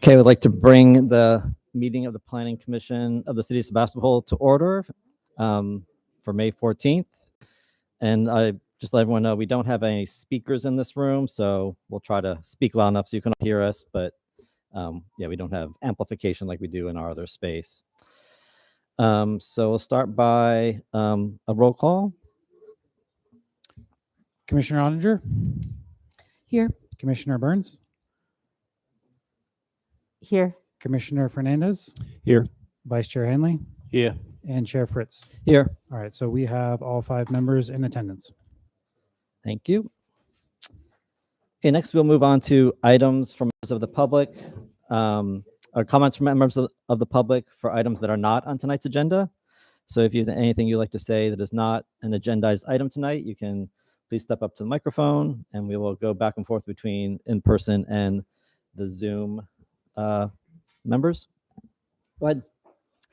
Okay, I would like to bring the meeting of the Planning Commission of the City of Sebastopol to order for May 14th. And I just let everyone know we don't have any speakers in this room, so we'll try to speak loud enough so you can hear us, but yeah, we don't have amplification like we do in our other space. So we'll start by a roll call. Commissioner Ottinger? Here. Commissioner Burns? Here. Commissioner Fernandez? Here. Vice Chair Hanley? Here. And Chair Fritz? Here. All right, so we have all 5 members in attendance. Thank you. Okay, next we'll move on to items from members of the public, or comments from members of the public for items that are not on tonight's agenda. So if you have anything you'd like to say that is not an agendized item tonight, you can please step up to the microphone and we will go back and forth between in-person and the Zoom members. Go ahead.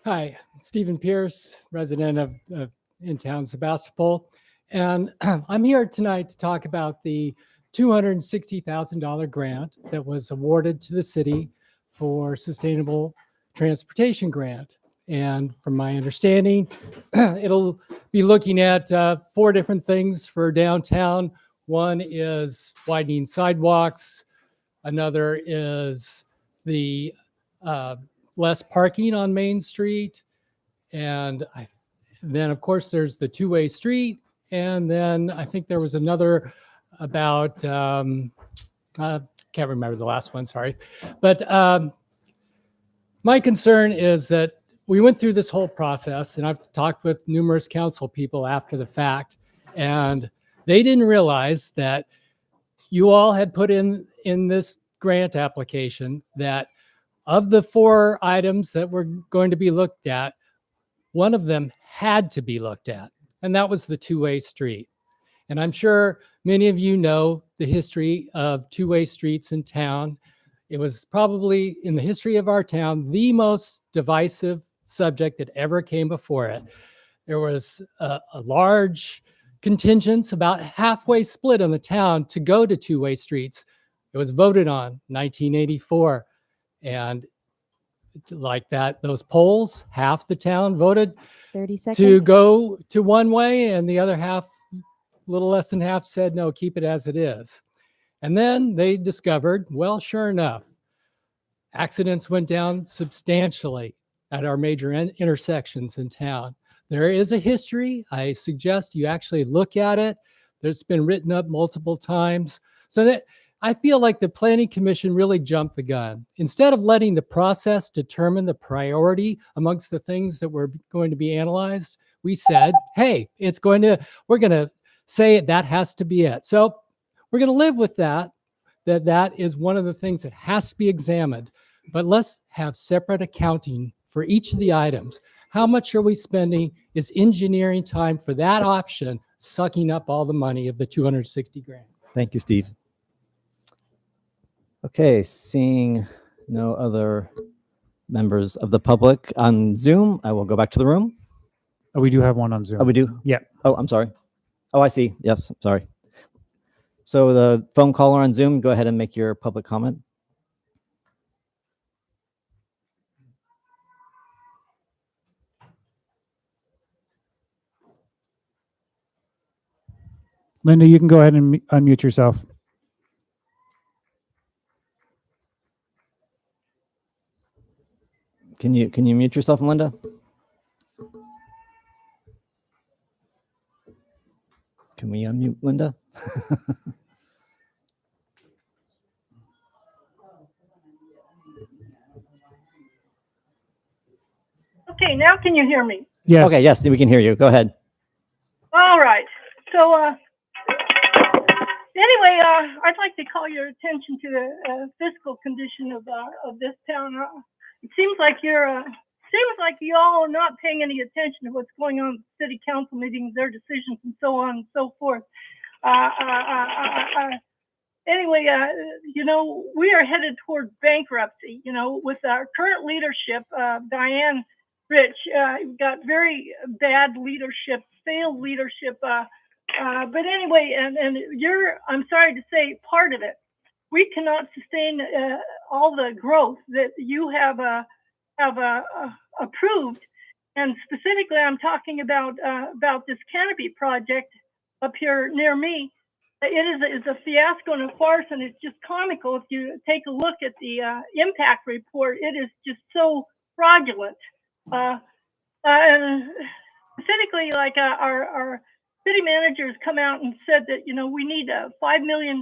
Hi, Stephen Pierce, resident of in-town Sebastopol. And I'm here tonight to talk about the $260,000 grant that was awarded to the city for sustainable transportation grant. And from my understanding, it'll be looking at 4 different things for downtown. One is widening sidewalks. Another is the less parking on Main Street. And then, of course, there's the two-way street. And then I think there was another about, can't remember the last one, sorry. But my concern is that we went through this whole process, and I've talked with numerous council people after the fact, and they didn't realize that you all had put in this grant application that of the 4 items that were going to be looked at, one of them had to be looked at, and that was the two-way street. And I'm sure many of you know the history of two-way streets in town. It was probably in the history of our town the most divisive subject that ever came before it. There was a large contingent, about halfway split on the town to go to two-way streets. It was voted on 1984. And like that, those polls, half the town voted 30 seconds. to go to one way, and the other half, a little less than half, said no, keep it as it is. And then they discovered, well, sure enough, accidents went down substantially at our major intersections in town. There is a history. I suggest you actually look at it. It's been written up multiple times. So that I feel like the Planning Commission really jumped the gun. Instead of letting the process determine the priority amongst the things that were going to be analyzed, we said, hey, we're going to say that has to be it. So we're going to live with that is one of the things that has to be examined. But let's have separate accounting for each of the items. How much are we spending? Is engineering time for that option sucking up all the money of the 260 grand? Thank you, Steve. Okay, seeing no other members of the public on Zoom, I will go back to the room. Oh, we do have one on Zoom. Oh, we do? Yeah. Oh, I'm sorry. Oh, I see. Yes, I'm sorry. So the phone caller on Zoom, go ahead and make your public comment. Linda, you can go ahead and unmute yourself. Can you mute yourself, Linda? Can we unmute Linda? Okay, now can you hear me? Yes. Okay, yes, we can hear you. Go ahead. All right. So anyway, I'd like to call your attention to the fiscal condition of this town. It seems like you all are not paying any attention to what's going on at city council meetings, their decisions, and so on and so forth. Anyway, we are headed toward bankruptcy. With our current leadership, Diane Rich, got very bad leadership, failed leadership. But anyway, and you're, I'm sorry to say, part of it. we cannot sustain all the growth that you have approved. And specifically, I'm talking about this canopy project up here near me. It is a fiasco and a farce, and it's just comical. If you take a look at the impact report, it is just so fraudulent. And specifically, like our city managers come out and said that, we need $5 million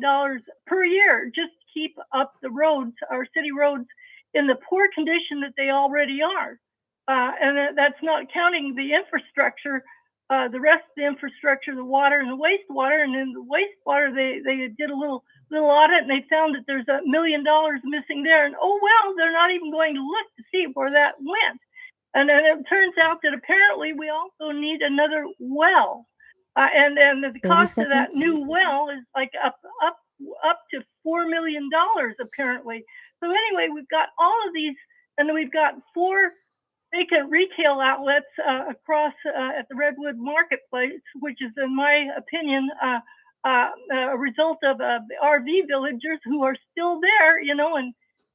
per year just to keep up the roads, our city roads, in the poor condition that they already are. And that's not counting the infrastructure, the rest of the infrastructure, the water and the wastewater. And in the wastewater, they did a little audit, and they found that there's $1 million missing there. And oh well, they're not even going to look to see where that went. And then it turns out that apparently we also need another well, and the cost of that new well is like up to $4 million apparently. So anyway, we've got all of these, and we've got 4 vacant retail outlets across at the Redwood Marketplace, which is, in my opinion, a result of the RV villagers who are still there, and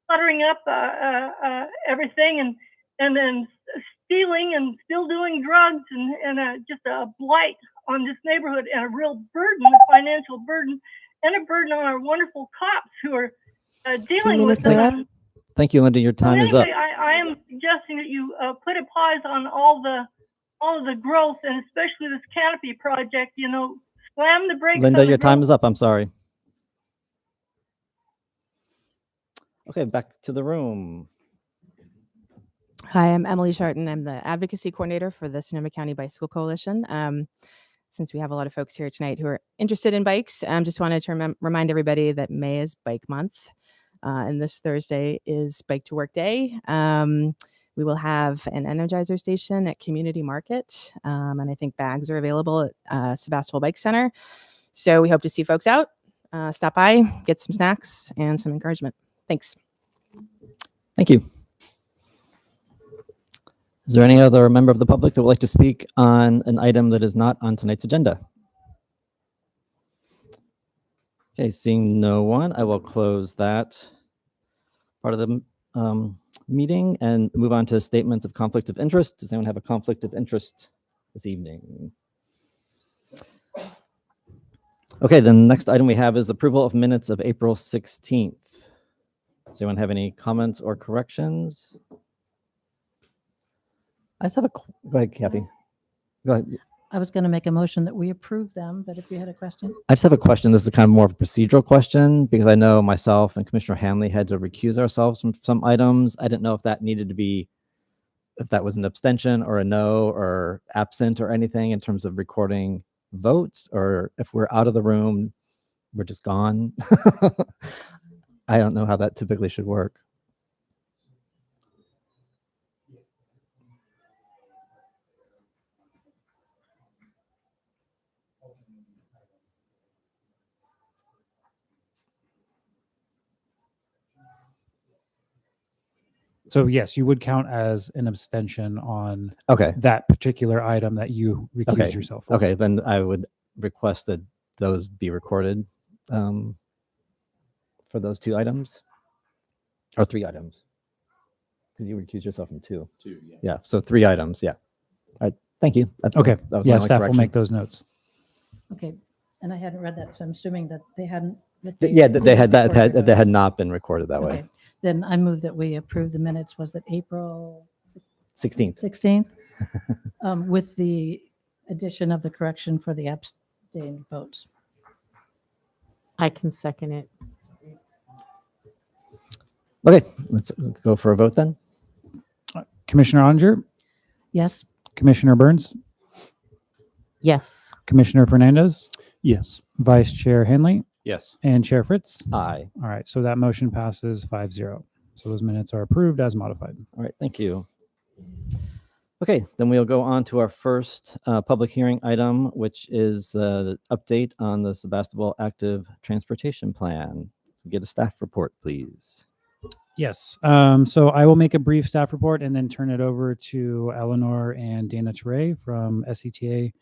cluttering up everything, and then stealing and still doing drugs, and just a blight on this neighborhood, and a real burden, a financial burden, and a burden on our wonderful cops who are dealing with them. Thank you, Linda. Your time is up. I am suggesting that you put a pause on all of the growth, and especially this canopy project. Slam the brakes. Linda, your time is up. I'm sorry. Okay, back to the room. Hi, I'm Emily Sharton. I'm the advocacy coordinator for the Sonoma County Bicycle Coalition. Since we have a lot of folks here tonight who are interested in bikes, just wanted to remind everybody that May is Bike Month. And this Thursday is Bike to Work Day. We will have an Energizer station at Community Market. And I think bags are available at Sebastopol Bike Center. So we hope to see folks out. Stop by, get some snacks and some encouragement. Thanks. Thank you. Is there any other member of the public that would like to speak on an item that is not on tonight's agenda? Okay, seeing no one, I will close that part of the meeting and move on to statements of conflict of interest. Does anyone have a conflict of interest this evening? Okay, the next item we have is approval of minutes of April 16th. Does anyone have any comments or corrections? I just have a, go ahead, Kathy. Go ahead. I was going to make a motion that we approve them, but if you had a question. I just have a question. This is kind of more of a procedural question because I know myself and Commissioner Hanley had to recuse ourselves from some items. I didn't know if that needed to be, if that was an abstention or a no or absent or anything in terms of recording votes, or if we're out of the room, we're just gone. I don't know how that typically should work. So yes, you would count as an abstention on Okay. that particular item that you recused Okay. yourself from. Okay, then I would request that those be recorded for those 2 items or 3 items because you recused yourself from 2. Yeah, so 3 items. Yeah. All right. Thank you. Okay. That was my Yeah, only staff will correction. make those notes. Okay. And I hadn't read that, so I'm assuming that they hadn't. Yeah, they had that recorded they it. had not been recorded that way. Okay. Then I move that we approve the minutes. Was it April 16th. 16th? With the addition of the correction for the abstained votes. I can second it. Okay, let's go for a vote then. Commissioner Onger, Yes. Commissioner Burns, Yes. Commissioner Fernandez, Yes. Vice Chair Hanley, Yes. and Chair Fritz. Aye. All right, so that motion passes 5-0. So those minutes are approved as modified. All right, thank you. Okay, then we'll go on to our first public hearing item, which is the update on the Sebastopol Active Transportation Plan. Get a staff report, please. Yes. So I will make a brief staff report and then turn it over to Eleanor and Dana Teray from SCTA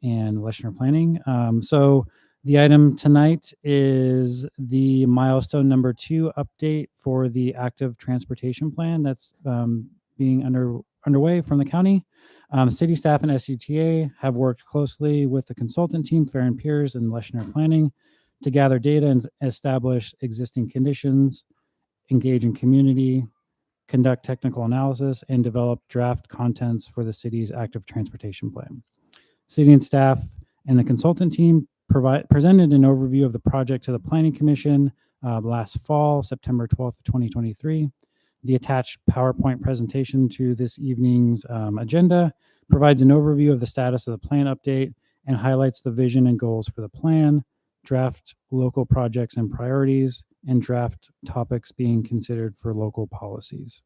and Leshner Planning. So The item tonight is the milestone number 2 update for the active transportation plan that's being underway from the county. City staff and SCTA have worked closely with the consultant team, Fair and Peers, and Leshner Planning to gather data and establish existing conditions, engage in community, conduct technical analysis, and develop draft contents for the city's active transportation plan. City and staff and the consultant team presented an overview of the project to the Planning Commission last fall, September 12th, 2023. The attached PowerPoint presentation to this evening's agenda provides an overview of the status of the plan update and highlights the vision and goals for the plan, draft local projects and priorities, and draft topics being considered for local policies.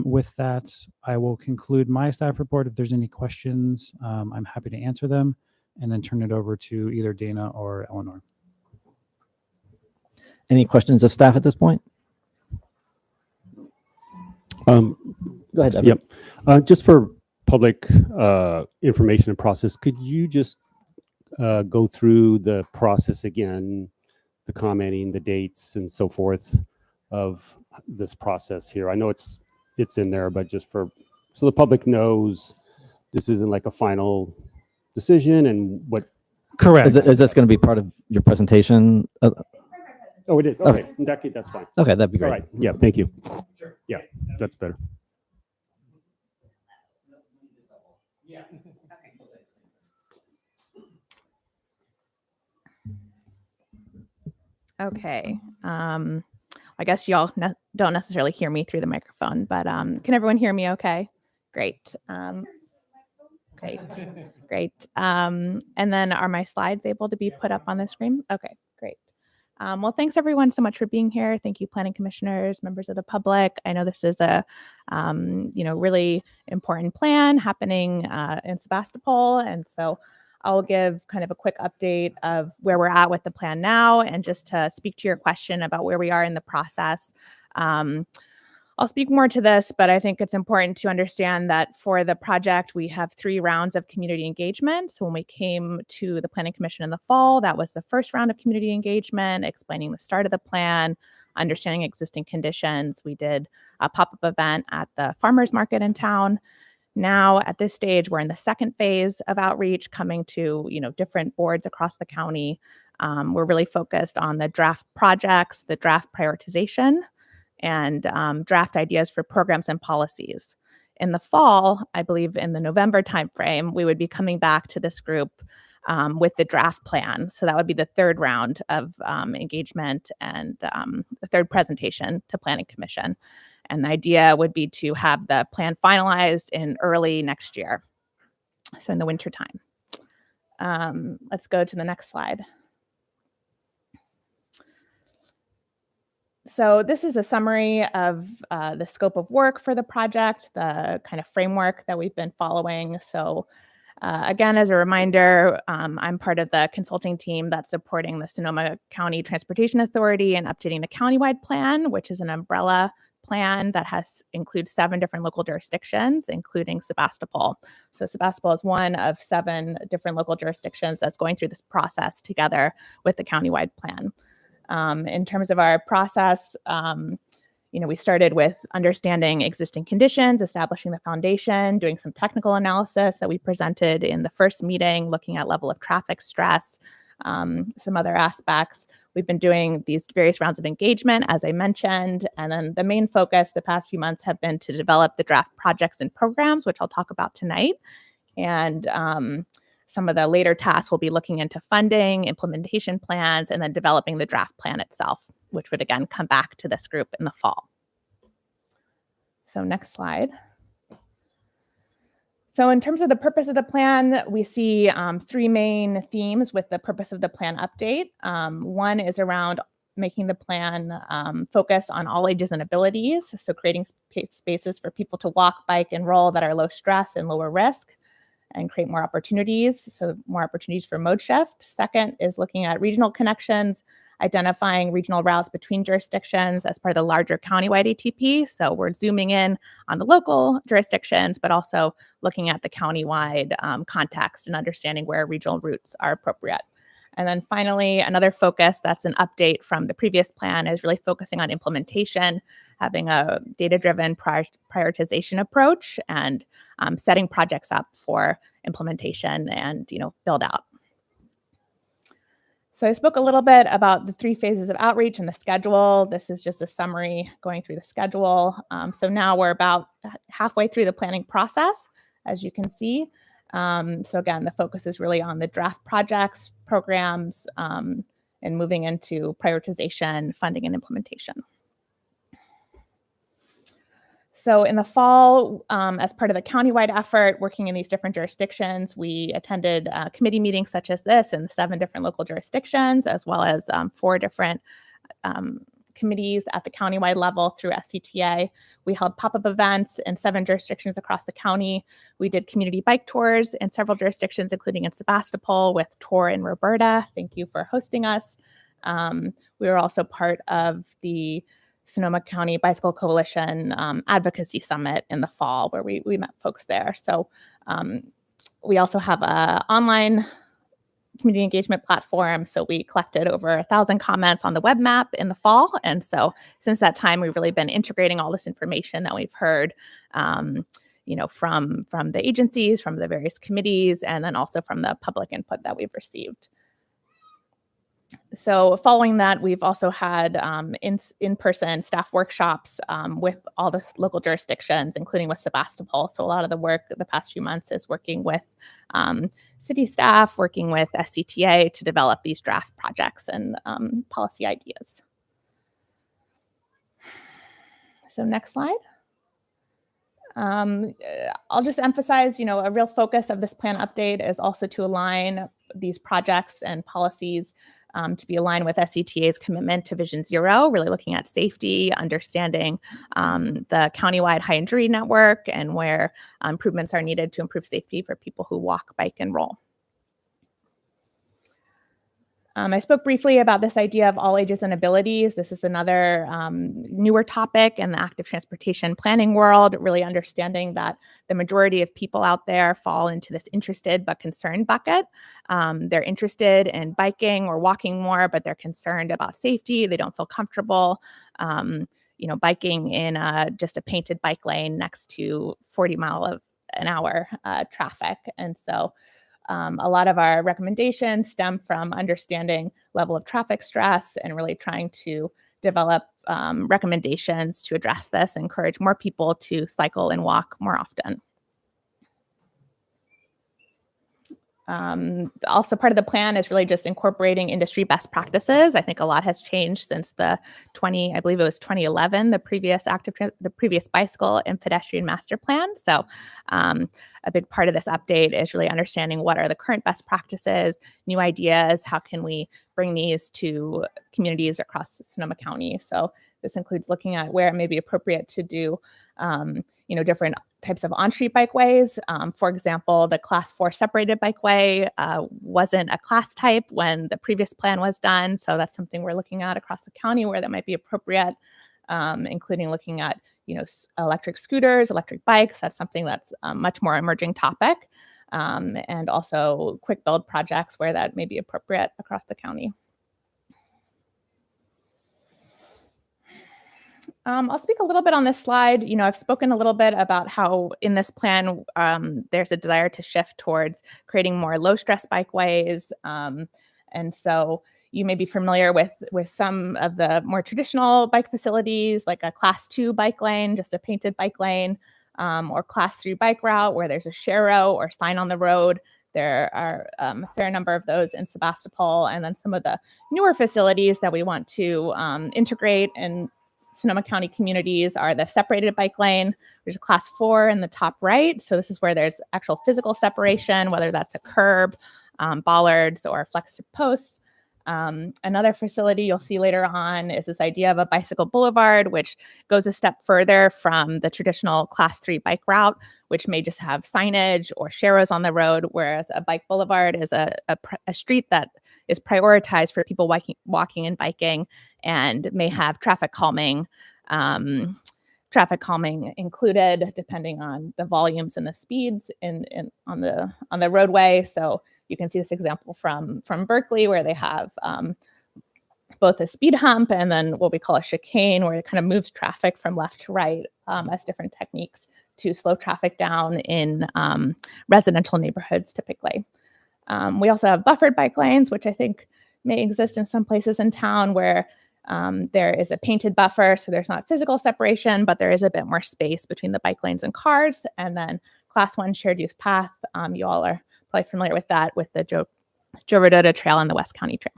With that, I will conclude my staff report. If there's any questions, I'm happy to answer them, and then turn it over to either Dana or Eleanor. Any questions of staff at this point? Go ahead, Evan. Yep. Just for public information and process, could you just go through the process again, the commenting, the dates, and so forth of this process here? I know it's in there, but just so the public knows, this isn't like a final decision and what. Correct. Is this going to be part of your presentation? Oh, it is. Okay. In that case, that's fine. Okay, that'd be All great. right. Yeah. Thank you. Yeah, that's better. Okay. I guess y'all don't necessarily hear me through the microphone, but can everyone hear me okay? Great. Great. And then are my slides able to be put up on the screen? Okay, great. Well, thanks everyone so much for being here. Thank you, planning commissioners, members of the public. I know this is a really important plan happening in Sebastopol, and so I'll give kind of a quick update of where we're at with the plan now, and just to speak to your question about where we are in the process. I'll speak more to this, but I think it's important to understand that for the project, we have 3 rounds of community engagement. So when we came to the Planning Commission in the fall, that was the first round of community engagement, explaining the start of the plan, understanding existing conditions. We did a pop-up event at the farmers market in town. Now, at this stage, we're in the second phase of outreach, coming to different boards across the county. We're really focused on the draft projects, the draft prioritization, and draft ideas for programs and policies. In the fall, I believe in the November timeframe, we would be coming back to this group with the draft plan. So that would be the 3rd round of engagement and the 3rd presentation to Planning Commission. And the idea would be to have the plan finalized in early next year, so in the winter time. Let's go to the next slide. So this is a summary of the scope of work for the project, the kind of framework that we've been following. So again, as a reminder, I'm part of the consulting team that's supporting the Sonoma County Transportation Authority and updating the countywide plan, which is an umbrella plan that includes 7 different local jurisdictions, including Sebastopol. So Sebastopol is one of 7 different local jurisdictions that's going through this process together with the countywide plan. In terms of our process, we started with understanding existing conditions, establishing the foundation, doing some technical analysis that we presented in the first meeting, looking at level of traffic stress, some other aspects. We've been doing these various rounds of engagement, as I mentioned, and then the main focus the past few months have been to develop the draft projects and programs, which I'll talk about tonight. And some of the later tasks will be looking into funding, implementation plans, and then developing the draft plan itself, which would again come back to this group in the fall. So next slide. So in terms of the purpose of the plan, we see 3 main themes with the purpose of the plan update. One is around making the plan focus on all ages and abilities. So creating spaces for people to walk, bike, and roll that are low stress and lower risk, and create more opportunities. So more opportunities for mode shift. Second is looking at regional connections, identifying regional routes between jurisdictions as part of the larger countywide ATP. So we're zooming in on the local jurisdictions, but also looking at the countywide context and understanding where regional routes are appropriate. And then finally, another focus that's an update from the previous plan is really focusing on implementation, having a data-driven prioritization approach, and setting projects up for implementation and build out. So I spoke a little bit about the 3 phases of outreach and the schedule. This is just a summary going through the schedule. So now we're about halfway through the planning process, as you can see. So again, the focus is really on the draft projects, programs, and moving into prioritization, funding, and implementation. So in the fall, as part of the countywide effort, working in these different jurisdictions, we attended committee meetings such as this in 7 different local jurisdictions, as well as 4 different committees at the countywide level through SCTA. We held pop-up events in 7 jurisdictions across the county. We did community bike tours in several jurisdictions, including in Sebastopol with Tor and Roberta. Thank you for hosting us. We were also part of the Sonoma County Bicycle Coalition Advocacy Summit in the fall, where we met folks there. So we also have an online community engagement platform. So we collected over 1,000 comments on the web map in the fall. And so since that time, we've really been integrating all this information that we've heard, from the agencies, from the various committees, and then also from the public input that we've received. So following that, we've also had in-person staff workshops with all the local jurisdictions, including with Sebastopol. So a lot of the work the past few months is working with city staff, working with SCTA to develop these draft projects and policy ideas. So next slide. I'll just emphasize, a real focus of this plan update is also to align these projects and policies to be aligned with SCTA's commitment to Vision Zero, really looking at safety, understanding the countywide high injury network and where improvements are needed to improve safety for people who walk, bike, and roll. I spoke briefly about this idea of all ages and abilities. This is another newer topic in the active transportation planning world, really understanding that the majority of people out there fall into this interested but concerned bucket. They're interested in biking or walking more, but they're concerned about safety. They don't feel comfortable, biking in just a painted bike lane next to 40-mile-an-hour traffic. And so a lot of our recommendations stem from understanding level of traffic stress and really trying to develop recommendations to address this, encourage more people to cycle and walk more often. Also part of the plan is really just incorporating industry best practices. I think a lot has changed since I believe it was 2011, the previous bicycle and pedestrian master plan. So a big part of this update is really understanding what are the current best practices, new ideas, how can we bring these to communities across Sonoma County. So this includes looking at where it may be appropriate to do, different types of on-street bikeways. For example, the Class 4 separated bikeway wasn't a class type when the previous plan was done. So that's something we're looking at across the county where that might be appropriate, including looking at, electric scooters, electric bikes. That's something that's a much more emerging topic. And also quick build projects where that may be appropriate across the county. I'll speak a little bit on this slide. I've spoken a little bit about how in this plan, there's a desire to shift towards creating more low stress bikeways. And so you may be familiar with some of the more traditional bike facilities, like a Class 2 bike lane, just a painted bike lane, or Class 3 bike route where there's a share or sign on the road. There are a fair number of those in Sebastopol. And then some of the newer facilities that we want to integrate in Sonoma County communities are the separated bike lane, which is Class 4 in the top right. So this is where there's actual physical separation, whether that's a curb, bollards, or flexed posts. Another facility you'll see later on is this idea of a bicycle boulevard, which goes a step further from the traditional Class 3 bike route, which may just have signage or sharrows on the road, whereas a bike boulevard is a street that is prioritized for people walking and biking and may have traffic calming traffic calming included depending on the volumes and the speeds on the roadway. So you can see this example from Berkeley, where they have both a speed hump and then what we call a chicane, where it kind of moves traffic from left to right as different techniques to slow traffic down in residential neighborhoods typically. We also have buffered bike lanes, which I think may exist in some places in town, where there is a painted buffer, so there's not physical separation, but there is a bit more space between the bike lanes and cars. And then Class 1 shared use path, you all are probably familiar with that, with the Joe Rodota Trail and the West County Trail.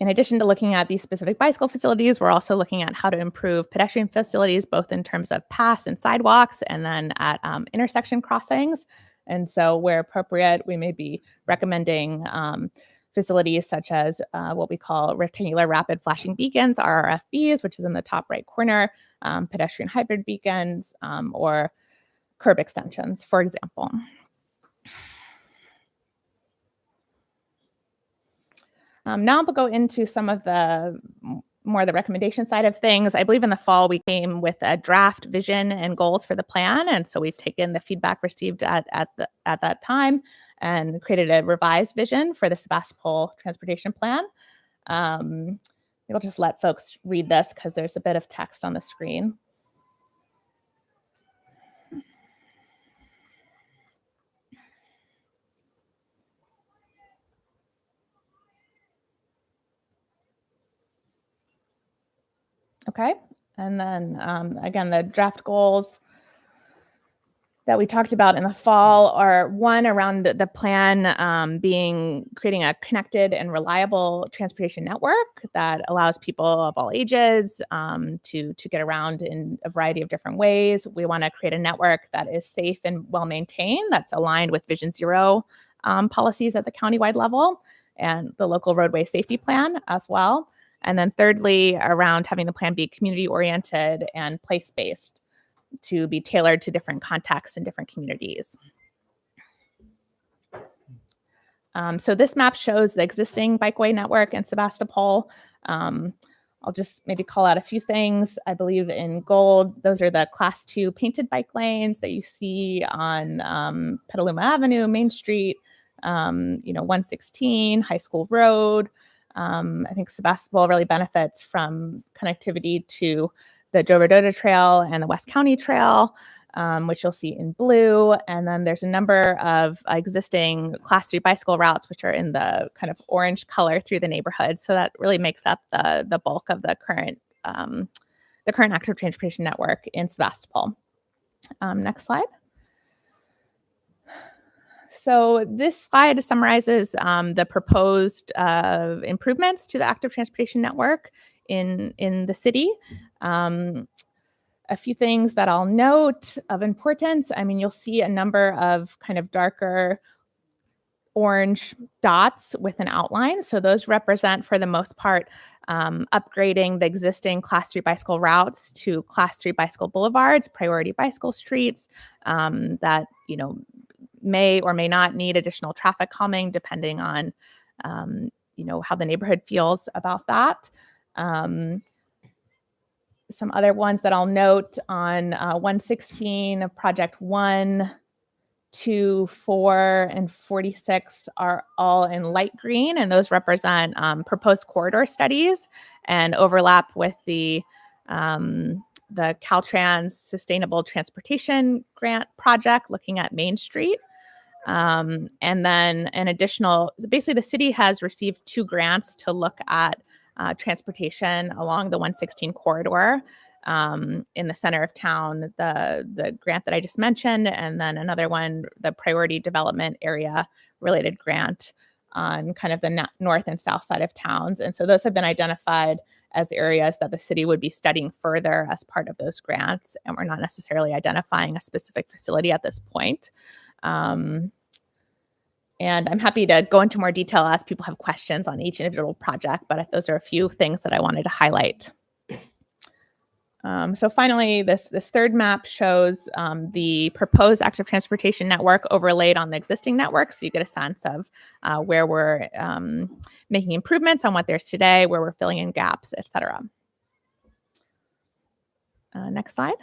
In addition to looking at these specific bicycle facilities, we're also looking at how to improve pedestrian facilities, both in terms of paths and sidewalks, and then at intersection crossings. And so where appropriate, we may be recommending facilities such as what we call rectangular rapid flashing beacons, RRFBs, which is in the top right corner, pedestrian hybrid beacons, or curb extensions, for example. Now we'll go into some of the more the recommendation side of things. I believe in the fall we came with a draft vision and goals for the plan, and so we've taken the feedback received at that time and created a revised vision for the Sebastopol transportation plan. We'll just let folks read this because there's a bit of text on the screen. Okay, and then again, the draft goals that we talked about in the fall are one around the plan creating a connected and reliable transportation network that allows people of all ages to get around in a variety of different ways. We want to create a network that is safe and well maintained, that's aligned with Vision Zero policies at the countywide level and the local roadway safety plan as well. And then thirdly, around having the plan be community-oriented and place-based to be tailored to different contexts and different communities. So this map shows the existing bikeway network in Sebastopol. I'll just maybe call out a few things. I believe in gold, those are the Class 2 painted bike lanes that you see on Petaluma Avenue, Main Street, 116, High School Road. I think Sebastopol really benefits from connectivity to the Joe Rodota Trail and the West County Trail, which you'll see in blue. And then there's a number of existing Class 3 bicycle routes, which are in the kind of orange color through the neighborhood. So that really makes up the bulk of the current active transportation network in Sebastopol. Next slide. So this slide summarizes the proposed improvements to the active transportation network in the city. A few things that I'll note of importance. I mean, you'll see a number of kind of darker orange dots with an outline. So those represent, for the most part, upgrading the existing Class 3 bicycle routes to Class 3 bicycle boulevards, priority bicycle streets that, may or may not need additional traffic calming depending on, how the neighborhood feels about that. Some other ones that I'll note on 116, Project 1, 2, 4, and 46 are all in light green, and those represent proposed corridor studies and overlap with the Caltrans Sustainable Transportation Grant project looking at Main Street. And then an additional, basically the city has received 2 grants to look at transportation along the 116 corridor in the center of town, the grant that I just mentioned, and then another one, the priority development area related grant on kind of the north and south side of towns. And so those have been identified as areas that the city would be studying further as part of those grants. And we're not necessarily identifying a specific facility at this point. And I'm happy to go into more detail as people have questions on each individual project, but those are a few things that I wanted to highlight. So finally, this third map shows the proposed active transportation network overlaid on the existing network. So you get a sense of where we're making improvements on what there's today, where we're filling in gaps, et cetera. Next slide.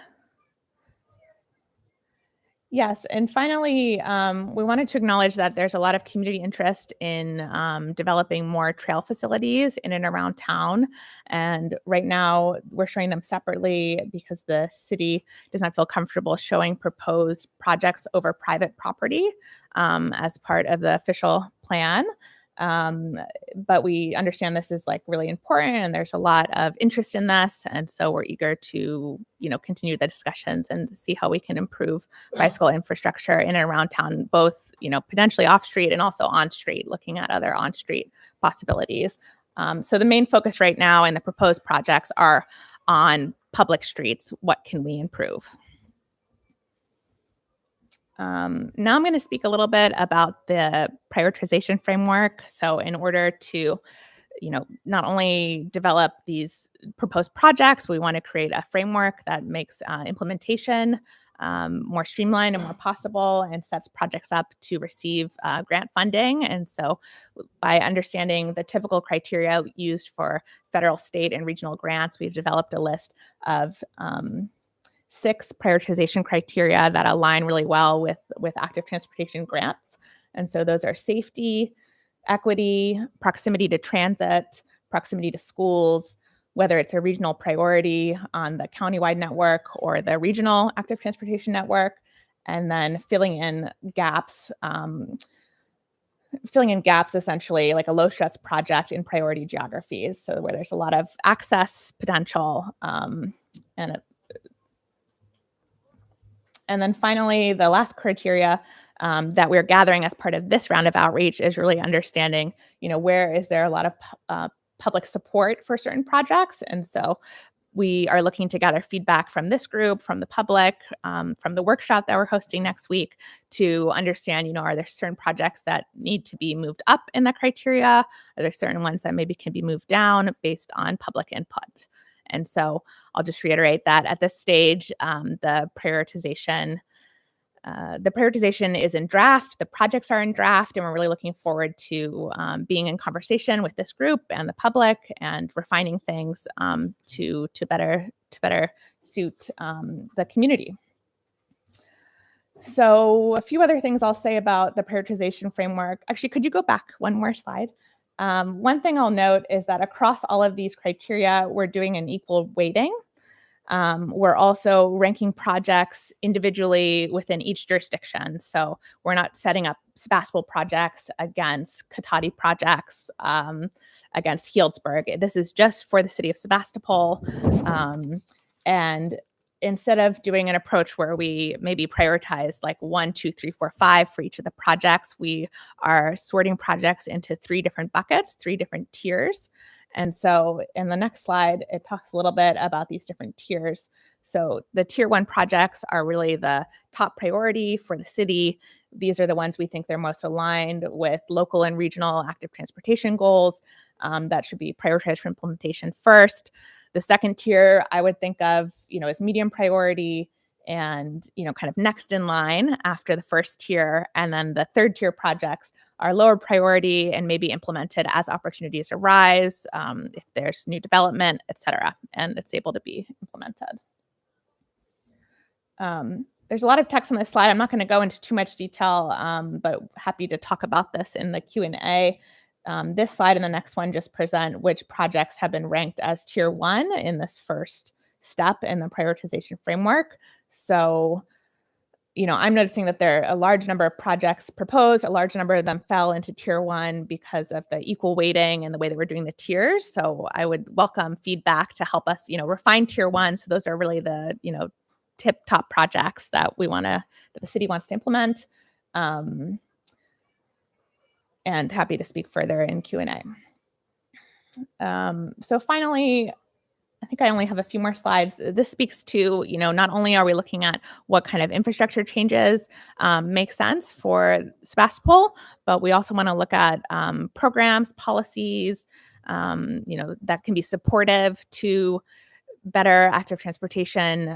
Yes, and finally, we wanted to acknowledge that there's a lot of community interest in developing more trail facilities in and around town. And right now, we're showing them separately because the city does not feel comfortable showing proposed projects over private property as part of the official plan. But we understand this is like really important and there's a lot of interest in this. And so we're eager to, continue the discussions and see how we can improve bicycle infrastructure in and around town, both, potentially off street and also on street, looking at other on street possibilities. So the main focus right now in the proposed projects are on public streets. What can we improve? Now I'm going to speak a little bit about the prioritization framework. So in order to, not only develop these proposed projects, we want to create a framework that makes implementation more streamlined and more possible and sets projects up to receive grant funding. And so by understanding the typical criteria used for federal, state, and regional grants, we've developed a list of 6 prioritization criteria that align really well with active transportation grants. And so those are safety, equity, proximity to transit, proximity to schools, whether it's a regional priority on the countywide network or the regional active transportation network, and then filling in gaps essentially like a low stress project in priority geographies. So where there's a lot of access potential and then finally, the last criteria that we're gathering as part of this round of outreach is really understanding, where is there a lot of public support for certain projects. And so we are looking to gather feedback from this group, from the public, from the workshop that we're hosting next week to understand, are there certain projects that need to be moved up in the criteria? Are there certain ones that maybe can be moved down based on public input? And so I'll just reiterate that at this stage, the prioritization is in draft, the projects are in draft, and we're really looking forward to being in conversation with this group and the public and refining things to better suit the community. So a few other things I'll say about the prioritization framework. Actually, could you go back one more slide? One thing I'll note is that across all of these criteria, we're doing an equal weighting. We're also ranking projects individually within each jurisdiction. So we're not setting up Sebastopol projects against Katati projects, against Healdsburg. This is just for the city of Sebastopol. And instead of doing an approach where we maybe prioritize like 1, 2, 3, 4, 5 for each of the projects, we are sorting projects into 3 different buckets, 3 different tiers. And so in the next slide, it talks a little bit about these different tiers. So the tier 1 projects are really the top priority for the city. These are the ones we think they're most aligned with local and regional active transportation goals that should be prioritized for implementation first. The second tier I would think of, as medium priority and, kind of next in line after the first tier. And then the third tier projects are lower priority and maybe implemented as opportunities arise, if there's new development, et cetera, and it's able to be implemented. There's a lot of text on this slide. I'm not going to go into too much detail, but happy to talk about this in the Q&A. This slide and the next one just present which projects have been ranked as tier 1 in this first step in the prioritization framework. So, I'm noticing that there are a large number of projects proposed, a large number of them fell into tier 1 because of the equal weighting and the way that we're doing the tiers. So I would welcome feedback to help us, refine tier 1. So those are really the, tip top projects that that the city wants to implement. And happy to speak further in Q&A. So finally, I think I only have a few more slides. This speaks to, not only are we looking at what kind of infrastructure changes make sense for Sebastopol, but we also want to look at programs, policies, that can be supportive to better active transportation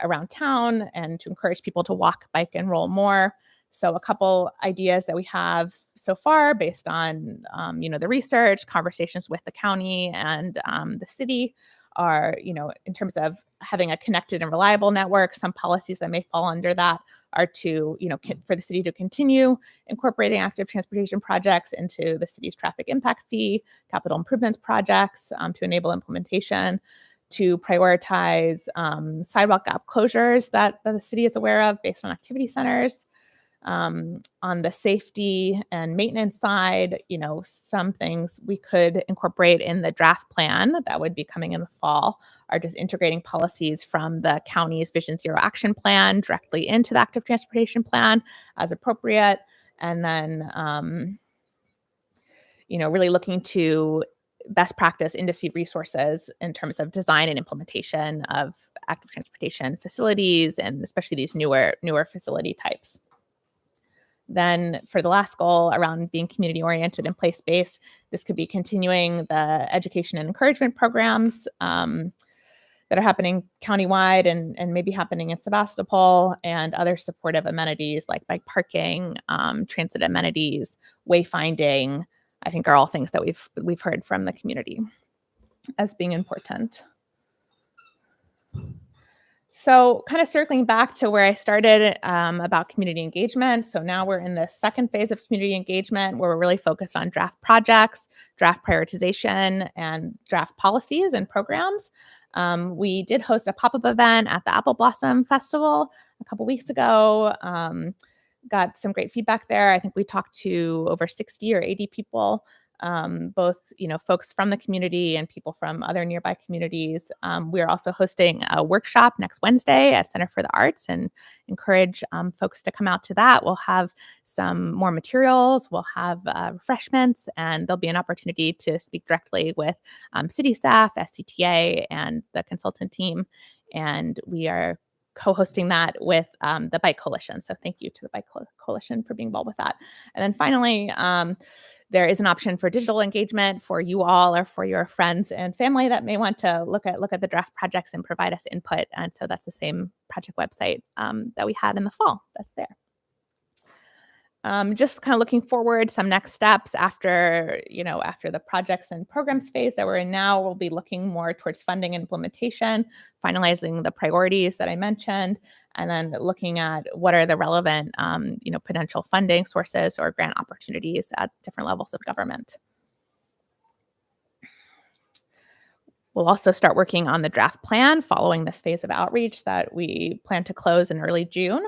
around town and to encourage people to walk, bike, and roll more. So a couple ideas that we have so far based on, the research, conversations with the county and the city are, in terms of having a connected and reliable network. Some policies that may fall under that are to, for the city to continue incorporating active transportation projects into the city's traffic impact fee, capital improvements projects to enable implementation, to prioritize sidewalk gap closures that the city is aware of based on activity centers. On the safety and maintenance side, some things we could incorporate in the draft plan that would be coming in the fall are just integrating policies from the county's Vision Zero action plan directly into the active transportation plan as appropriate. And then, really looking to best practice industry resources in terms of design and implementation of active transportation facilities, and especially these newer facility types. Then for the last goal around being community oriented and place-based, this could be continuing the education and encouragement programs that are happening countywide and maybe happening in Sebastopol, and other supportive amenities like bike parking, transit amenities, wayfinding, I think are all things that we've heard from the community as being important. So kind of circling back to where I started about community engagement. So now we're in the second phase of community engagement where we're really focused on draft projects, draft prioritization, and draft policies and programs. We did host a pop-up event at the Apple Blossom Festival a couple weeks ago. Got some great feedback there. I think we talked to over 60 or 80 people, both folks from the community and people from other nearby communities. We are also hosting a workshop next Wednesday at Center for the Arts, and encourage folks to come out to that. We'll have some more materials, we'll have refreshments, and there'll be an opportunity to speak directly with city staff, SCTA, and the consultant team. And we are co-hosting that with the Bike Coalition. So thank you to the Bike Coalition for being involved with that. And then finally, there is an option for digital engagement for you all or for your friends and family that may want to look at the draft projects and provide us input. And so that's the same project website that we had in the fall. That's there. Just kind of looking forward, some next steps after the projects and programs phase that we're in now. We'll be looking more towards funding and implementation, finalizing the priorities that I mentioned, and then looking at what are the relevant, potential funding sources or grant opportunities at different levels of government. We'll also start working on the draft plan following this phase of outreach that we plan to close in early June.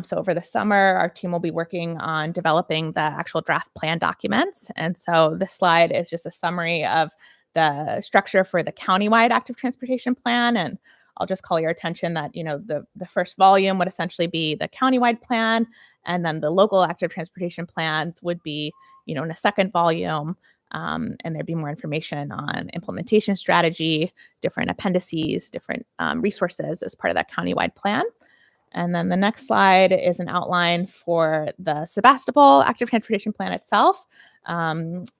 So over the summer, our team will be working on developing the actual draft plan documents. And so this slide is just a summary of the structure for the countywide active transportation plan. And I'll just call your attention that, the first volume would essentially be the countywide plan, and then the local active transportation plans would be, in a second volume. And there'd be more information on implementation strategy, different appendices, different resources as part of that countywide plan. And then the next slide is an outline for the Sebastopol active transportation plan itself.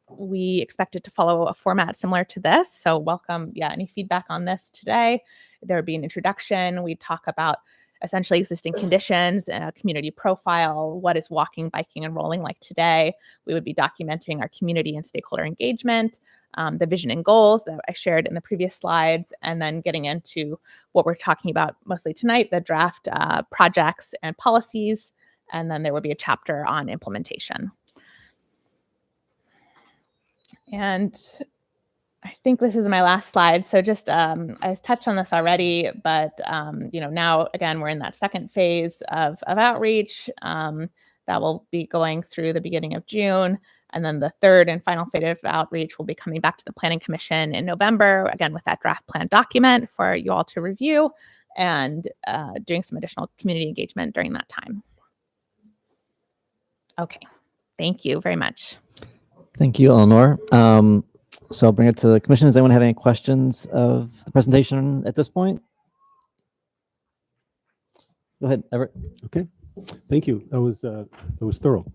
We expect it to follow a format similar to this. So welcome, any feedback on this today. There would be an introduction. We talk about essentially existing conditions, community profile, what is walking, biking, and rolling like today. We would be documenting our community and stakeholder engagement, the vision and goals that I shared in the previous slides, and then getting into what we're talking about mostly tonight, the draft projects and policies, and then there will be a chapter on implementation. And I think this is my last slide. So just, I touched on this already, but, now again, we're in that second phase of outreach that will be going through the beginning of June. And then the third and final phase of outreach will be coming back to the Planning Commission in November, again, with that draft plan document for you all to review, and doing some additional community engagement during that time. Okay, thank you very much. Thank you, Eleanor. So I'll bring it to the commission. Does anyone have any questions of the presentation at this point? Go ahead, Everett. Okay, thank you. That was thorough.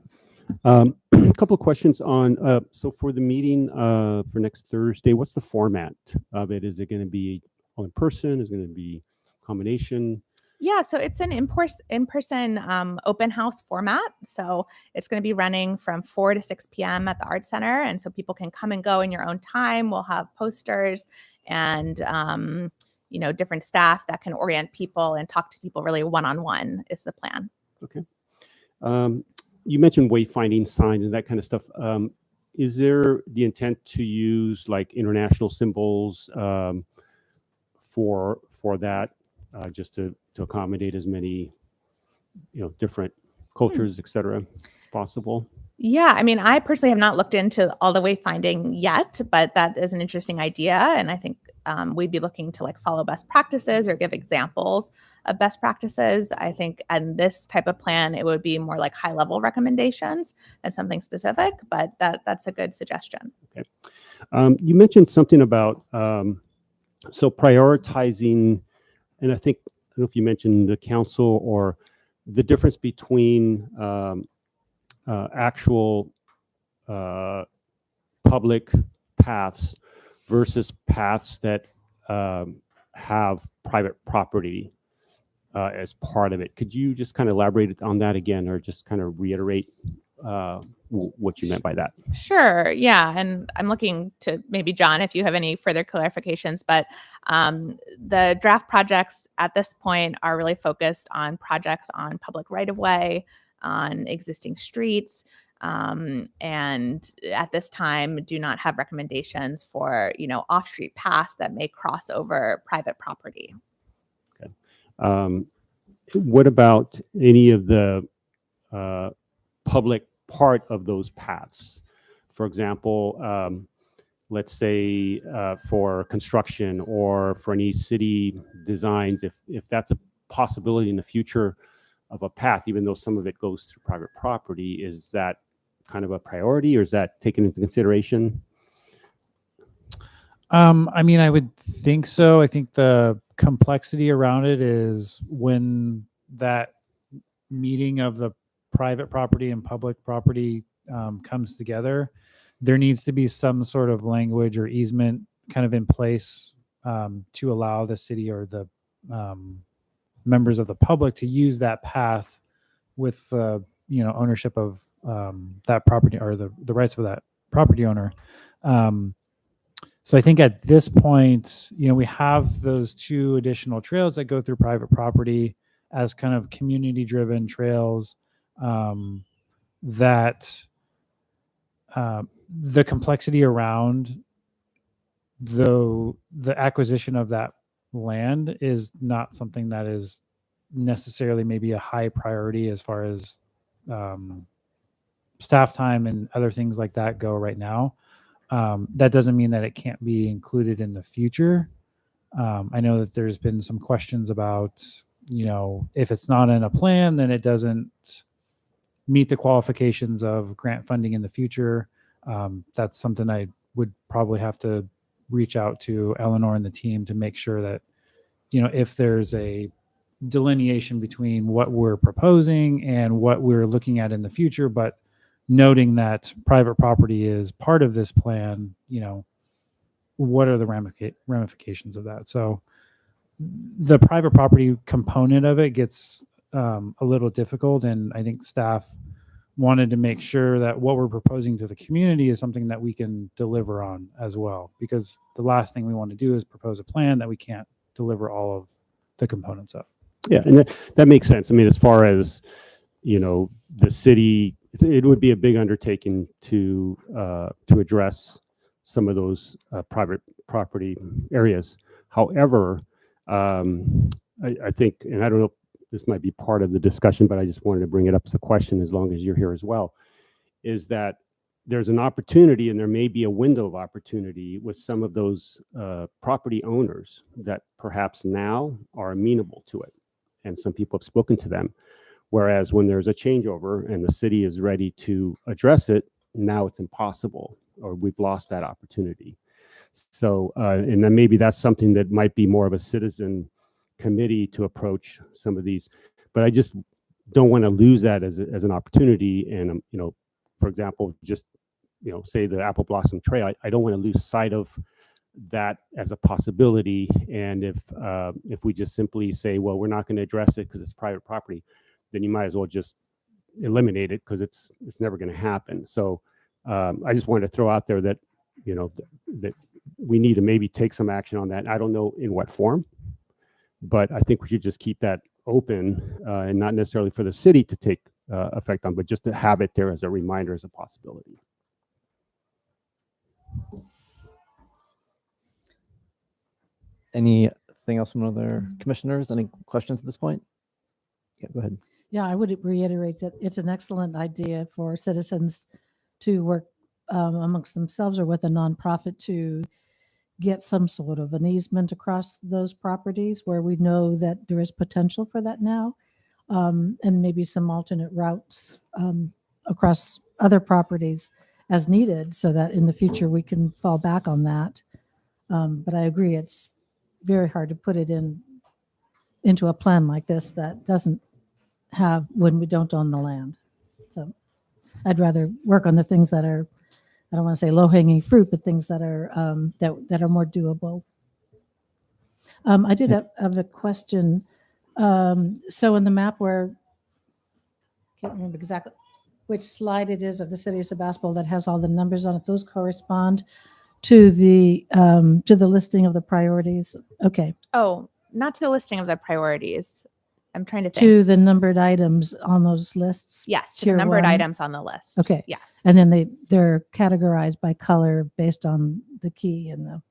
A couple of questions on, so for the meeting for next Thursday, what's the format of it? Is it going to be all in person? Is it going to be combination? Yeah, so it's an in-person open house format. So it's going to be running from 4 to 6 p.m. at the Art Center. And so people can come and go in your own time. We'll have posters and, different staff that can orient people and talk to people really one-on-one is the plan. Okay. You mentioned wayfinding signs and that kind of stuff. Is there the intent to use like international symbols for that, just to accommodate as many, different cultures, et cetera, as possible? Yeah, I mean, I personally have not looked into all the wayfinding yet, but that is an interesting idea. And I think we'd be looking to like follow best practices or give examples of best practices. I think in this type of plan, it would be more like high level recommendations than something specific, but that's a good suggestion. Okay. You mentioned something about, so prioritizing, and I don't know if you mentioned the council or the difference between actual public paths versus paths that have private property as part of it. Could you just kind of elaborate on that again, or just kind of reiterate what you meant by that? Sure. Yeah. And I'm looking to maybe John, if you have any further clarifications, but the draft projects at this point are really focused on projects on public right-of-way, on existing streets, and at this time do not have recommendations for, off-street paths that may cross over private property. Okay. What about any of the public part of those paths? For example, let's say for construction or for any city designs, if that's a possibility in the future of a path, even though some of it goes through private property, is that kind of a priority, or is that taken into consideration? I mean, I would think so. I think the complexity around it is when that meeting of the private property and public property comes together, there needs to be some sort of language or easement kind of in place to allow the city or the members of the public to use that path with ownership of that property or the rights of that property owner. So I think at this point, we have those 2 additional trails that go through private property as kind of community-driven trails that the complexity around the acquisition of that land is not something that is necessarily maybe a high priority as far as staff time and other things like that go right now. That doesn't mean that it can't be included in the future. I know that there's been some questions about, if it's not in a plan, then it doesn't meet the qualifications of grant funding in the future. That's something I would probably have to reach out to Eleanor and the team to make sure that, if there's a delineation between what we're proposing and what we're looking at in the future, but noting that private property is part of this plan, what are the ramifications of that? So the private property component of it gets a little difficult, and I think staff wanted to make sure that what we're proposing to the community is something that we can deliver on as well, because the last thing we want to do is propose a plan that we can't deliver all of the components of. Yeah, and that makes sense. I mean, as far as, the city, it would be a big undertaking to address some of those private property areas. However, I think, and I don't know, this might be part of the discussion, but I just wanted to bring it up as a question as long as you're here as well, is that there's an opportunity, and there may be a window of opportunity with some of those property owners that perhaps now are amenable to it. And some people have spoken to them. Whereas when there's a changeover and the city is ready to address it, now it's impossible, or we've lost that opportunity. So, and then maybe that's something that might be more of a citizen committee to approach some of these, but I just don't want to lose that as an opportunity. And, for example, just, say the Apple Blossom Trail, I don't want to lose sight of that as a possibility. And if we just simply say, well, we're not going to address it because it's private property, then you might as well just eliminate it because it's never going to happen. So I just wanted to throw out there that, you know, that we need to maybe take some action on that. I don't know in what form, but I think we should just keep that open and not necessarily for the city to take effect on, but just to have it there as a reminder, as a possibility. Anything else from other commissioners? Any questions at this point? Yeah, go ahead. Yeah, I would reiterate that it's an excellent idea for citizens to work amongst themselves or with a nonprofit to get some sort of an easement across those properties where we know that there is potential for that now, and maybe some alternate routes across other properties as needed so that in the future we can fall back on that. But I agree, it's very hard to put it into a plan like this that doesn't have when we don't own the land. So I'd rather work on the things that are, I don't want to say low hanging fruit, but things that are that are more doable. I did have a question. So in the map where, can't remember exactly which slide it is of the city of Sebastopol that has all the numbers on it, those correspond to the listing of the priorities. Okay. Oh, not to the listing of the priorities. I'm trying to think. To the numbered items on those lists. Yes, to the tier numbered 1. items on the list. Okay. Yes. And then they're categorized by color based on the key and the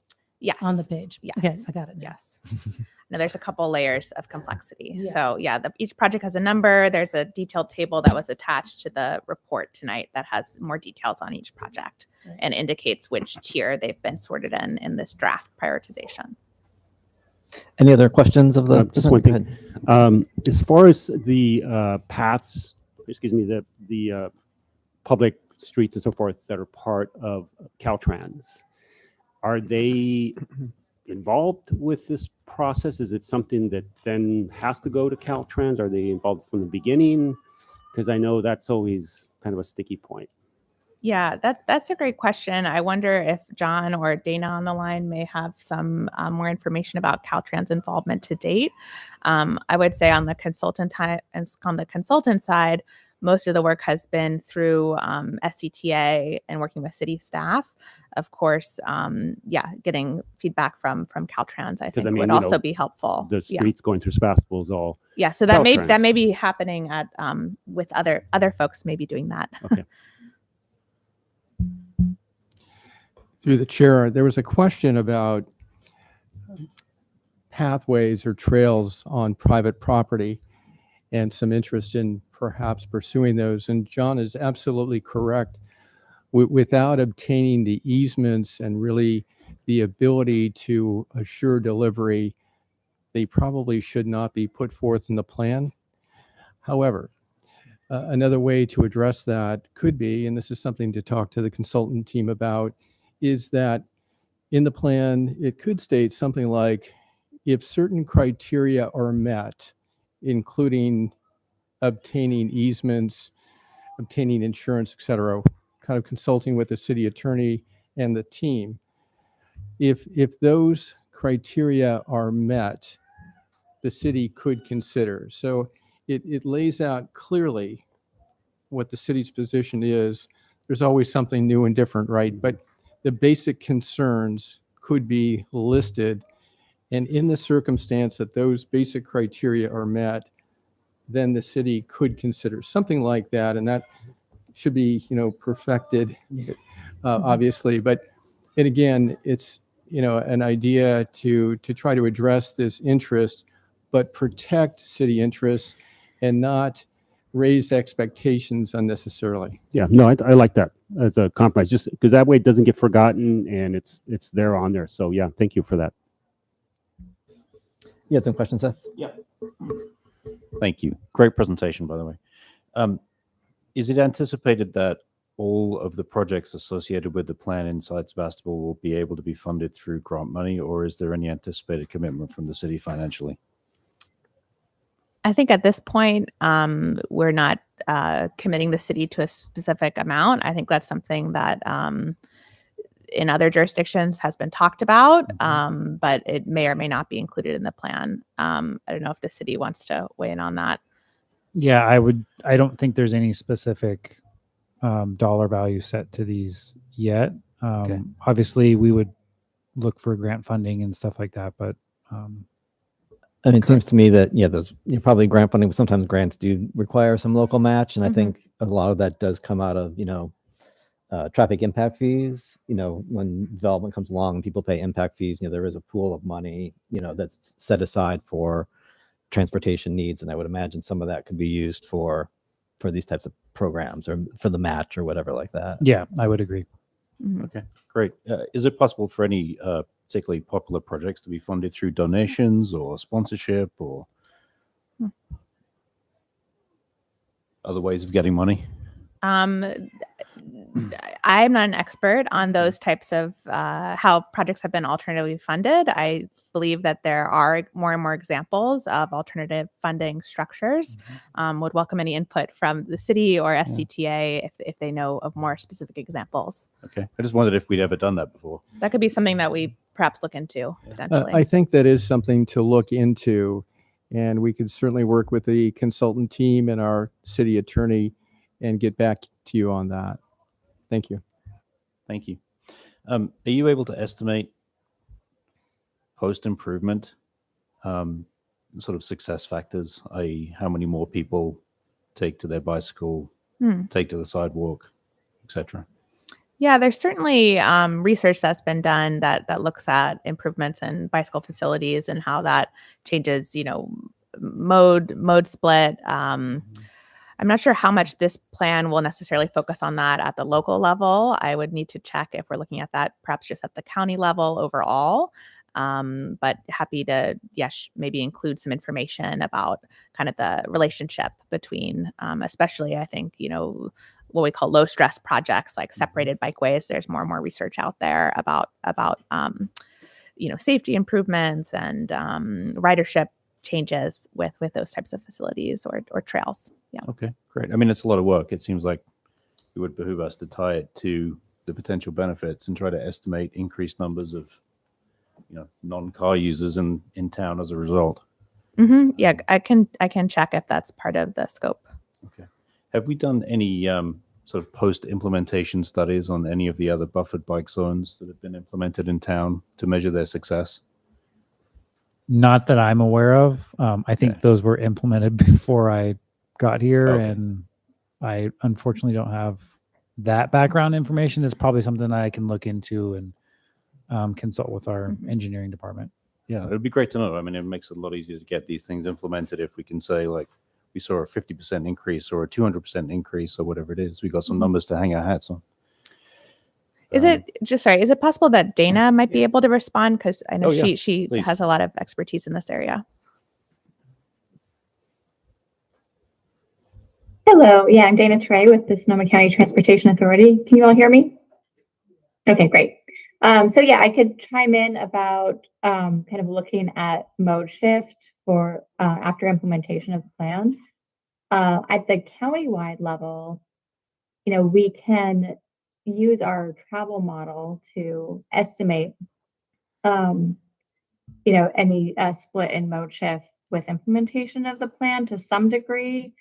Yes. on the page. Yes. Okay, I got it now. Yes. Now there's a couple layers of complexity. Yeah. So yeah, each project has a number. There's a detailed table that was attached to the report tonight that has more details on each project Right. and indicates which tier they've been sorted in this draft prioritization. Any other questions of the? Just one Go thing. ahead. As far as the paths, excuse me, the public streets and so forth that are part of Caltrans, are they involved with this process? Is it something that then has to go to Caltrans? Are they involved from the beginning? Because I know that's always kind of a sticky point. Yeah, that's a great question. I wonder if John or Dana on the line may have some more information about Caltrans' involvement to date. I would say on the consultant side, most of the work has been through SCTA and working with city staff. Of course, getting feedback from Caltrans, I think I mean, would you also know, be helpful. The streets going through Sebastopol is all. Yeah, so that Caltrans. may be happening at with other folks maybe doing that. Okay. Through the chair, there was a question about pathways or trails on private property and some interest in perhaps pursuing those. And John is absolutely correct. Without obtaining the easements and really the ability to assure delivery, they probably should not be put forth in the plan. However, another way to address that could be, and this is something to talk to the consultant team about, is that in the plan, it could state something like, if certain criteria are met, including obtaining easements, obtaining insurance, et cetera, kind of consulting with the city attorney and the team, if those criteria are met, the city could consider. So it lays out clearly what the city's position is. There's always something new and different, right? But the basic concerns could be listed, and in the circumstance that those basic criteria are met, then the city could consider something like that, and that should be, perfected, obviously. But, and again, it's, an idea to try to address this interest, but protect city interests and not raise expectations unnecessarily. Yeah, no, I like that as a compromise, just because that way it doesn't get forgotten and it's there on there. So yeah, thank you for that. You had some questions, Seth? Yeah. Thank you. Great presentation, by the way. Is it anticipated that all of the projects associated with the plan inside Sebastopol will be able to be funded through grant money, or is there any anticipated commitment from the city financially? I think at this point, we're not committing the city to a specific amount. I think that's something that in other jurisdictions has been talked about, but it may or may not be included in the plan. I don't know if the city wants to weigh in on that. Yeah, I don't think there's any specific dollar value set to these yet. Obviously, we would look for grant funding and stuff like that, but I mean, it seems to me that, yeah, there's probably grant funding, but sometimes grants do require some local match. And I think a lot of that does come out of, traffic impact fees. When development comes along and people pay impact fees, there is a pool of money, that's set aside for transportation needs. And I would imagine some of that could be used for these types of programs or for the match or whatever like that. yeah, I would agree. Okay, great. Is it possible for any particularly popular projects to be funded through donations or sponsorship or other ways of getting money? I'm not an expert on those types of how projects have been alternatively funded. I believe that there are more and more examples of alternative funding structures. Would welcome any input from the city or SCTA if they know of more specific examples. Okay, I just wondered if we'd ever done that before. That could be something that we perhaps look into potentially. I think that is something to look into, and we could certainly work with the consultant team and our city attorney and get back to you on that. Thank you. Thank you. Are you able to estimate post-improvement sort of success factors, i.e. how many more people take to their bicycle, take to the sidewalk, etc.? Yeah, there's certainly research that's been done that looks at improvements in bicycle facilities and how that changes, mode split. I'm not sure how much this plan will necessarily focus on that at the local level. I would need to check if we're looking at that perhaps just at the county level overall. But happy to, maybe include some information about kind of the relationship between, especially I think, what we call low stress projects like separated bikeways. There's more and more research out there about safety improvements and ridership changes with those types of facilities or trails. Yeah. Okay, great. I mean, it's a lot of work. It seems like it would behoove us to tie it to the potential benefits and try to estimate increased numbers of, non-car users in town as a result. Yeah, I can check if that's part of the scope. Okay. Have we done any sort of post-implementation studies on any of the other buffered bike zones that have been implemented in town to measure their success? Not that I'm aware of. I think those were implemented before I got here, and I unfortunately don't have that background information. It's probably something that I can look into and consult with our engineering department. Yeah, it would be great to know. I mean, it makes it a lot easier to get these things implemented if we can say, like, we saw a 50% increase or a 200% increase or whatever it is. We got some numbers to hang our hats on. Is it possible that Dana might be able to respond? Because I know she please. has a lot of expertise in this area. Hello. Yeah, I'm Dana Trey with the Sonoma County Transportation Authority. Can you all hear me? Okay, great. I could chime in about kind of looking at mode shift for after implementation of the plan. At the countywide level, we can use our travel model to estimate, any split in mode shift with implementation of the plan to some degree.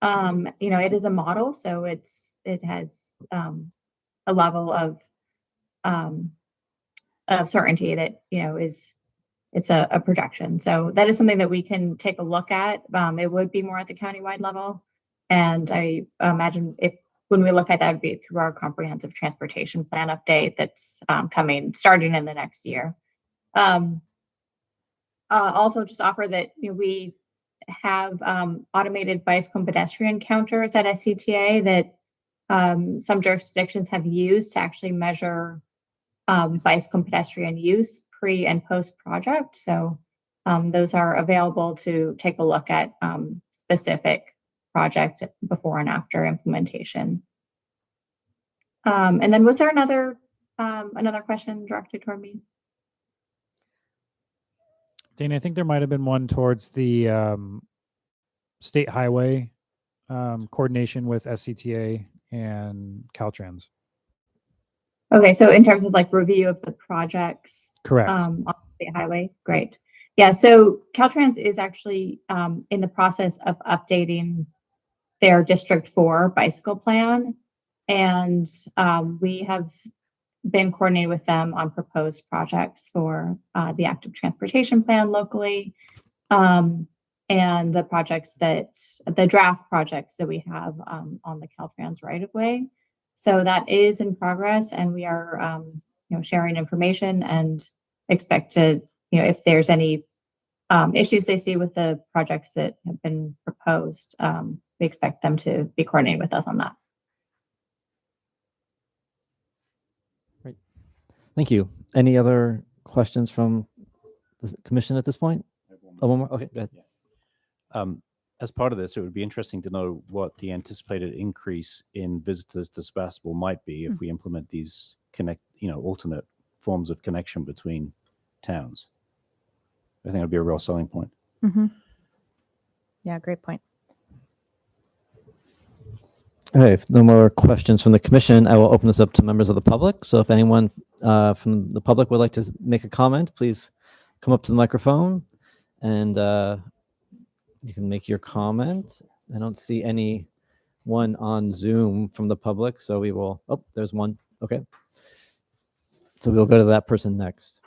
It is a model, so it has a level of certainty that it's a projection. So that is something that we can take a look at. It would be more at the countywide level, and I imagine when we look at that, it would be through our comprehensive transportation plan update that's starting in the next year. Also, just offer that we have automated bicycle and pedestrian counters at SCTA that some jurisdictions have used to actually measure bicycle and pedestrian use pre and post project. So those are available to take a look at specific project before and after implementation. And then was there another question directed toward me? Dana, I think there might have been one towards the state highway coordination with SCTA and Caltrans. Okay, so in terms of like review of the projects, Correct. on the state highway, great. Yeah, so Caltrans is actually in the process of updating their District 4 bicycle plan, and we have been coordinating with them on proposed projects for the active transportation plan locally, and the draft projects that we have on the Caltrans right of way. So that is in progress, and we are, sharing information and expect to, if there's any issues they see with the projects that have been proposed, we expect them to be coordinating with us on that. Thank you. Any other questions from the commission at this point? Oh, one more. Okay, go ahead. As part of this, it would be interesting to know what the anticipated increase in visitors to Sebastopol might be if we implement these alternate forms of connection between towns. I think it'd be a real selling point. Mm-hmm. Yeah, great point. Okay, if no more questions from the commission, I will open this up to members of the public. So if anyone from the public would like to make a comment, please come up to the microphone and you can make your comment. I don't see anyone on Zoom from the public, so we will, oh, there's one. Okay. So we'll go to that person next.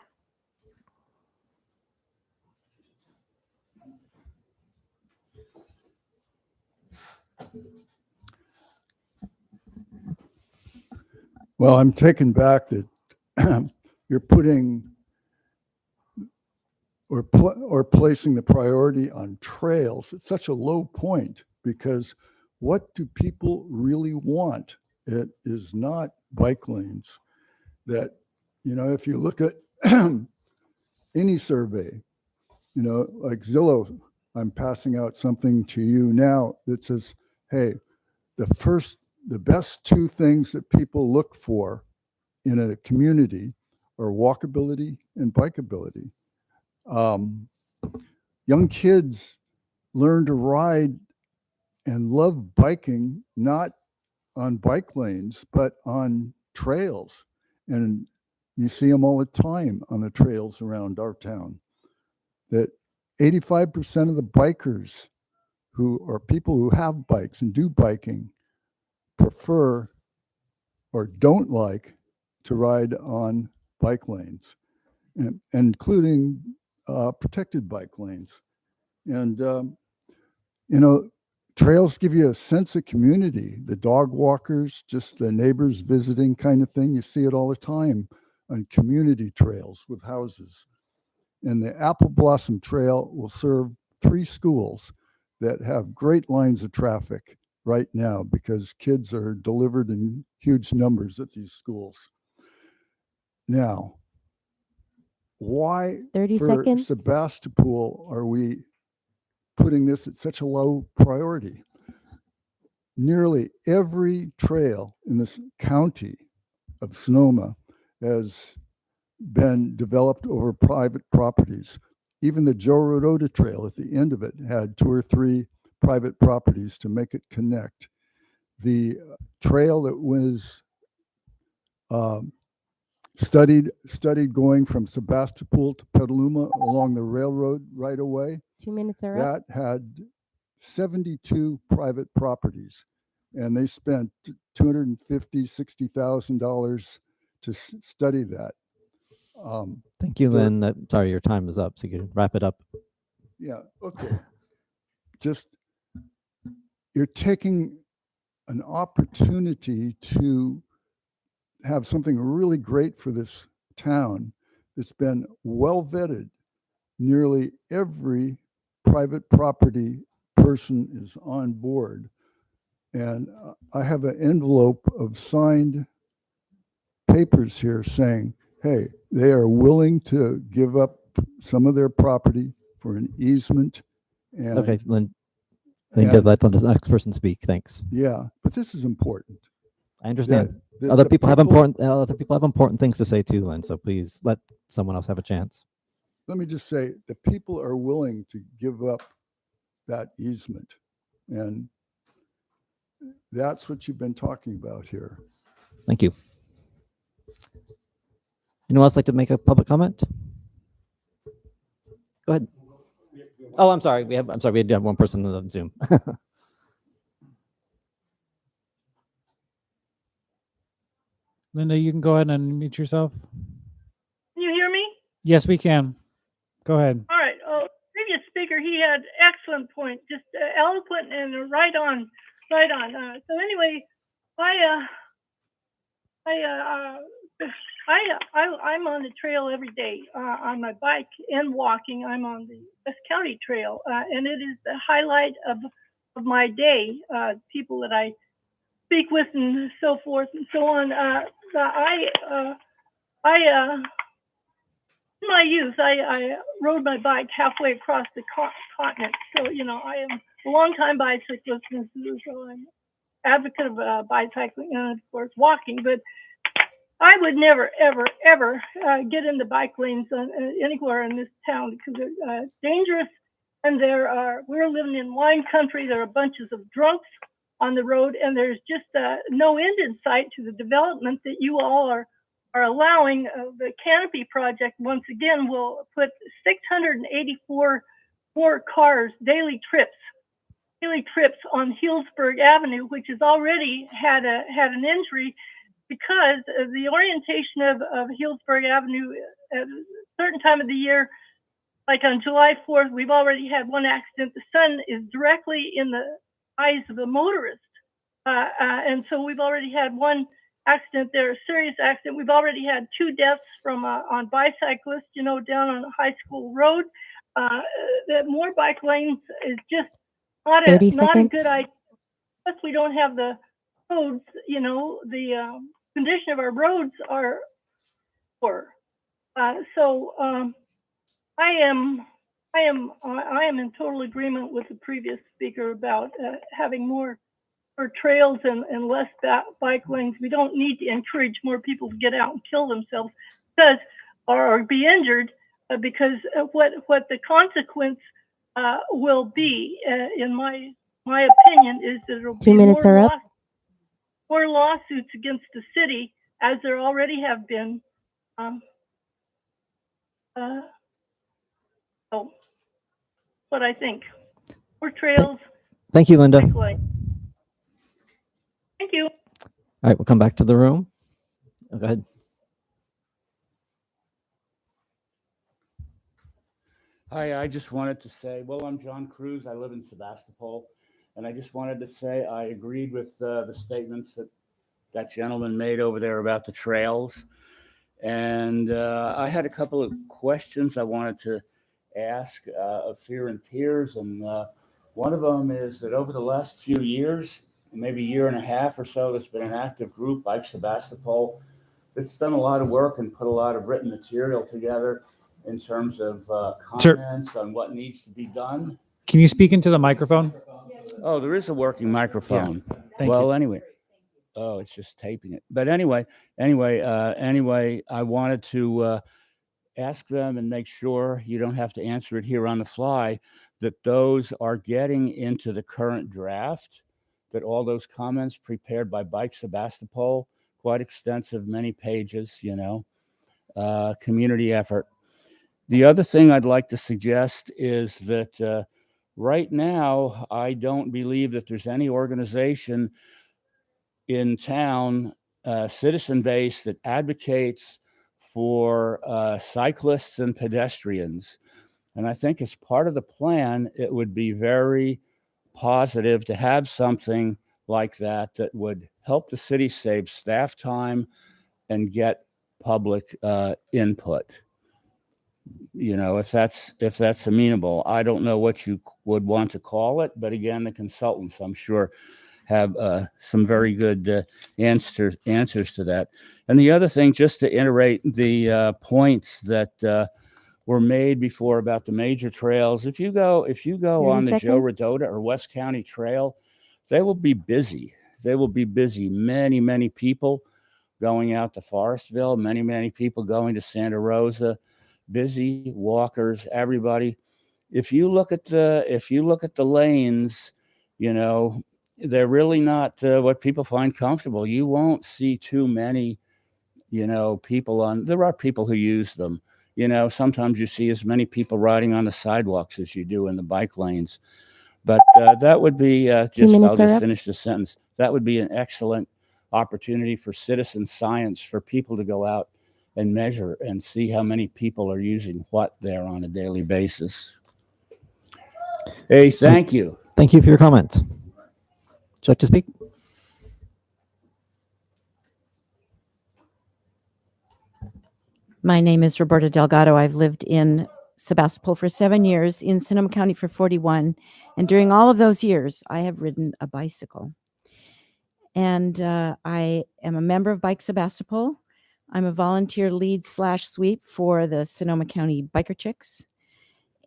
Well, I'm taken back that you're putting or placing the priority on trails at such a low point, because what do people really want? It is not bike lanes. That, if you look at any survey, like Zillow, I'm passing out something to you now that says, hey, the best two things that people look for in a community are walkability and bikeability. Young kids learn to ride and love biking, not on bike lanes, but on trails. And you see them all the time on the trails around our town. That 85% of the bikers who are people who have bikes and do biking prefer or don't like to ride on bike lanes, and including protected bike lanes. And, trails give you a sense of community. The dog walkers, just the neighbors visiting kind of thing. You see it all the time on community trails with houses. And the Apple Blossom Trail will serve 3 schools that have great lines of traffic right now because kids are delivered in huge numbers at these schools. Now, why 30 for seconds. Sebastopol are we putting this at such a low priority? Nearly every trail in this county of Sonoma has been developed over private properties. Even the Joe Rodota Trail at the end of it had 2 or 3 private properties to make it connect. The trail that was studied going from Sebastopol to Petaluma along the railroad right away, 2 minutes are up. that had 72 private properties, and they spent $250,000-$60,000 to study that. Thank you, Lynn. Sorry, your time is up, so you can wrap it up. Yeah, okay. Just, you're taking an opportunity to have something really great for this town that's been well vetted. Nearly every private property person is on board. And I have an envelope of signed papers here saying, hey, they are willing to give up some of their property for an easement. And Okay, Lynn. I think I'd let the next person speak. Thanks. yeah, but this is important. I understand. That Other the people have important things to say too, Lynn. So please let someone else have a chance. Let me just say, the people are willing to give up that easement. And that's what you've been talking about here. Thank you. Anyone else like to make a public comment? Go ahead. Oh, I'm sorry. We do have one person on Zoom. Linda, you can go ahead and mute yourself. Can you hear me? Yes, we can. Go ahead. All right. Oh, previous speaker, he had excellent point, just eloquent and right on, right on. So anyway, I'm on the trail every day on my bike and walking. I'm on the West County Trail, and it is the highlight of my day. People that I speak with and so forth and so on. In my youth, I rode my bike halfway across the continent. So, I am a longtime bicyclist, and so I'm advocate of bicycling and, of course, walking. But I would never, ever, ever get in the bike lanes anywhere in this town because they're dangerous. And we're living in wine country. There are bunches of drunks on the road, and there's just no end in sight to the development that you all are allowing. The Canopy project, once again, will put 684 more cars, daily trips on Healdsburg Avenue, which has already had an injury because of the orientation of Healdsburg Avenue at a certain time of the year. Like on July 4th, we've already had one accident. The sun is directly in the eyes of the motorist. And so we've already had one accident there, a serious accident. We've already had 2 deaths on bicyclists, down on a high school road. That more bike lanes is just not a good idea. Plus, we don't have the roads, the condition of our roads are poor. So I am in total agreement with the previous speaker about having more trails and less bike lanes. We don't need to encourage more people to get out and kill themselves or be injured because of what the consequence will be, in my opinion, is that there will be 2 minutes are up. more lawsuits against the city, as there already have been. So, what I think. More trails. Thank you, Linda. Bike lanes. Thank you. All right, we'll come back to the room. Go ahead. Hi, I just wanted to say, I'm John Cruz. I live in Sebastopol. And I just wanted to say I agreed with the statements that gentleman made over there about the trails. And I had a couple of questions I wanted to ask of Fear and Peers. And one of them is that over the last few years, maybe a year and a half or so, there's been an active group like Sebastopol that's done a lot of work and put a lot of written material together in terms of comments on what needs to be done. Can you speak into the microphone? Oh, there is a working microphone. Yeah. Thank you. Anyway. Oh, it's just taping it. But anyway, I wanted to ask them and make sure you don't have to answer it here on the fly, that those are getting into the current draft, that all those comments prepared by Bike Sebastopol, quite extensive, many pages, community effort. The other thing I'd like to suggest is that right now, I don't believe that there's any organization in town, citizen-based, that advocates for cyclists and pedestrians. And I think as part of the plan, it would be very positive to have something like that would help the city save staff time and get public input. If that's amenable. I don't know what you would want to call it, but again, the consultants, I'm sure, have some very good answers to that. And the other thing, just to iterate the points that were made before about the major trails, if you go on the Joe Rodota or West County Trail, they will be busy. Many, many people going out to Forestville, many people going to Santa Rosa, busy walkers, everybody. If you look at the lanes, they're really not what people find comfortable. You won't see too many You know, there are people who use them. You know, sometimes you see as many people riding on the sidewalks as you do in the bike lanes. But that would be I'll just finish the sentence. That would be an excellent opportunity for citizen science, for people to go out and measure and see how many people are using what there on a daily basis. Hey, thank you. Thank you for your comments. Would you like to speak? My name is Roberta Delgado. I've lived in Sebastopol for 7 years, in Sonoma County for 41. And during all of those years, I have ridden a bicycle. And I am a member of Bike Sebastopol. I'm a volunteer lead / sweep for the Sonoma County Biker Chicks.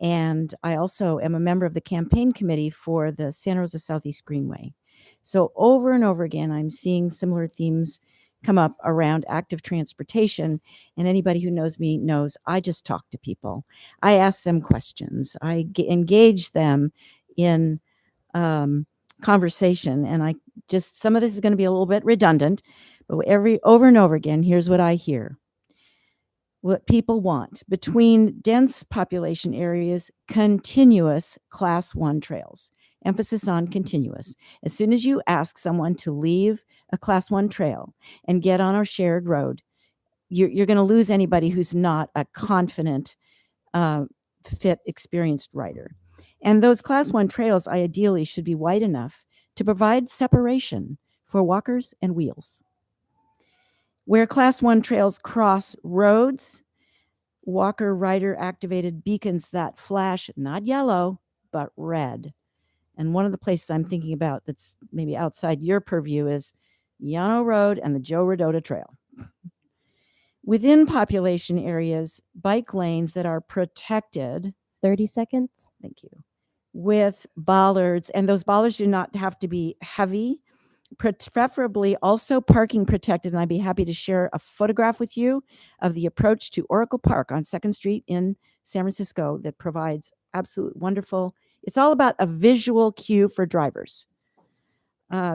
And I also am a member of the campaign committee for the Santa Rosa Southeast Greenway. So over and over again, I'm seeing similar themes come up around active transportation. And anybody who knows me knows I just talk to people. I ask them questions. I engage them in conversation. And some of this is going to be a little bit redundant, but over and over again, here's what I hear. What people want between dense population areas, continuous class 1 trails. Emphasis on continuous. As soon as you ask someone to leave a class 1 trail and get on our shared road, you're going to lose anybody who's not a confident, fit, experienced rider. And those class 1 trails ideally should be wide enough to provide separation for walkers and wheels. Where class 1 trails cross roads, walker rider activated beacons that flash not yellow, but red. And one of the places I'm thinking about that's maybe outside your purview is Llano Road and the Joe Rodota Trail. Within population areas, bike lanes that are protected. 30 seconds. Thank you. With bollards, and those bollards do not have to be heavy, preferably also parking protected. And I'd be happy to share a photograph with you of the approach to Oracle Park on 2nd Street in San Francisco that provides absolute wonderful. It's all about a visual cue for drivers.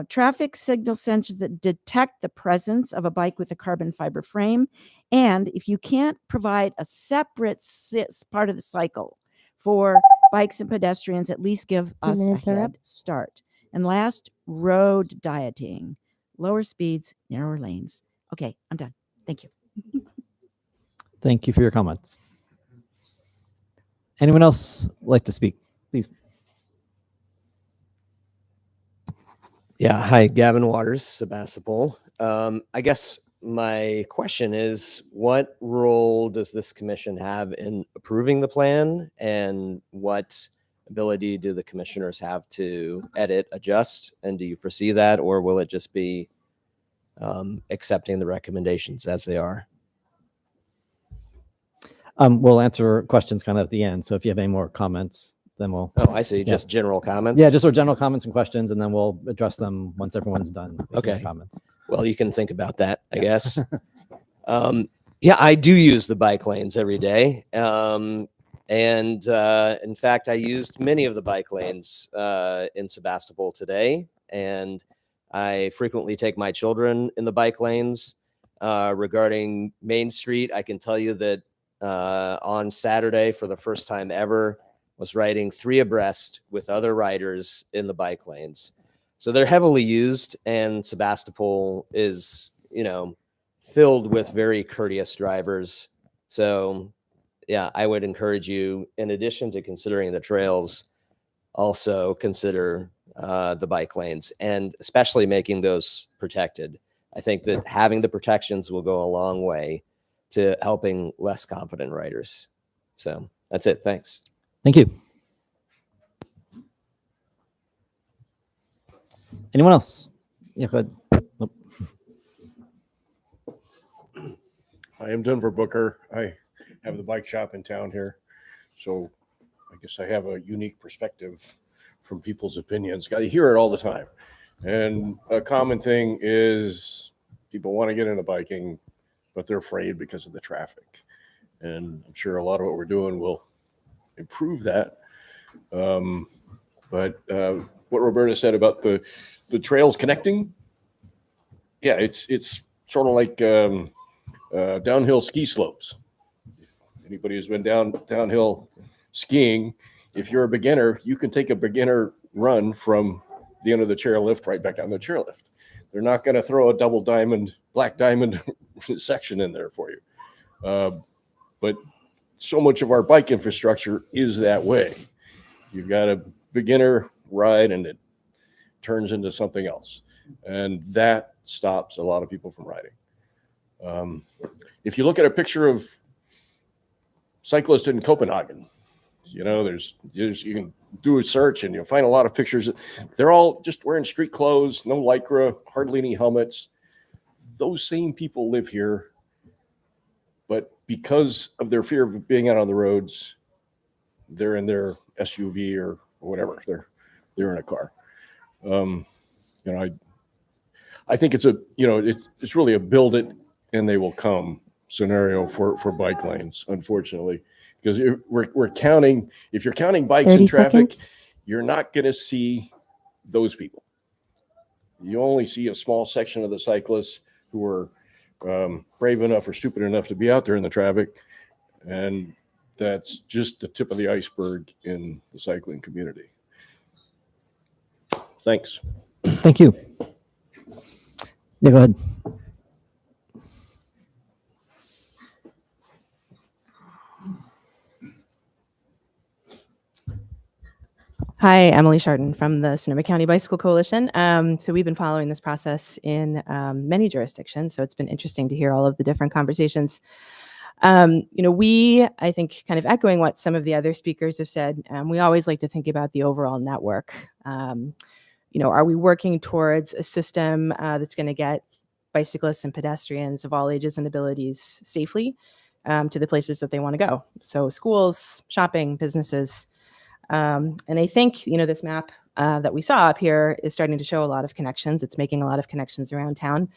Traffic signal sensors that detect the presence of a bike with a carbon fiber frame. And if you can't provide a separate part of the cycle for bikes and pedestrians, at least give us a head start. And last, road dieting. Lower speeds, narrower lanes. Okay, I'm done. Thank you. Thank you for your comments. Anyone else like to speak? Please. Yeah, hi, Gavin Waters, Sebastopol. I guess my question is, what role does this commission have in approving the plan, and what ability do the commissioners have to edit, adjust, and do you foresee that, or will it just be accepting the recommendations as they are? We'll answer questions kind of at the end. So if you have any more comments, then we'll. Oh, I see. Just general comments. Yeah, just sort of general comments and questions, and then we'll address them once everyone's done. Okay. Comments. Well, you can think about that, I guess. Yeah, I do use the bike lanes every day. In fact, I used many of the bike lanes in Sebastopol today, and I frequently take my children in the bike lanes. Regarding Main Street, I can tell you that on Saturday, for the first time ever, was riding 3 abreast with other riders in the bike lanes. So they're heavily used, and Sebastopol is, filled with very courteous drivers. So yeah, I would encourage you, in addition to considering the trails, also consider the bike lanes, and especially making those protected. I think that having the protections will go a long way to helping less confident riders. So that's it. Thanks. Thank you. Anyone else? Yeah, go ahead. Nope. I am Denver Booker. I have the bike shop in town here. So I guess I have a unique perspective from people's opinions. I hear it all the time. And a common thing is people want to get into biking, but they're afraid because of the traffic. And I'm sure a lot of what we're doing will improve that. But what Roberta said about the trails connecting, yeah, it's sort of like Downhill ski slopes. If anybody who's been downhill skiing, if you're a beginner, you can take a beginner run from the end of the chairlift right back down the chairlift. They're not going to throw a double diamond, black diamond section in there for you. But so much of our bike infrastructure is that way. You've got a beginner ride and it turns into something else. And that stops a lot of people from riding. If you look at a picture of cyclists in Copenhagen, you know, you can do a search and you'll find a lot of pictures. They're all just wearing street clothes, no Lycra, hardly any helmets. Those same people live here, but because of their fear of being out on the roads, they're in their SUV or whatever. They're in a car. You know, I think it's it's really a build it and they will come scenario for bike lanes, unfortunately, because we're counting. If you're counting bikes in traffic, you're not going to see those people. You only see a small section of the cyclists who are brave enough or stupid enough to be out there in the traffic, and that's just the tip of the iceberg in the cycling community. Thanks. Thank you. Yeah, go ahead. Hi, Emily Sharton from the Sonoma County Bicycle Coalition. So we've been following this process in many jurisdictions, so it's been interesting to hear all of the different conversations. You know, I think kind of echoing what some of the other speakers have said, we always like to think about the overall network. You know, are we working towards a system that's going to get bicyclists and pedestrians of all ages and abilities safely to the places that they want to go? So schools, shopping, businesses. And I think, you know, this map that we saw up here is starting to show a lot of connections. It's making a lot of connections around town.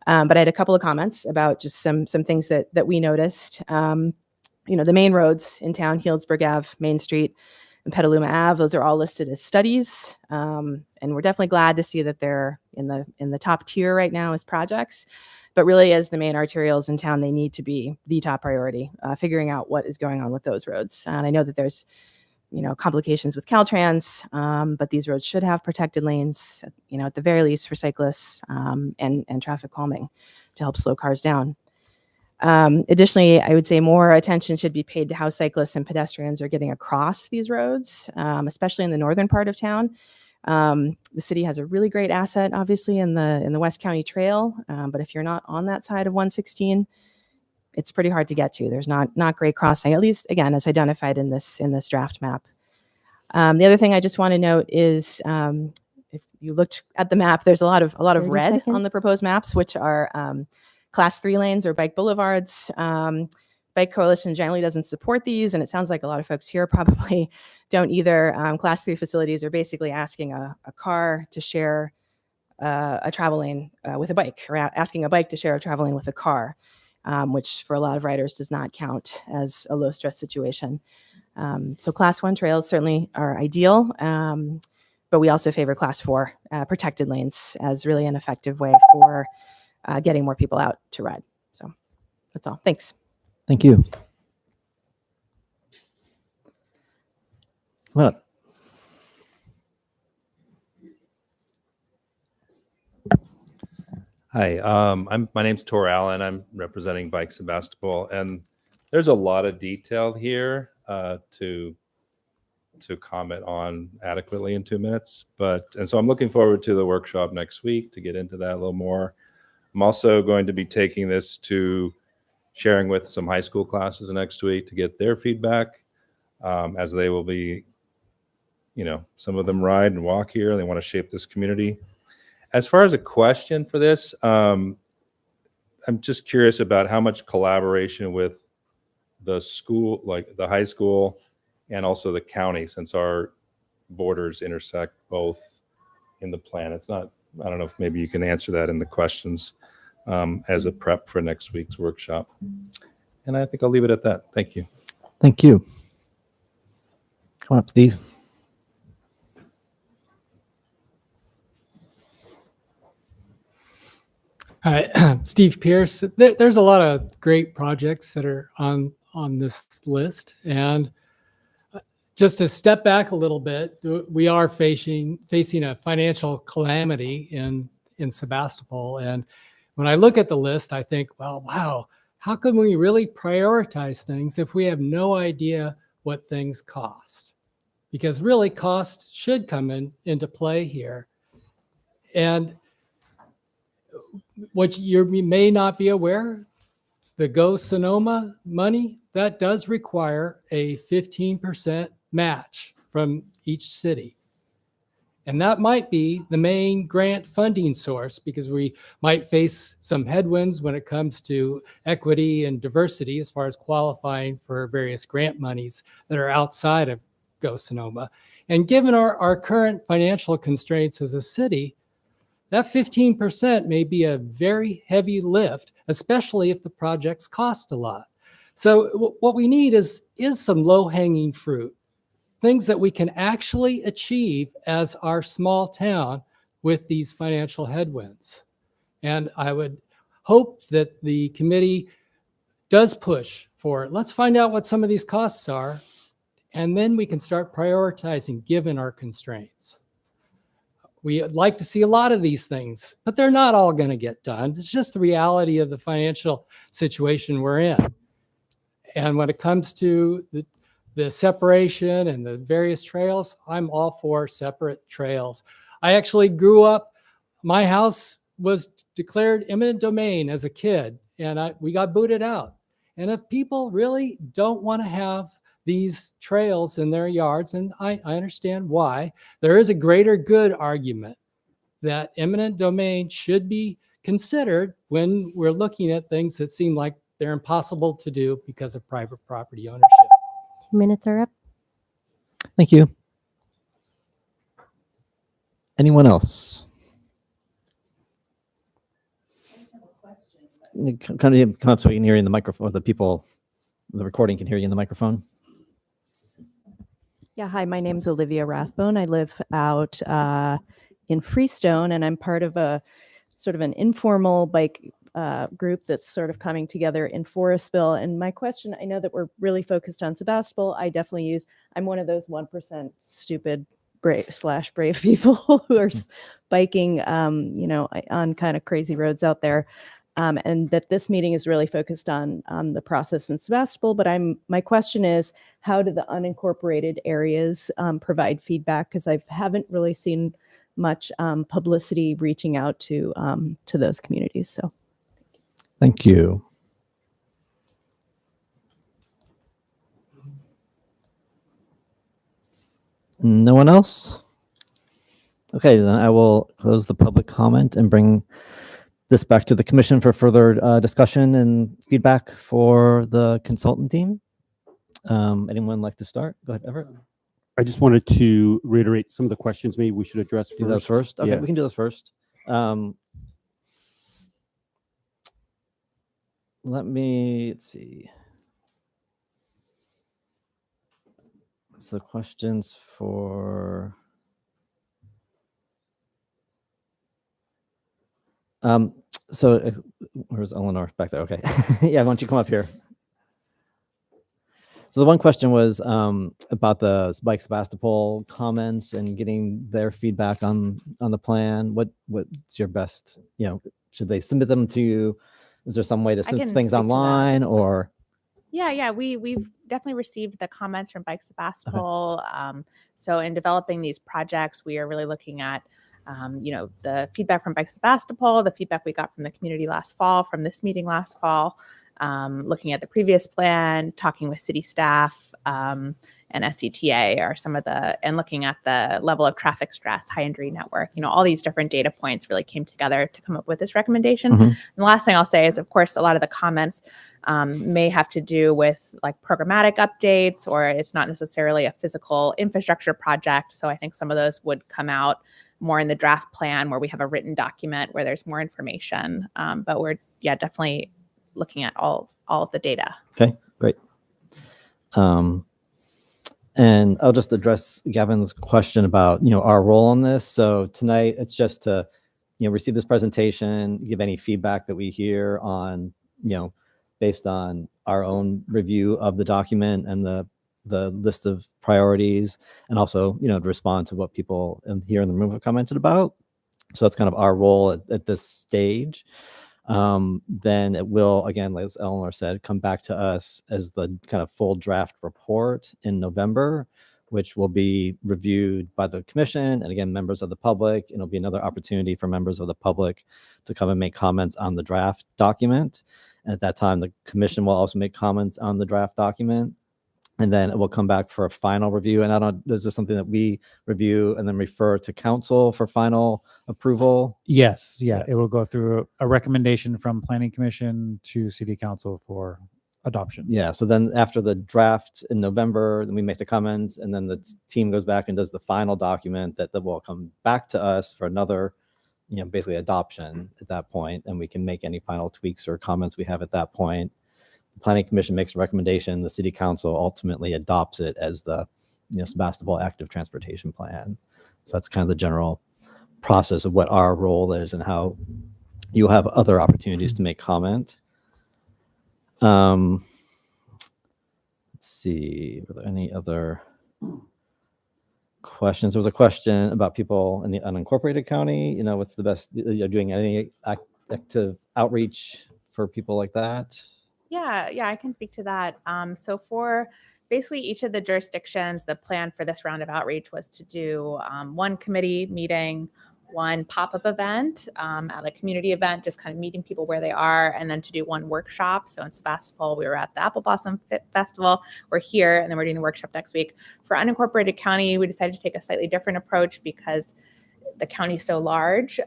But I had a couple of comments about just some things that we noticed. You know, the main roads in town, Healdsburg Ave, Main Street, and Petaluma Ave, those are all listed as studies. And we're definitely glad to see that they're in the top tier right now as projects. But really, as the main arterials in town, they need to be the top priority, figuring out what is going on with those roads. And I know that there's, you know, complications with Caltrans, but these roads should have protected lanes, you know, at the very least for cyclists and traffic calming to help slow cars down. Additionally, I would say more attention should be paid to how cyclists and pedestrians are getting across these roads, especially in the northern part of town. The city has a really great asset, obviously, in the West County Trail, but if you're not on that side of 116, it's pretty hard to get to. There's not great crossing, at least again, as identified in this draft map. The other thing I just want to note is if you looked at the map, there's a lot of red on the proposed maps, which are class 3 lanes or bike boulevards. Bike Coalition generally doesn't support these, and it sounds like a lot of folks here probably don't either. Class 3 facilities are basically asking a car to share a travel lane with a bike, or asking a bike to share a travel lane with a car. Which for a lot of riders does not count as a low stress situation. So class 1 trails certainly are ideal, but we also favor class 4 protected lanes as really an effective way for getting more people out to ride. So that's all. Thanks. Thank you. Come on up. Hi, my name's Tor Allen. I'm representing Bike Sebastopol, and there's a lot of detail here to comment on adequately in 2 minutes. And so I'm looking forward to the workshop next week to get into that a little more. I'm also going to be taking this to sharing with some high school classes next week to get their feedback, as they will be, you know, some of them ride and walk here, and they want to shape this community. As far as a question for this, I'm just curious about how much collaboration with the school, like the high school, and also the county, since our borders intersect both in the plan. It's not, I don't know if maybe you can answer that in the questions as a prep for next week's workshop. And I think I'll leave it at that. Thank you. Thank you. Come on up, Steve. Hi, Steve Pierce. There's a lot of great projects that are on this list, and just to step back a little bit, we are facing a financial calamity in Sebastopol, and when I look at the list, I think, well, wow, how can we really prioritize things if we have no idea what things cost? Because really, cost should come into play here, and what you may not be aware, the Go Sonoma money, that does require a 15% match from each city. And that might be the main grant funding source, because we might face some headwinds when it comes to equity and diversity as far as qualifying for various grant monies that are outside of Go Sonoma. And given our current financial constraints as a city, that 15% may be a very heavy lift, especially if the projects cost a lot. So what we need is some low-hanging fruit, things that we can actually achieve as our small town with these financial headwinds. And I would hope that the committee does push for it. Let's find out what some of these costs are, and then we can start prioritizing given our constraints. We'd like to see a lot of these things, but they're not all going to get done. It's just the reality of the financial situation we're in. And when it comes to the separation and the various trails, I'm all for separate trails. I actually grew up, my house was declared eminent domain as a kid, and we got booted out. And if people really don't want to have these trails in their yards, and I understand why, there is a greater good argument that eminent domain should be considered when we're looking at things that seem like they're impossible to do because of private property ownership. 2 minutes are up. Thank you. Anyone else? Kind of come up so we can hear you in the microphone. The people, the recording can hear you in the microphone. Yeah, hi, my name's Olivia Rathbone. I live out in Freestone, and I'm part of a sort of an informal bike group that's sort of coming together in Forestville. And my question, I know that we're really focused on Sebastopol. I'm one of those 1% stupid brave people who are biking, on kind of crazy roads out there. And that this meeting is really focused on the process in Sebastopol. But my question is, how do the unincorporated areas provide feedback? Because I haven't really seen much publicity reaching out to those communities. So, thank you. No one else? Okay, then I will close the public comment and bring this back to the commission for further discussion and feedback for the consultant team. Anyone like to start? Go ahead, Everett. I just wanted to reiterate some of the questions maybe we should address first. Do those first? Okay, Yeah. we can do those first. Let's see. So questions for... So where's Eleanor? Back there. Okay. Yeah, why don't you come up here? So the one question was about the Bike Sebastopol comments and getting their feedback on the plan. What's your best, should they submit them to you? Is there some way to can send things speak to that. online or? Yeah, we've definitely received the comments from Bike Sebastopol. So in developing these projects, we are really looking at the feedback from Bike Sebastopol, the feedback we got from the community last fall, from this meeting last fall, looking at the previous plan, talking with city staff and SCTA are some of and looking at the level of traffic stress, high injury network, all these different data points really came together to come up with this recommendation. Mm-hmm. And the last thing I'll say is, of course, a lot of the comments may have to do with like programmatic updates, or it's not necessarily a physical infrastructure project. So I think some of those would come out more in the draft plan where we have a written document where there's more information. But we're definitely looking at all of the data. Okay, great. And I'll just address Gavin's question about, our role on this. So tonight it's just to, receive this presentation, give any feedback that we hear on, based on our own review of the document and the list of priorities, and also, to respond to what people here in the room have commented about. So that's kind of our role at this stage. Then it will, again, as Eleanor said, come back to us as the kind of full draft report in November, which will be reviewed by the commission and, again, members of the public. It'll be another opportunity for members of the public to come and make comments on the draft document. At that time, the commission will also make comments on the draft document. And then it will come back for a final review. And I don't know, is this something that we review and then refer to council for final approval? Yes, yeah, it will go through a recommendation from Planning Commission to City Council for adoption. Yeah, so then after the draft in November, then we make the comments, and then the team goes back and does the final document that will come back to us for another, basically adoption at that point, and we can make any final tweaks or comments we have at that point. The Planning Commission makes a recommendation, the City Council ultimately adopts it as the Sebastopol Active Transportation Plan. So that's kind of the general process of what our role is and how you have other opportunities to make comment. Let's see, were there any other questions? There was a question about people in the unincorporated county. What's the best, doing any active outreach for people like that? Yeah, I can speak to that. So for basically each of the jurisdictions, the plan for this round of outreach was to do one committee meeting, one pop-up event at a community event, just kind of meeting people where they are, and then to do one workshop. So in Sebastopol, we were at the Apple Blossom Festival. We're here, and then we're doing the workshop next week. For unincorporated county, we decided to take a slightly different approach because the county is so large.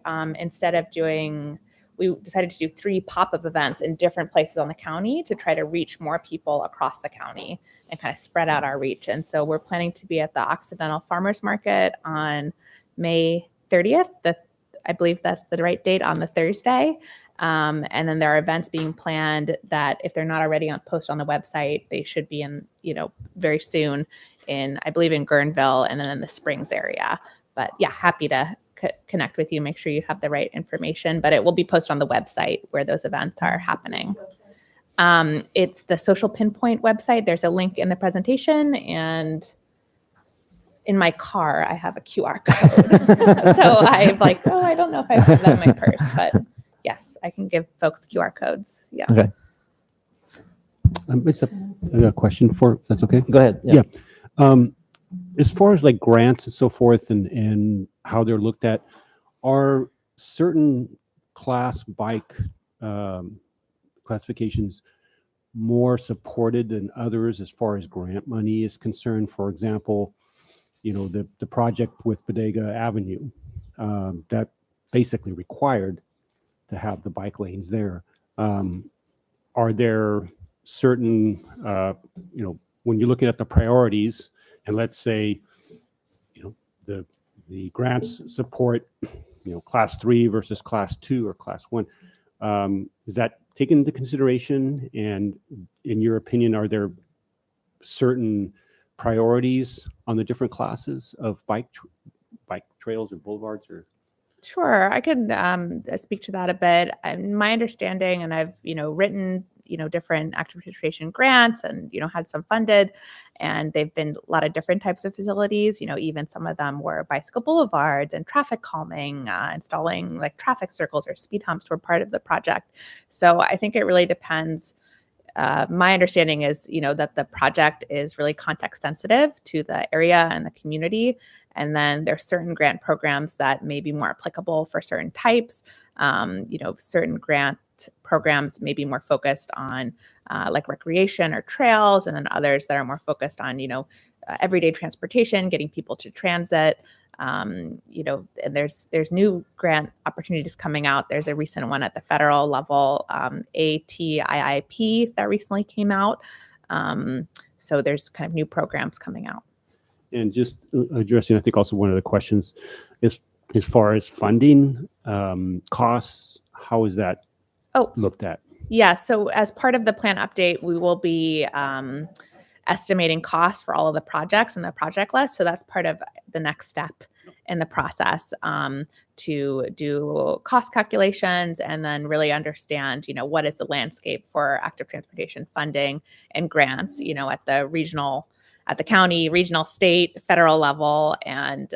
We decided to do 3 pop-up events in different places on the county to try to reach more people across the county and kind of spread out our reach. And so we're planning to be at the Occidental Farmers Market on May 30th. I believe that's the right date, on the Thursday. And then there are events being planned that, if they're not already posted on the website, they should be in, very soon I believe in Guerneville and then in the Springs area. But yeah, happy to connect with you, make sure you have the right information, but it will be posted on the website where those events are happening. It's the Social Pinpoint website. There's a link in the presentation, and in my car, I have a QR code. So I'm like, I don't know if I have that in my purse, but yes, I can give folks QR codes. Yeah. Okay. It's a question for, that's okay? Go ahead. Yeah. As far as like grants and so forth and how they're looked at, are certain class bike classifications more supported than others as far as grant money is concerned? For example, the project with Bodega Avenue, that basically required to have the bike lanes there. Are there certain, when you're looking at the priorities, and let's say, the grants support, class 3 versus class 2 or class 1, is that taken into consideration? And in your opinion, are there certain priorities on the different classes of bike trails or boulevards? Or Sure, I could speak to that a bit. My understanding, and I've written different active transportation grants, and had some funded, and they've been a lot of different types of facilities. Even some of them were bicycle boulevards and traffic calming, installing like traffic circles or speed humps were part of the project. So I think it really depends. My understanding is, that the project is really context sensitive to the area and the community. And then there's certain grant programs that may be more applicable for certain types. Certain grant programs may be more focused on like recreation or trails, and then others that are more focused on, everyday transportation, getting people to transit. And there's new grant opportunities coming out. There's a recent one at the federal level, ATIIP, that recently came out. So there's kind of new programs coming out. And just addressing, I think also one of the questions is, as far as funding costs, how is that looked at? Yeah, so as part of the plan update, we will be estimating costs for all of the projects in the project list. So that's part of the next step in the process to do cost calculations and then really understand, what is the landscape for active transportation funding and grants, at the regional, at the county, regional, state, federal level, and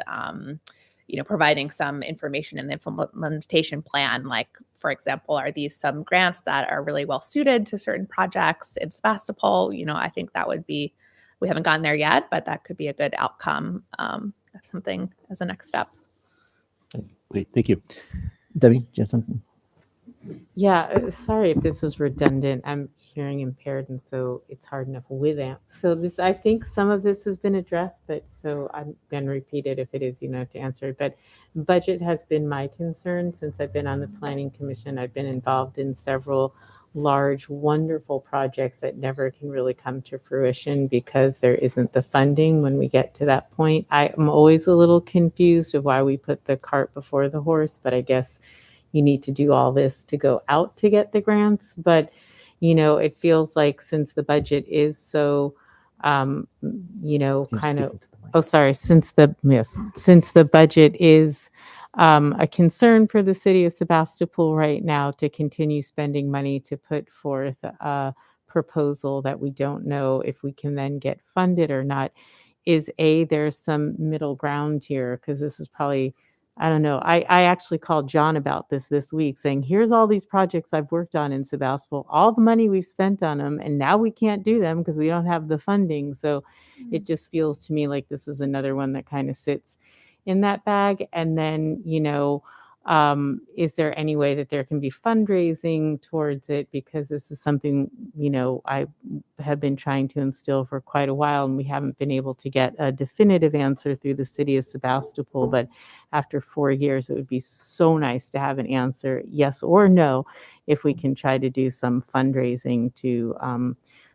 providing some information in the implementation plan, like, for example, are these some grants that are really well suited to certain projects in Sebastopol? I think that would be, we haven't gotten there yet, but that could be a good outcome, something as a next step. Great, thank you. Debbie, do you have something? Yeah, sorry if this is redundant. I'm hearing impaired, and so it's hard enough with amp. So I think some of this has been addressed, but so I'm going to repeat it if it is, to answer it. But budget has been my concern since I've been on the Planning Commission. I've been involved in several large, wonderful projects that never can really come to fruition because there isn't the funding when we get to that point. I'm always a little confused of why we put the cart before the horse, but I guess you need to do all this to go out to get the grants. But, it feels like since the budget is so, kind of, since the budget is a concern for the city of Sebastopol right now to continue spending money to put forth a proposal that we don't know if we can then get funded or not, there's some middle ground here, because this is probably, I don't know. I actually called John about this week saying, here's all these projects I've worked on in Sebastopol, all the money we've spent on them, and now we can't do them because we don't have the funding. So it just feels to me like this is another one that kind of sits in that bag. And then, is there any way that there can be fundraising towards it? Because this is something, I have been trying to instill for quite a while, and we haven't been able to get a definitive answer through the city of Sebastopol. But after 4 years, it would be so nice to have an answer, yes or no, if we can try to do some fundraising to,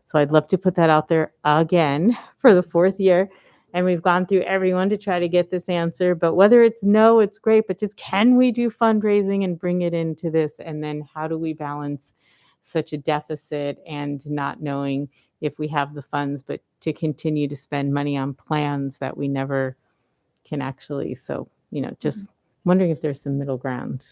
so I'd love to put that out there again for the 4th year. And we've gone through everyone to try to get this answer, but whether it's no, it's great, but just can we do fundraising and bring it into this? And then how do we balance such a deficit and not knowing if we have the funds, but to continue to spend money on plans that we never can actually, so, just wondering if there's some middle ground.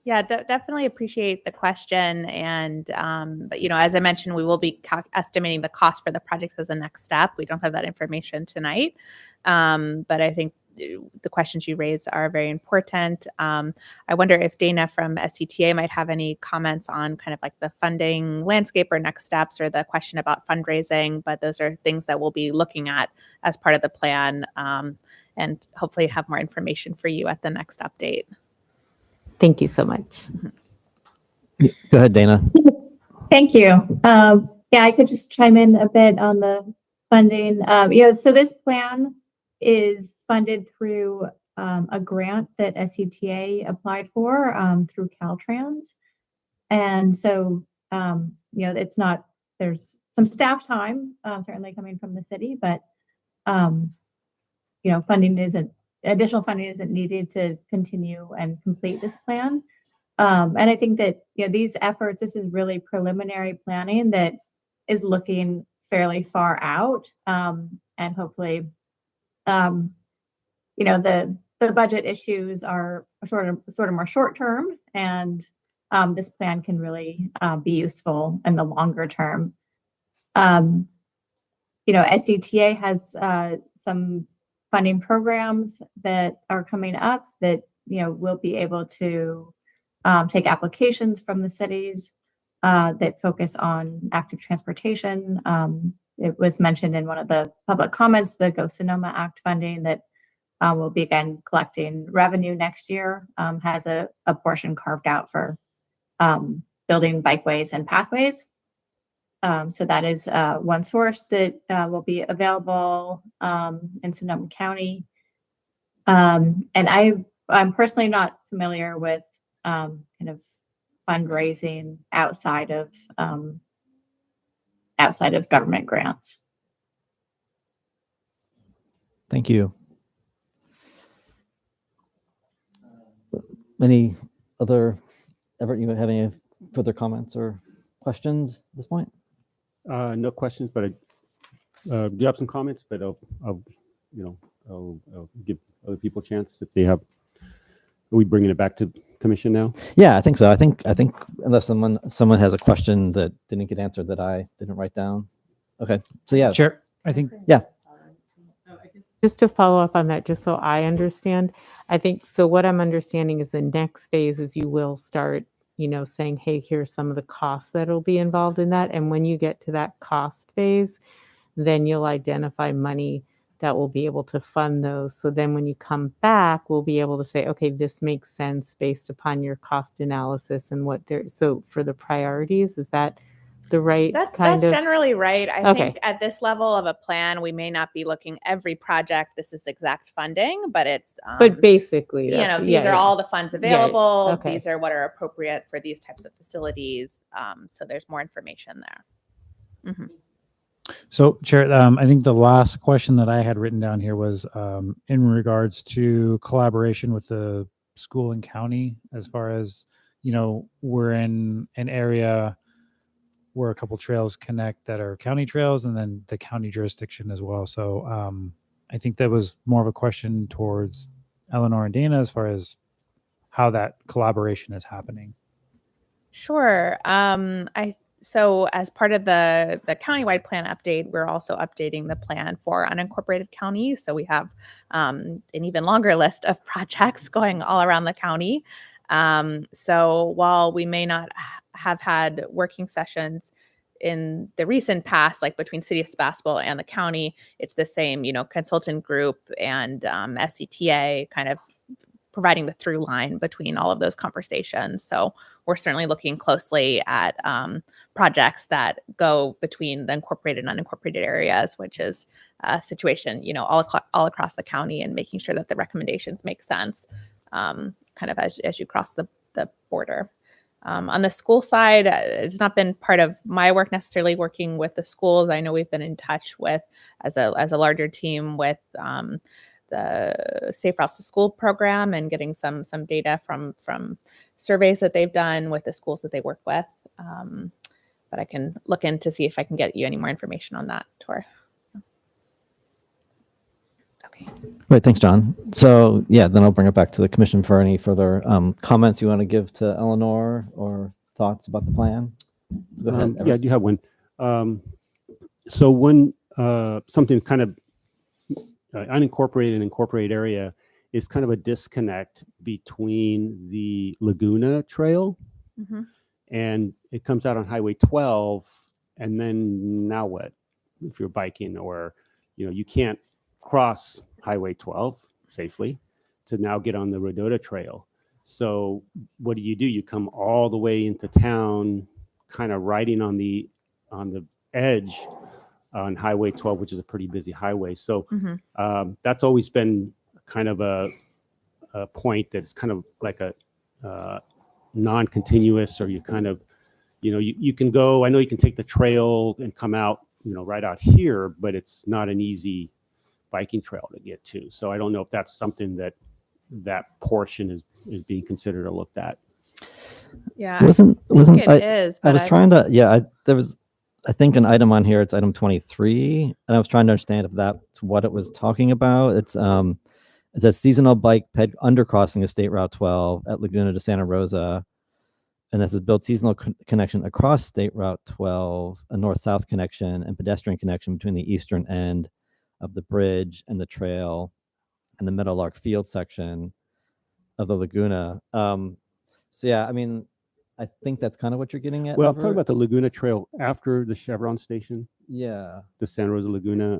Yeah, definitely appreciate the question. And, but, as I mentioned, we will be estimating the cost for the project as a next step. We don't have that information tonight. But I think the questions you raised are very important. I wonder if Dana from SCTA might have any comments on kind of like the funding landscape or next steps, or the question about fundraising, but those are things that we'll be looking at as part of the plan, and hopefully have more information for you at the next update. Thank you so much. Go ahead, Dana. Thank you. I could just chime in a bit on the funding. So this plan is funded through a grant that SCTA applied for through Caltrans. And so, it's not, there's some staff time certainly coming from the city, but, additional funding isn't needed to continue and complete this plan. And I think that, these efforts, this is really preliminary planning that is looking fairly far out. And hopefully, the budget issues are sort of more short term, and this plan can really be useful in the longer term. SCTA has some funding programs that are coming up that, we'll be able to take applications from the cities that focus on active transportation. It was mentioned in one of the public comments, the Go Sonoma Act funding that will begin collecting revenue next year, has a portion carved out for building bikeways and pathways. So that is one source that will be available in Sonoma County. And I'm personally not familiar with kind of fundraising outside of government grants. Thank you. Any other, Everett, you have any further comments or questions at this point? No questions, but I do have some comments, but give other people a chance if they have. Are we bringing it back to commission now? Yeah, I think so. I think unless someone has a question that didn't get answered that I didn't write down. Okay. So yeah. Chair, I think. Yeah. Just to follow up on that, just so I understand, I think, so what I'm understanding is the next phase is you will start, saying, hey, here's some of the costs that'll be involved in that. And when you get to that cost phase, then you'll identify money that will be able to fund those. So then when you come back, we'll be able to say, okay, this makes sense based upon your cost analysis and what there. So for the priorities, is that the right That's kind of? generally right. I Okay. think at this level of a plan, we may not be looking every project. This is exact funding, but it's But basically, these are all the funds available. Okay. These are what are appropriate for these types of facilities. So there's more information there. Mhm. So, Chair, I think the last question that I had written down here was in regards to collaboration with the school and county, as far as, we're in an area where a couple trails connect that are county trails and then the county jurisdiction as well. So I think that was more of a question towards Eleanor and Dana as far as how that collaboration is happening. Sure. So as part of the countywide plan update, we're also updating the plan for unincorporated counties. So we have an even longer list of projects going all around the county. So while we may not have had working sessions in the recent past, like between City of Sebastopol and the county, it's the same, consultant group and SCTA kind of providing the through line between all of those conversations. So we're certainly looking closely at projects that go between the incorporated and unincorporated areas, which is a situation, all across the county, and making sure that the recommendations make sense kind of as you cross the border. On the school side, it's not been part of my work necessarily working with the schools. I know we've been in touch with, as a larger team, with the Safe Routes to School program and getting some data from surveys that they've done with the schools that they work with. But I can look in to see if I can get you any more information on that, Tor. Okay. Great, thanks, John. So yeah, then I'll bring it back to the commission for any further comments you want to give to Eleanor or thoughts about the plan. Go ahead. Yeah, I do have one. So when something kind of unincorporated and incorporated area is kind of a disconnect between the Laguna Trail and it comes out on Highway 12, and then now what? If you're biking, or you can't cross Highway 12 safely to now get on the Rodota Trail. So what do? You come all the way into town, kind of riding on the edge on Highway 12, which is a pretty busy highway. So that's always been kind of a point that's kind of like a non-continuous, or you kind of, you can go, I know you can take the trail and come out, right out here, but it's not an easy biking trail to get to. So I don't know if that's something that portion is being considered or looked at. Yeah, I was but trying to, there was, I think, an item on here, it's item 23, and I was trying to understand if that's what it was talking about. It's a seasonal bike ped undercrossing of State Route 12 at Laguna de Santa Rosa. And this is build seasonal connection across State Route 12, a north-south connection and pedestrian connection between the eastern end of the bridge and the trail and the Meadowlark Field section of the Laguna. So yeah, I mean, I think that's kind of what you're getting at. Well, I'm talking about the Laguna Trail after the Chevron station. Yeah. The Santa Rosa Laguna.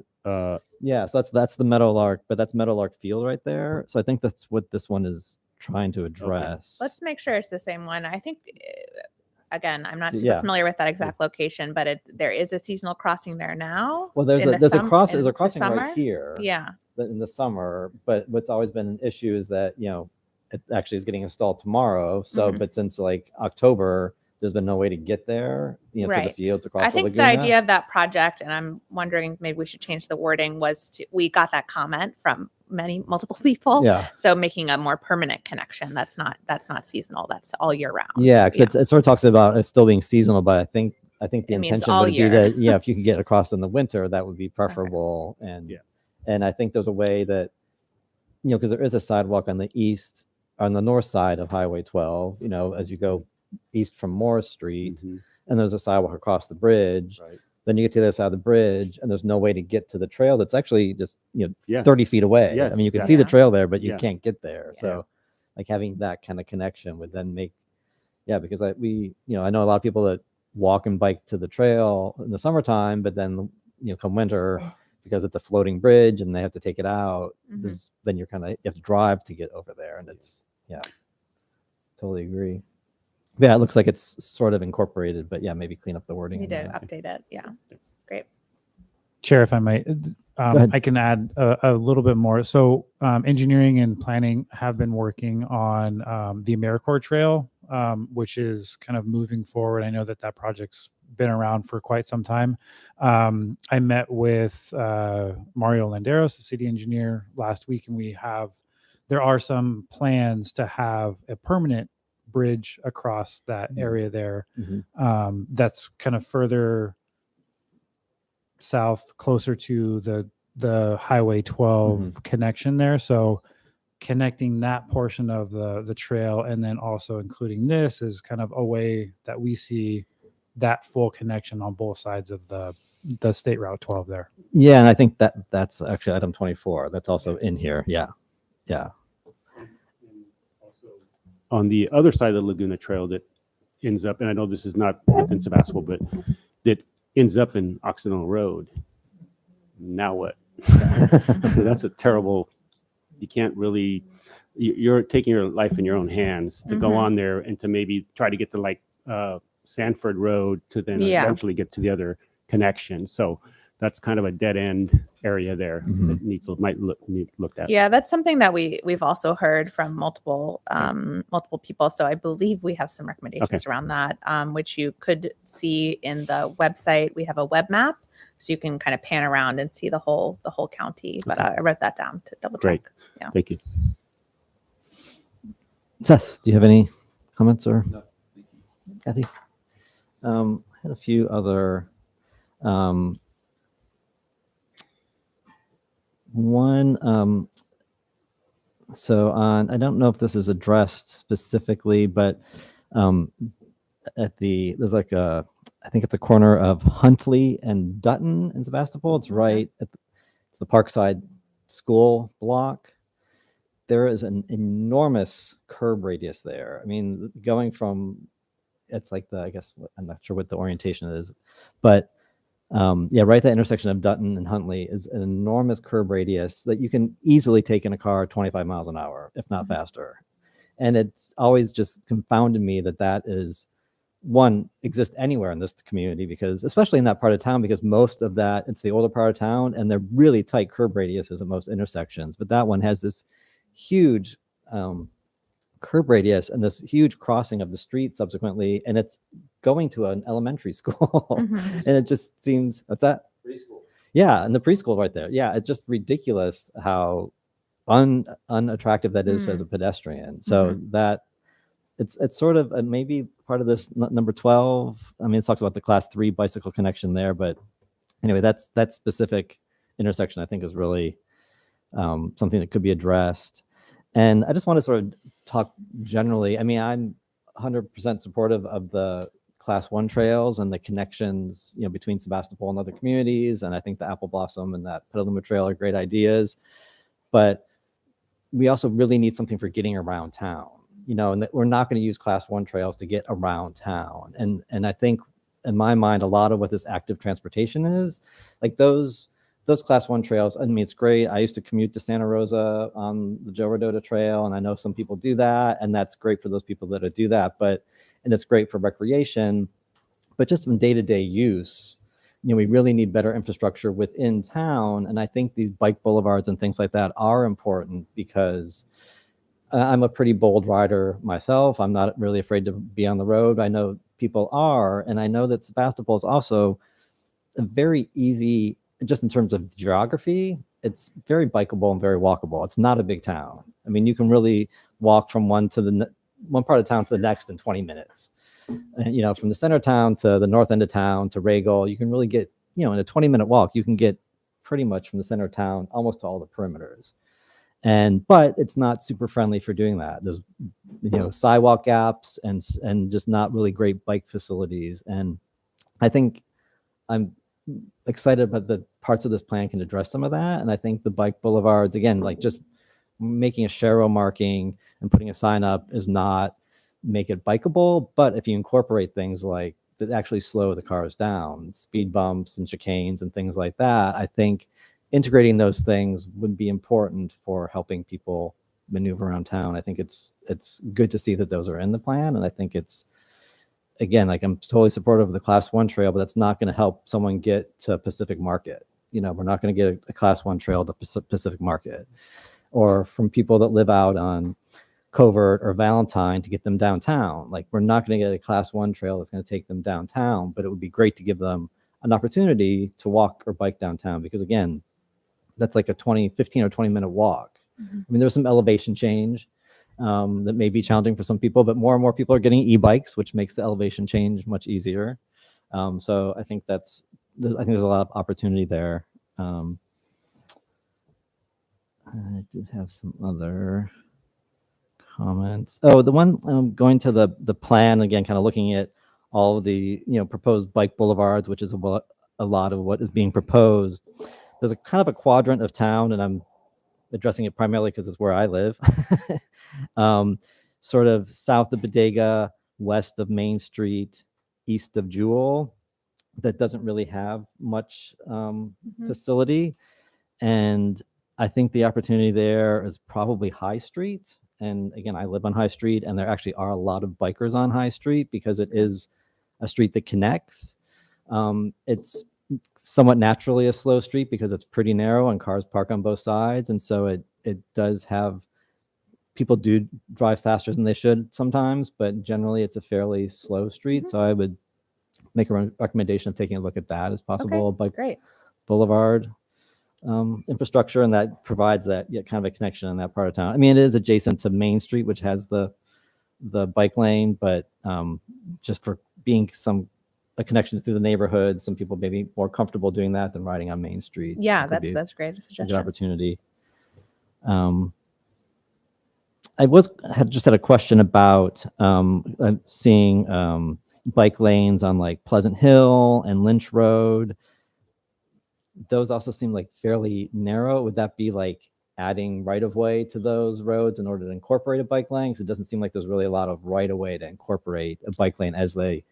Yeah, so that's the Meadowlark, but that's Meadowlark Field right there. So I think that's what this one is trying to address. let's make sure it's the same one. I think, again, I'm not super Yeah. familiar with that exact location, but there is a seasonal crossing there now. Well, there's in a the crossing summer? right here. Yeah. In the summer, but what's always been an issue is that it actually is getting installed tomorrow. So, but since like October, there's been no way to get there, to the fields across I the think Laguna. the idea of that project, and I'm wondering maybe we should change the wording, was we got that comment from multiple people. Yeah. So making a more permanent connection. That's not seasonal. That's all year round. Yeah, because it sort of talks about it still being seasonal, but I think the It means intention all would year. be that if you could get across in the winter, that would be preferable. And And I think there's a way that, because there is a sidewalk on the north side of Highway 12, as you go east from Morris Street, and there's a sidewalk across the bridge. Right. Then you get to the other side of the bridge, and there's no way to get to the trail that's actually just 30 feet away. Yes, I mean, you can yeah. see the Yeah. trail there, but you Yeah. can't get there. So, like having that kind of connection would then make, because I know a lot of people that walk and bike to the trail in the summertime, but then come winter, because it's a floating bridge and they have to take it out, then you have to drive to get over there, and it's totally agree. Yeah, it looks like it's sort of incorporated, but maybe clean up the wording. Need in to there. update it. Yeah. Great. Chair, if I might, ahead. I can add a little bit more. So engineering and planning have been working on the AmeriCorps Trail, which is kind of moving forward. I know that project's been around for quite some time. I met with Mario Landeros, the city engineer, last week, and there are some plans to have a permanent bridge across that area there. That's kind of further south, closer to the Highway 12 connection there. So connecting that portion of the trail, and then also including this, is kind of a way that we see that full connection on both sides of the State Route 12 there. Yeah, and I think that's actually item 24. That's also in here. Yeah. On the other side of the Laguna Trail that ends up, and I know this is not within Sebastopol, but that ends up in Occidental Road. Now what? That's a terrible, you can't really, you're taking your life in your own hands to go on there and to maybe try to get to Sanford Road to then eventually get to the other connection. So that's kind of a dead end area there that might need looked at. Yeah, that's something that we've also heard from multiple people. So I believe we have some recommendations around that, which you could see in the website. We have a web map, so you can kind of pan around and see the whole county. But I wrote that down to double check. Great. Yeah. Thank you. Seth, do you have any comments or? No. Kathy? I had a few other. One, so I don't know if this is addressed specifically, but there's I think at the corner of Huntley and Dutton in Sebastopol. It's right at the Parkside School block. There is an enormous curb radius there. I mean, going from, it's like I'm not sure what the orientation is, but right at that intersection of Dutton and Huntley is an enormous curb radius that you can easily take in a car 25 miles an hour, if not faster. And it's always just confounded me that exists anywhere in this community, because especially in that part of town, because most of that, it's the older part of town, and they're really tight curb radiuses at most intersections. But that one has this huge curb radius and this huge crossing of the street subsequently, and it's going to an elementary school. And it just seems, what's that? Preschool. Yeah, and the preschool right there. Yeah, it's just ridiculous how unattractive that is as a pedestrian. So that it's sort of maybe part of this number 12. I mean, it talks about the class 3 bicycle connection there, but anyway, that specific intersection I think is really something that could be addressed. And I just want to sort of talk generally. I mean, I'm 100% supportive of the class 1 trails and the connections, between Sebastopol and other communities. And I think the Apple Blossom and that Petaluma Trail are great ideas. But we also really need something for getting around town, and that we're not going to use class 1 trails to get around town. And I think in my mind, a lot of what this active transportation is, like those class 1 trails. I mean, it's great. I used to commute to Santa Rosa on the Joe Rodota Trail, and I know some people do that, and that's great for those people that do that. And it's great for recreation, but just in day-to-day use, we really need better infrastructure within town. And I think these bike boulevards and things like that are important, because I'm a pretty bold rider myself. I'm not really afraid to be on the road. I know people are, and I know that Sebastopol is also a very easy, just in terms of geography, it's very bikeable and very walkable. It's not a big town. I mean, you can really walk from one part of town to the next in 20 minutes. And, from the center of town to the north end of town to Regal, you can really get, in a 20-minute walk, you can get pretty much from the center of town, almost to all the perimeters. But it's not super friendly for doing that. There's, sidewalk gaps and just not really great bike facilities. And I think I'm excited about the parts of this plan can address some of that. And I think the bike boulevards, again, like just making a Shero marking and putting a sign up is not make it bikeable. But if you incorporate things like that actually slow the cars down, speed bumps and chicanes and things like that, I think integrating those things would be important for helping people maneuver around town. I think it's good to see that those are in the plan. And I think it's, again, like I'm totally supportive of the Class 1 trail, but that's not going to help someone get to Pacific Market. We're not going to get a Class 1 trail to Pacific Market, or from people that live out on Covert or Valentine to get them downtown. Like, we're not going to get a Class 1 trail that's going to take them downtown, but it would be great to give them an opportunity to walk or bike downtown, because again, that's like a 15 or 20 minute walk. I mean, there's some elevation change that may be challenging for some people, but more and more people are getting e-bikes, which makes the elevation change much easier. So I think there's a lot of opportunity there. I did have some other comments. Oh, the one going to the plan again, kind of looking at all of the proposed bike boulevards, which is a lot of what is being proposed. There's a kind of a quadrant of town, and I'm addressing it primarily because it's where I live. Sort of south of Bodega, west of Main Street, east of Jewel, that doesn't really have much facility. And I think the opportunity there is probably High Street. And again, I live on High Street, and there actually are a lot of bikers on High Street because it is a street that connects. It's somewhat naturally a slow street because it's pretty narrow and cars park on both sides. And so it does have, people do drive faster than they should sometimes, but generally it's a fairly slow street. So I would make a recommendation of taking a look at that as possible. Bike boulevard infrastructure, and that provides that kind of a connection in that part of town. I mean, it is adjacent to Main Street, which has the bike lane, but just for being a connection through the neighborhood, some people may be more comfortable doing that than riding on Main Street. Yeah, that's great suggestion. Good opportunity. I had a question about seeing bike lanes on like Pleasant Hill and Lynch Road. Those also seem like fairly narrow. Would that be like adding right of way to those roads in order to incorporate a bike lane? Because it doesn't seem like there's really a lot of right of way to incorporate a bike lane as the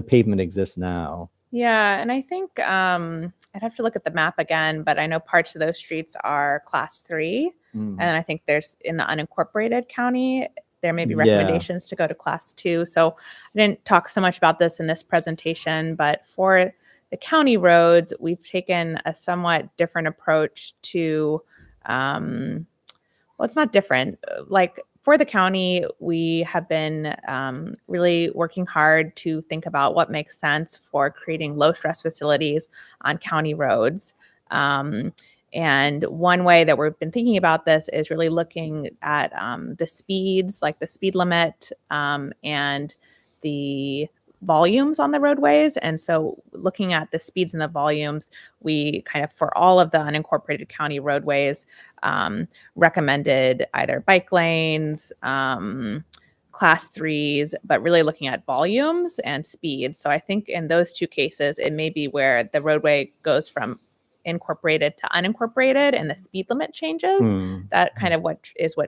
pavement exists now. Yeah, and I think I'd have to look at the map again, but I know parts of those streets are Class 3, and I think there's, in the unincorporated county, there may be recommendations to go to Class 2. So I didn't talk so much about this in this presentation, but for the county roads, we've taken a somewhat different approach to, well, it's not different. Like, for the county, we have been really working hard to think about what makes sense for creating low stress facilities on county roads. And one way that we've been thinking about this is really looking at the speeds, like the speed limit and the volumes on the roadways. And so looking at the speeds and the volumes, we kind of, for all of the unincorporated county roadways, recommended either bike lanes, Class 3s, but really looking at volumes and speeds. So I think in those two cases, it may be where the roadway goes from incorporated to unincorporated and the speed limit changes. That kind of what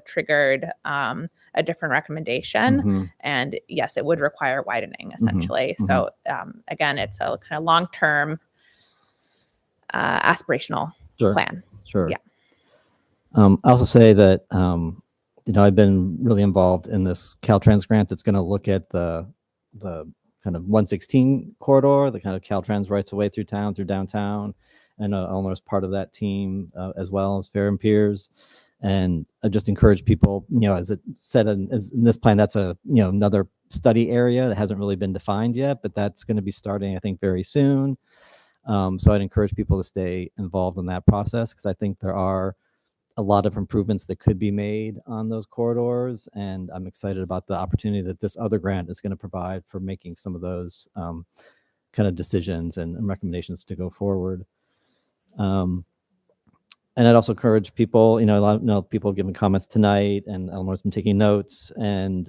triggered a different recommendation. And yes, it would require widening essentially. So again, it's a kind of long-term aspirational plan. Sure. Yeah. I also say that I've been really involved in this Caltrans grant that's going to look at the kind of 116 corridor, the kind of Caltrans rights of way through downtown. And Eleanor is part of that team as well as Fair and Piers. And I just encourage people, as it said in this plan, that's another study area that hasn't really been defined yet, but that's going to be starting, I think, very soon. So I'd encourage people to stay involved in that process, because I think there are a lot of improvements that could be made on those corridors. And I'm excited about the opportunity that this other grant is going to provide for making some of those kind of decisions and recommendations to go forward. and I'd also encourage people, a lot of people have given comments tonight, and Eleanor's been taking notes. And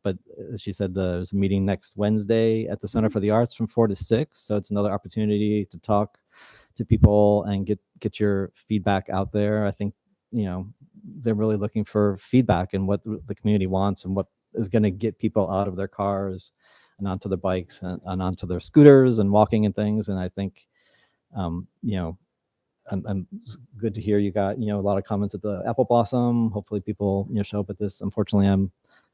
but as she said, there's a meeting next Wednesday at the Center for the Arts from 4 to 6. So it's another opportunity to talk to people and get your feedback out there. I think they're really looking for feedback and what the community wants and what is going to get people out of their cars and onto their bikes and onto their scooters and walking and things. And I think I'm good to hear you got a lot of comments at the Apple Blossom. Hopefully people show up at this. Unfortunately, I'm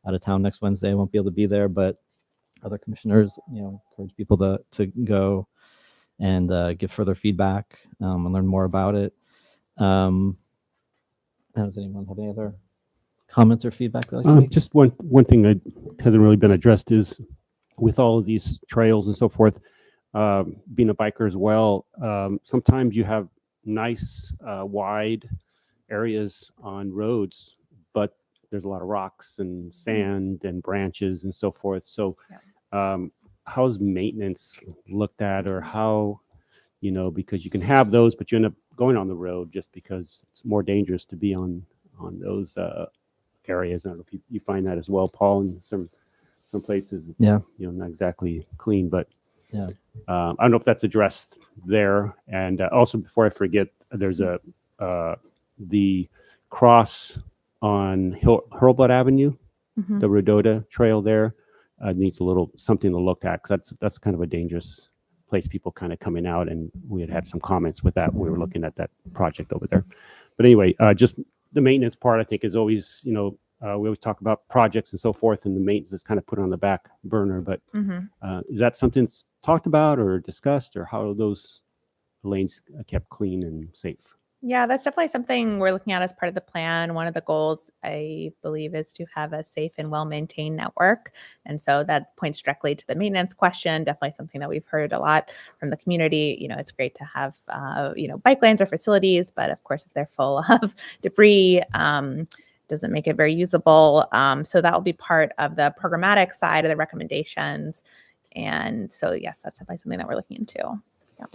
out of town next Wednesday. I won't be able to be there, but other commissioners encourage people to go and give further feedback and learn more about it. Does anyone have any other comments or feedback? Just one thing that hasn't really been addressed is with all of these trails and so forth, being a biker as well, sometimes you have nice wide areas on roads, but there's a lot of rocks and sand and branches and so forth. So how's maintenance looked at, or how, because you can have those, but you end up going on the road just because it's more dangerous to be on those areas. I don't know if you find that as well, Paul, in some places, not exactly clean, but I don't know if that's addressed there. And also, before I forget, there's the cross on Hurlbut Avenue, the Rodota Trail there needs a little something to look at, because that's kind of a dangerous place. People kind of coming out, and we had some comments with that. We were looking at that project over there. But anyway, just the maintenance part, I think, is always, we always talk about projects and so forth, and the maintenance is kind of put on the back burner. But is that something that's talked about or discussed, or how are those lanes kept clean and safe? Yeah, that's definitely something we're looking at as part of the plan. One of the goals, I believe, is to have a safe and well-maintained network. And so that points directly to the maintenance question, definitely something that we've heard a lot from the community. It's great to have, bike lanes or facilities, but of course, if they're full of debris, doesn't make it very usable. So that will be part of the programmatic side of the recommendations. And so, yes, that's definitely something that we're looking into. Yeah.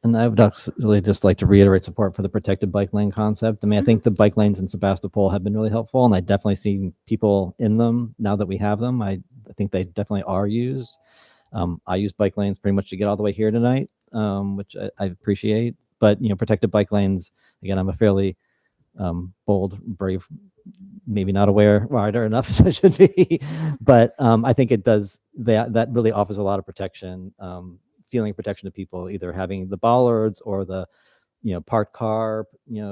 And I would actually just like to reiterate support for the protected bike lane concept. I mean, I think the bike lanes in Sebastopol have been really helpful, and I definitely see people in them now that we have them. I think they definitely are used. I use bike lanes pretty much to get all the way here tonight, which I appreciate. But, protected bike lanes, again, I'm a fairly bold, brave, maybe not aware rider enough as I should be. But I think it does, that really offers a lot of protection. Feeling protection to people, either having the bollards or the parked car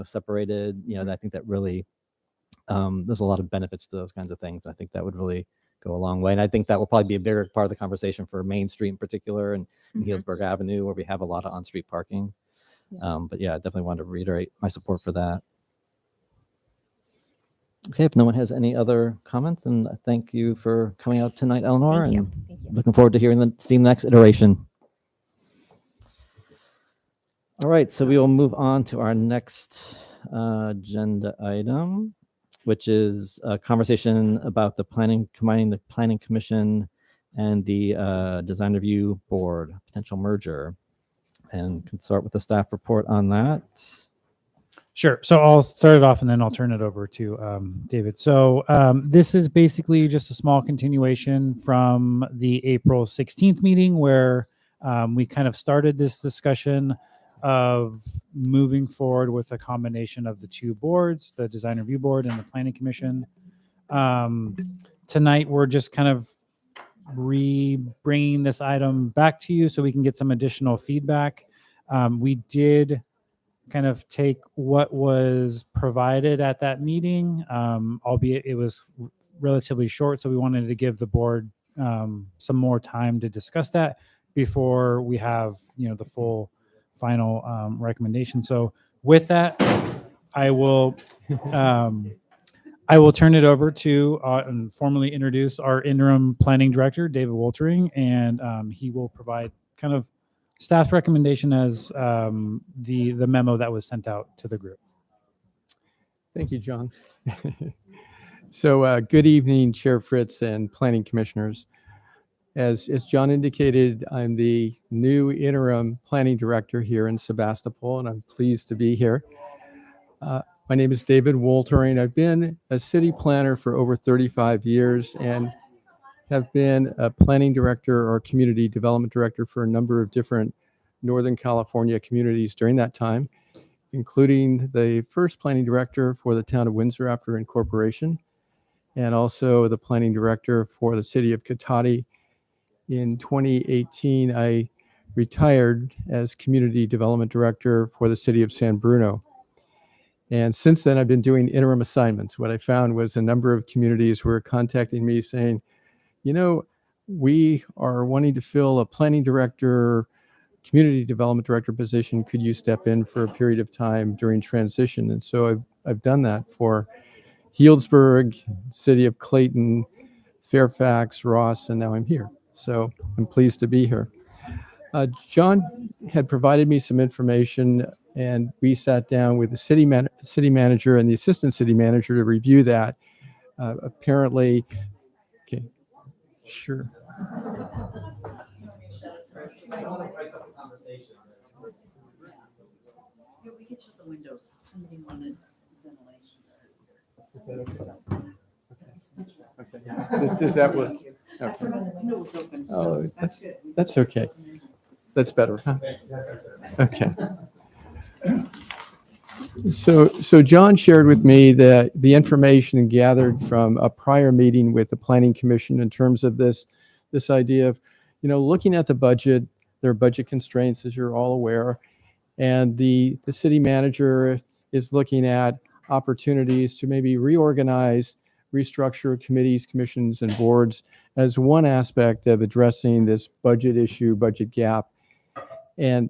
separated. I think that really there's a lot of benefits to those kinds of things. I think that would really go a long way, and I think that will probably be a bigger part of the conversation for Main Street in particular, and Healdsburg Avenue, where we have a lot of on-street parking. But I definitely want to reiterate my support for that. Okay, if no one has any other comments, and thank you for coming out tonight, Eleanor, Thank you. and looking forward to seeing the next iteration. All right, so we will move on to our next agenda item, which is a conversation about combining the Planning Commission and the Design Review Board, potential merger. And can start with the staff report on that. Sure. So I'll start it off and then I'll turn it over to David. So this is basically just a small continuation from the April 16th meeting where we kind of started this discussion of moving forward with a combination of the two boards, the Design Review Board and the Planning Commission. Tonight, we're just kind of bringing this item back to you so we can get some additional feedback. We did kind of take what was provided at that meeting, albeit it was relatively short, so we wanted to give the board some more time to discuss that before we have the full final recommendation. So with that, I will turn it over to and formally introduce our interim planning director, David Woltering, and he will provide kind of staff's recommendation as the memo that was sent out to the group. Thank you, John. So good evening, Chair Fritz and planning commissioners. As John indicated, I'm the new interim planning director here in Sebastopol, and I'm pleased to be here. My name is David Woltering. I've been a city planner for over 35 years and have been a planning director or community development director for a number of different Northern California communities during that time, including the first planning director for the town of Windsor after incorporation, and also the planning director for the city of Cotati. In 2018, I retired as community development director for the city of San Bruno. And since then, I've been doing interim assignments. What I found was a number of communities were contacting me saying, you know, we are wanting to fill a planning director, community development director position. Could you step in for a period of time during transition? And so I've done that for Healdsburg, city of Clayton, Fairfax, Ross, and now I'm here. So I'm pleased to be here. John had provided me some information, and we sat down with the city manager and the assistant city manager to review that. Apparently, okay, sure. We could shut the windows. Somebody wanted ventilation. Does that work? I forgot the window was open. Oh, So that's okay. That's better, huh? Okay. So John shared with me that the information gathered from a prior meeting with the Planning Commission in terms of this idea of, you know, looking at the budget, there are budget constraints, as you're all aware, and the city manager is looking at opportunities to maybe reorganize, restructure committees, commissions, and boards as one aspect of addressing this budget issue, budget gap. And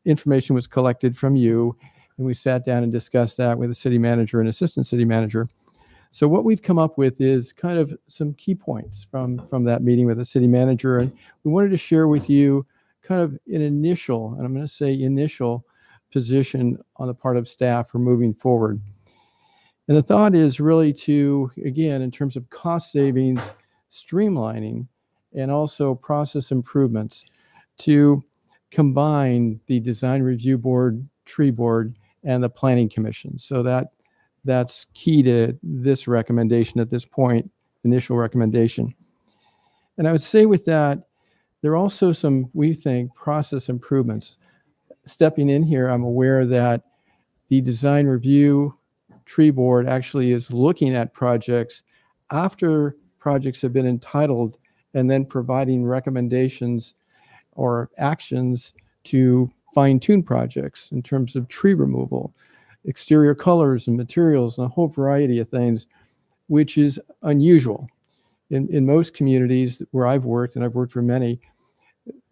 information was collected from you, and we sat down and discussed that with the city manager and assistant city manager. So what we've come up with is kind of some key points from that meeting with the city manager, and we wanted to share with you kind of an initial, and I'm going to say initial, position on the part of staff for moving forward. And the thought is really to, again, in terms of cost savings, streamlining, and also process improvements, to combine the design review board, tree board, and the planning commission. So that's key to this recommendation at this point, initial recommendation. And I would say with that, there are also some, we think, process improvements. Stepping in here, I'm aware that the design review tree board actually is looking at projects after projects have been entitled and then providing recommendations or actions to fine-tune projects in terms of tree removal, exterior colors and materials, and a whole variety of things, which is unusual. In most communities where I've worked, and I've worked for many,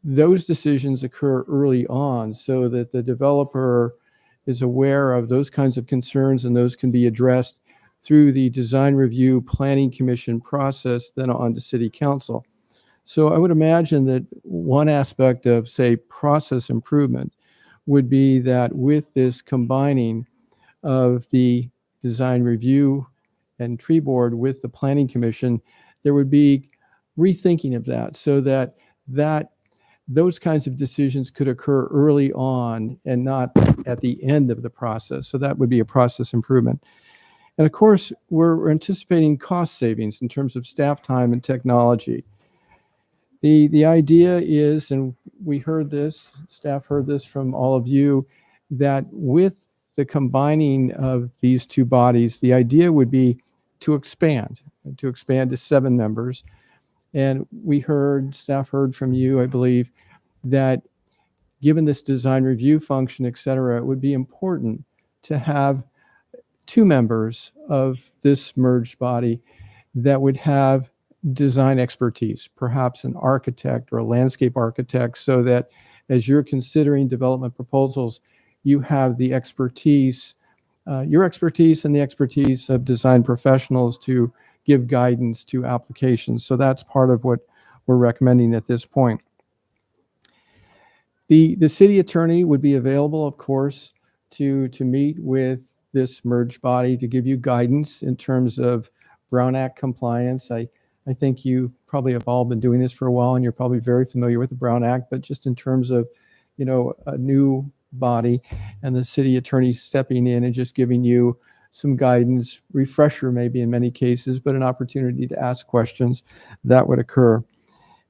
those decisions occur early on so that the developer is aware of those kinds of concerns, and those can be addressed through the design review planning commission process, then on to city council. So I would imagine that one aspect of, say, process improvement would be that with this combining of the design review and tree board with the planning commission, there would be rethinking of that so that those kinds of decisions could occur early on and not at the end of the process. So that would be a process improvement. And of course, we're anticipating cost savings in terms of staff time and technology. The idea is, and we heard this, staff heard this from all of you, that with the combining of these two bodies, the idea would be to expand to 7 members. And we heard, staff heard from you, I believe, that given this design review function, et cetera, it would be important to have 2 members of this merged body that would have design expertise, perhaps an architect or a landscape architect, so that as you're considering development proposals, you have the expertise, your expertise and the expertise of design professionals to give guidance to applications. So that's part of what we're recommending at this point. The city attorney would be available, of course, to meet with this merged body to give you guidance in terms of Brown Act compliance. I I think you probably have all been doing this for a while, and you're probably very familiar with the Brown Act, but just in terms of, a new body and the city attorney stepping in and just giving you some guidance, refresher maybe in many cases, but an opportunity to ask questions, that would occur.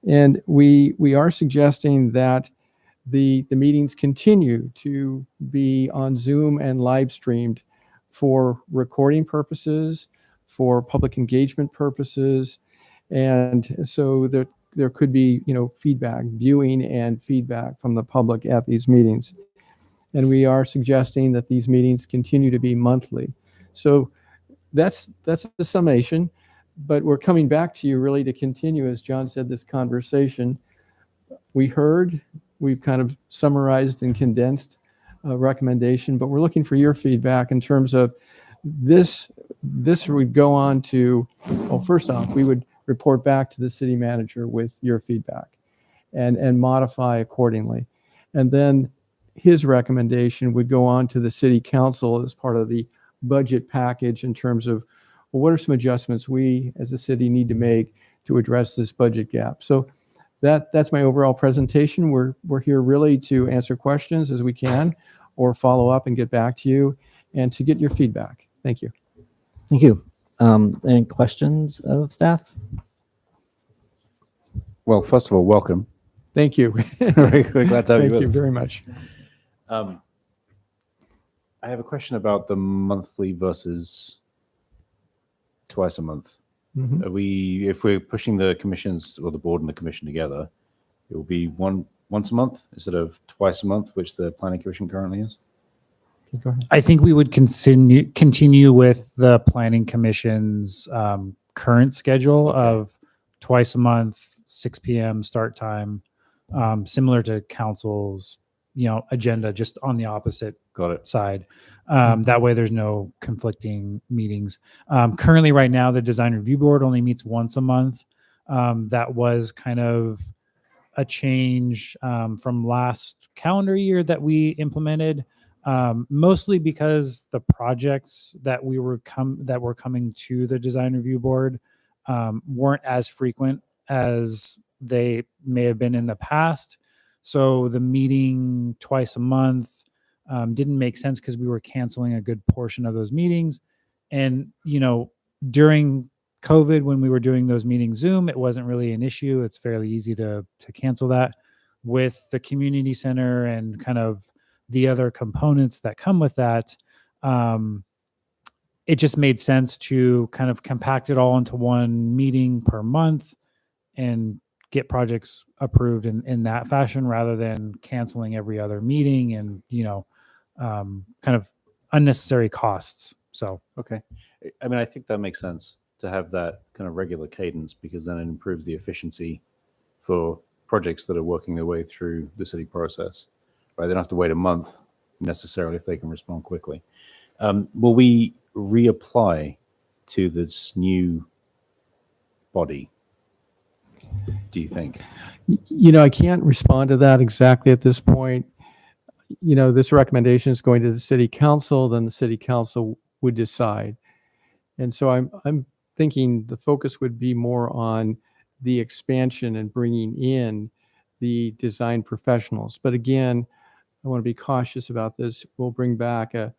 And we are suggesting that the meetings continue to be on Zoom and live streamed for recording purposes, for public engagement purposes. And so there could be, feedback, viewing and feedback from the public at these meetings. And we are suggesting that these meetings continue to be monthly. So that's the summation, but we're coming back to you really to continue, as John said, this conversation. We've kind of summarized and condensed a recommendation, but we're looking for your feedback in terms of this would go on to, well, first off, we would report back to the city manager with your feedback and modify accordingly. And then his recommendation would go on to the city council as part of the budget package in terms of, well, what are some adjustments we as a city need to make to address this budget gap? So that's my overall presentation. We're here really to answer questions as we can, or follow up and get back to you, and to get your feedback. Thank you. Thank you. Any questions of staff? Well, first of all, welcome. Thank you. Very good. Glad to have you Thank with you us. very much. I have a question about the monthly versus twice a month. Mhm. If we're pushing the commissions or the board and the commission together, it will be once a month instead of twice a month, which the planning commission currently is? Go ahead. I think we would continue with the planning commission's current schedule of twice a month, 6 p.m. start time, similar to council's, agenda, just on the opposite side. That way there's no conflicting meetings. Currently right now, the design review board only meets once a month. That was kind of a change from last calendar year that we implemented. Mostly because the projects that were coming to the design review board weren't as frequent as they may have been in the past. So the meeting twice a month didn't make sense because we were canceling a good portion of those meetings. And, during COVID, when we were doing those meetings Zoom, it wasn't really an issue. It's fairly easy to cancel that. With the community center and kind of the other components that come with that, it just made sense to kind of compact it all into one meeting per month and get projects approved in that fashion, rather than canceling every other meeting and, kind of unnecessary costs. So, okay. I mean, I think that makes sense to have that kind of regular cadence, because then it improves the efficiency for projects that are working their way through the city process. Right? They don't have to wait a month necessarily if they can respond quickly. Will we reapply to this new body, do you think? I can't respond to that exactly at this point. This recommendation is going to the city council, then the city council would decide. And so I'm thinking the focus would be more on the expansion and bringing in the design professionals. But again, I want to be cautious about this. We'll bring back a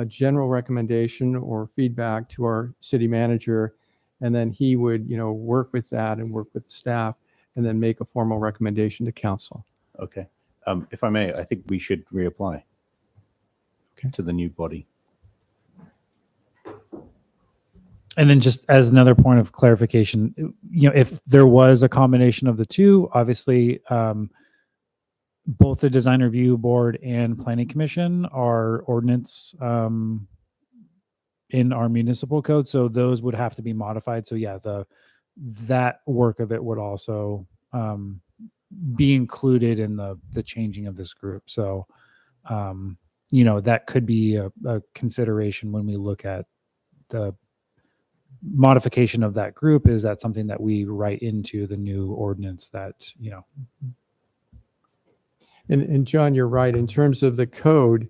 general recommendation or feedback to our city manager, and then he would, work with that and work with the staff, and then make a formal recommendation to council. Okay. If I may, I think we should reapply to the new body. and then just as another point of clarification, if there was a combination of the two, obviously, both the design review board and planning commission are ordinance in our municipal code, so those would have to be modified. So yeah, that work of it would also be included in the changing of this group. So that could be a consideration when we look at the modification of that group. Is that something that we write into the new ordinance that And John, you're right. In terms of the code,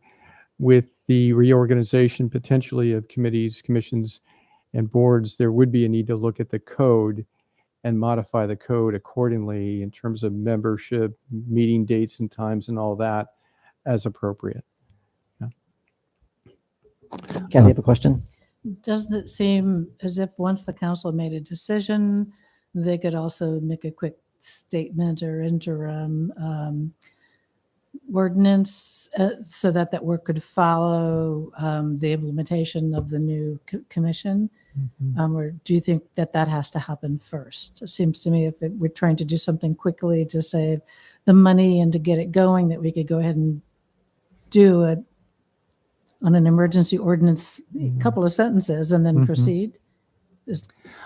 with the reorganization potentially of committees, commissions, and boards, there would be a need to look at the code and modify the code accordingly in terms of membership, meeting dates and times and all that as appropriate. Kathy, you have a question? Doesn't it seem as if once the council made a decision, they could also make a quick statement or interim ordinance so that that work could follow the implementation of the new commission? Or do you think that that has to happen first? It seems to me if we're trying to do something quickly to save the money and to get it going, that we could go ahead and do it on an emergency ordinance, a couple of sentences, and then proceed.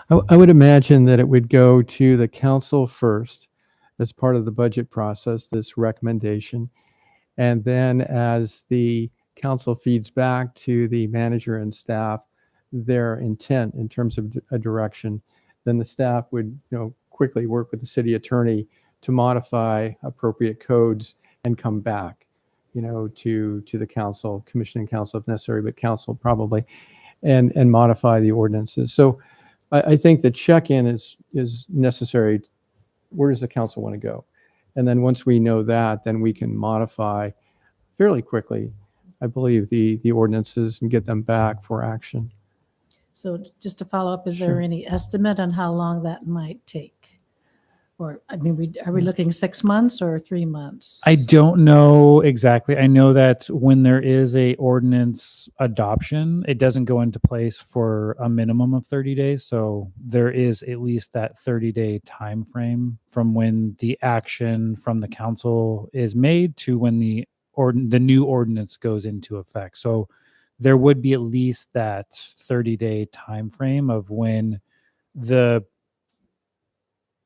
I would imagine that it would go to the council first as part of the budget process, this recommendation. And then as the council feeds back to the manager and staff their intent in terms of a direction, then the staff would quickly work with the city attorney to modify appropriate codes and come back to the council, commission and council if necessary, but council probably, and modify the ordinances. So I think the check-in is necessary. Where does the council want to go? And then once we know that, then we can modify fairly quickly, I believe, the ordinances and get them back for action. So just to follow up, is there any estimate on how long that might take? Or, I mean, are we looking 6 months or 3 months? I don't know exactly. I know that when there is a ordinance adoption, it doesn't go into place for a minimum of 30 days. So there is at least that 30-day time frame from when the action from the council is made to when the new ordinance goes into effect. So there would be at least that 30-day time frame of when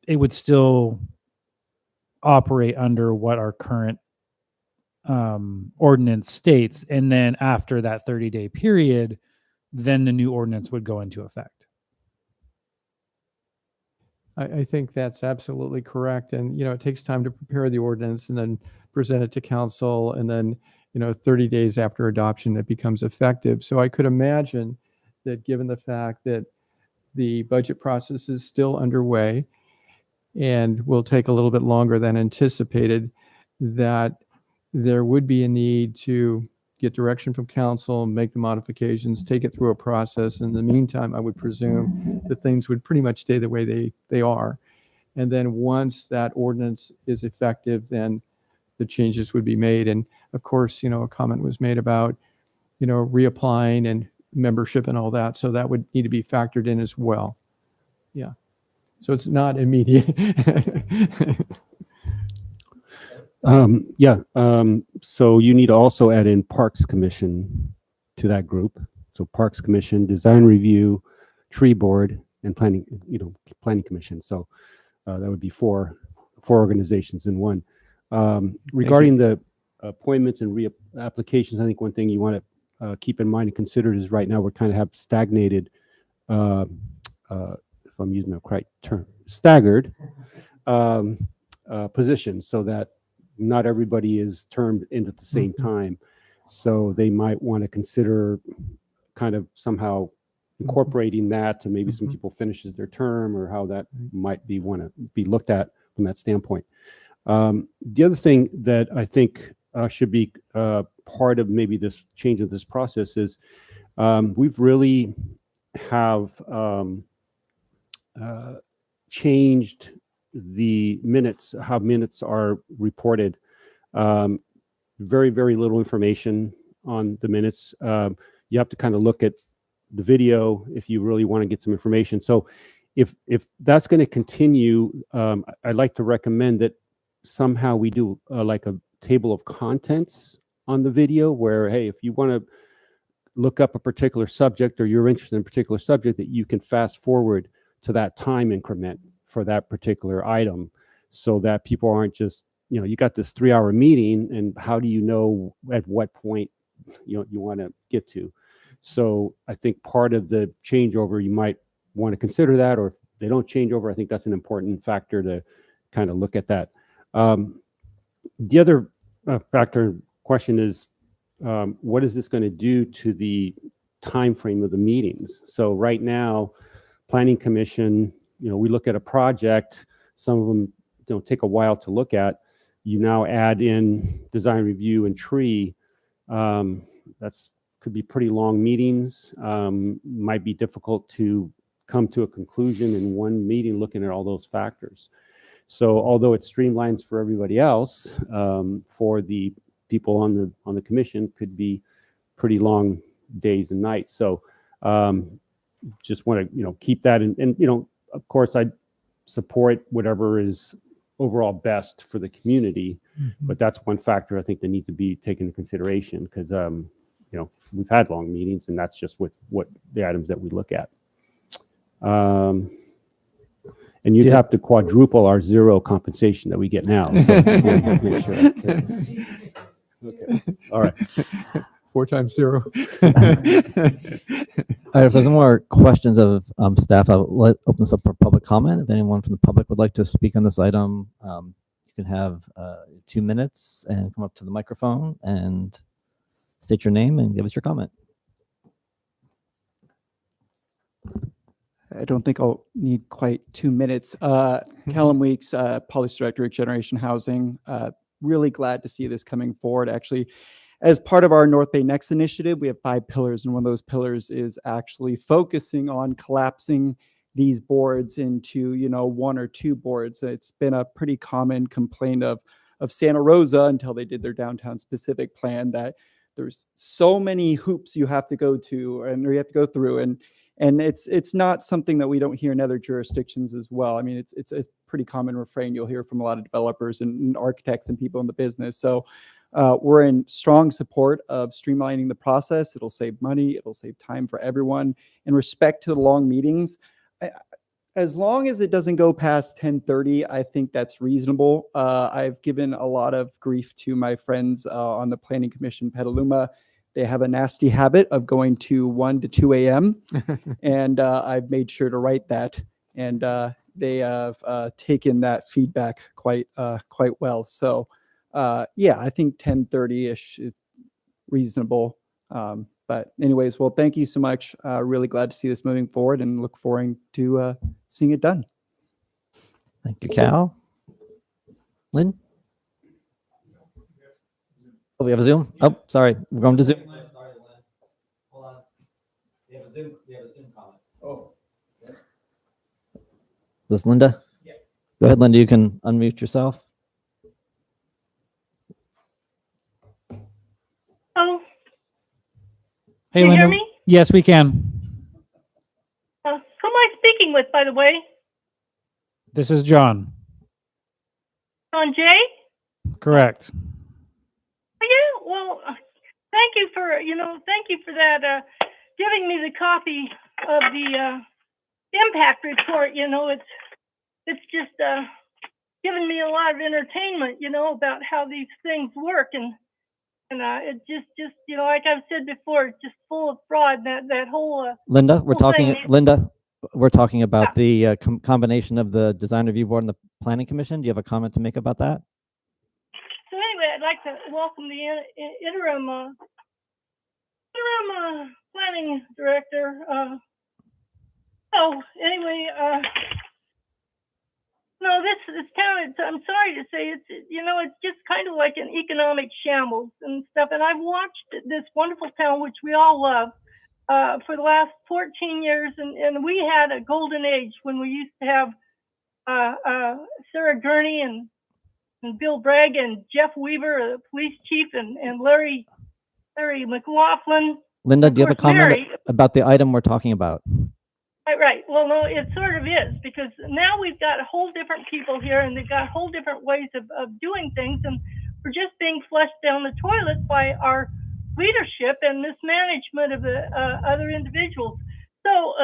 it would still operate under what our current ordinance states. And then after that 30-day period, then the new ordinance would go into effect. I think that's absolutely correct. And, it takes time to prepare the ordinance and then present it to council. And then, 30 days after adoption, it becomes effective. So I could imagine that given the fact that the budget process is still underway, and will take a little bit longer than anticipated, that there would be a need to get direction from council, make the modifications, take it through a process. In the meantime, I would presume that things would pretty much stay the way they are. And then once that ordinance is effective, then the changes would be made. And of course, a comment was made about, reapplying and membership and all that. So that would need to be factored in as well. Yeah. So it's not immediate. So you need to also add in Parks Commission to that group. So Parks Commission, Design Review, Tree Board, and Planning Commission. So that would be four organizations in one. Regarding the appointments and reapplications, I think one thing you want to keep in mind and consider is right now we're kind of have stagnated if I'm using the correct term, staggered positions, so that not everybody is termed in at the same time. So they might want to consider kind of somehow incorporating that to maybe some people finishes their term, or how that might be want to be looked at from that standpoint. The other thing that I think should be part of maybe this change of this process is we've really have changed the minutes, how minutes are reported. Very, very little information on the minutes. You have to kind of look at the video if you really want to get some information. So if that's going to continue, I'd like to recommend that somehow we do like a table of contents on the video where, hey, if you want to look up a particular subject or you're interested in a particular subject, that you can fast forward to that time increment for that particular item, so that people aren't just, you got this 3-hour meeting and how do you know at what point you want to get to. So I think part of the changeover, you might want to consider that, or if they don't change over, I think that's an important factor to kind of look at that. The other question is, what is this going to do to the time frame of the meetings? So right now, Planning Commission, we look at a project, some of them take a while to look at. You now add in design review and tree. That's could be pretty long meetings. Might be difficult to come to a conclusion in one meeting looking at all those factors. So although it streamlines for everybody else, for the people on the commission could be pretty long days and nights. So just want to keep that and of course I support whatever is overall best for the community, but that's one factor I think that needs to be taken into consideration because we've had long meetings and that's just what the items that we look at. And you'd have to quadruple our zero compensation that we get now. So just wanted to make sure that's clear. Okay. All right. 4 times 0. All right, if there's no more questions of staff, I'll open this up for public comment. If anyone from the public would like to speak on this item, you can have 2 minutes and come up to the microphone and state your name and give us your comment. I don't think I'll need quite 2 minutes. Callum Weeks, Policy Director at Generation Housing. Really glad to see this coming forward. Actually, as part of our North Bay Next initiative, we have 5 pillars, and one of those pillars is actually focusing on collapsing these boards into 1 or 2 boards. It's been a pretty common complaint of Santa Rosa until they did their downtown specific plan that there's so many hoops you have to go to or you have to go through, and it's not something that we don't hear in other jurisdictions as well. I mean, it's a pretty common refrain you'll hear from a lot of developers and architects and people in the business. So we're in strong support of streamlining the process. It'll save money. It'll save time for everyone. In respect to the long meetings, as long as it doesn't go past 10:30, I think that's reasonable. I've given a lot of grief to my friends on the Planning Commission, Petaluma. They have a nasty habit of going to 1 to 2 a.m. and I've made sure to write that, and they have taken that feedback quite well. So yeah, I think 10:30-ish is reasonable. But anyways, well, thank you so much. Really glad to see this moving forward and look forward to seeing it done. Thank you, Cal. Lynn? Oh, we have a Zoom? Oh, sorry. We're going to Zoom. Sorry, Lynn. Hold on. We have a Zoom comment. Oh. This Linda? Yeah. Go ahead, Linda. You can unmute yourself. Oh. Hey, Can you Linda. hear me? Yes, we can. Who am I speaking with, by the way? This is John. John Jay? Correct. Yeah, well, thank you for that, giving me the copy of the impact report. It's just given me a lot of entertainment, about how these things work, and it just like I've said before, it's just full of fraud. That whole Linda, whole we're talking about the combination of the design review board and the planning commission. Do you have a comment to make about that? So anyway, I'd like to welcome the interim planning director. No, this town, I'm sorry to say, it's just kind of like an economic shambles and stuff. And I've watched this wonderful town, which we all love, for the last 14 years. And we had a golden age when we used to have Sarah Gurney and Bill Bragg and Jeff Weaver, the police chief, and Larry McLaughlin. Linda, do you have a course, comment Mary. about the item we're talking about? Right. Well, no, it sort of is, because now we've got a whole different people here, and they've got whole different ways of doing things, and we're just being flushed down the toilet by our leadership and mismanagement of the other individuals. So,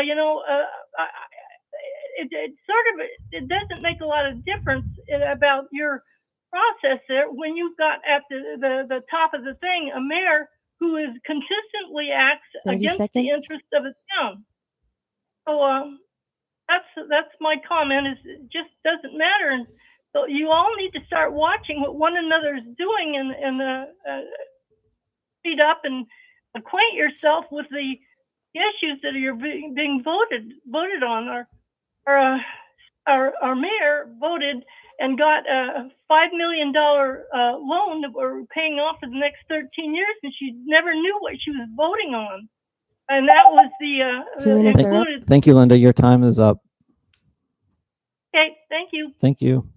it doesn't make a lot of difference about your process there when you've got at the top of the thing a mayor who is consistently acts 30 against seconds. the interests of the town. So that's my comment. Is it just doesn't matter, and so you all need to start watching what one another is doing and speed up and acquaint yourself with the issues that are being voted on. Our our mayor voted and got a $5 million loan that we're paying off for the next 13 years, and she never knew what she was voting on. And that was the 2 minutes are up. included. Thank you, Linda. Your time is up. Okay, thank you. Thank you.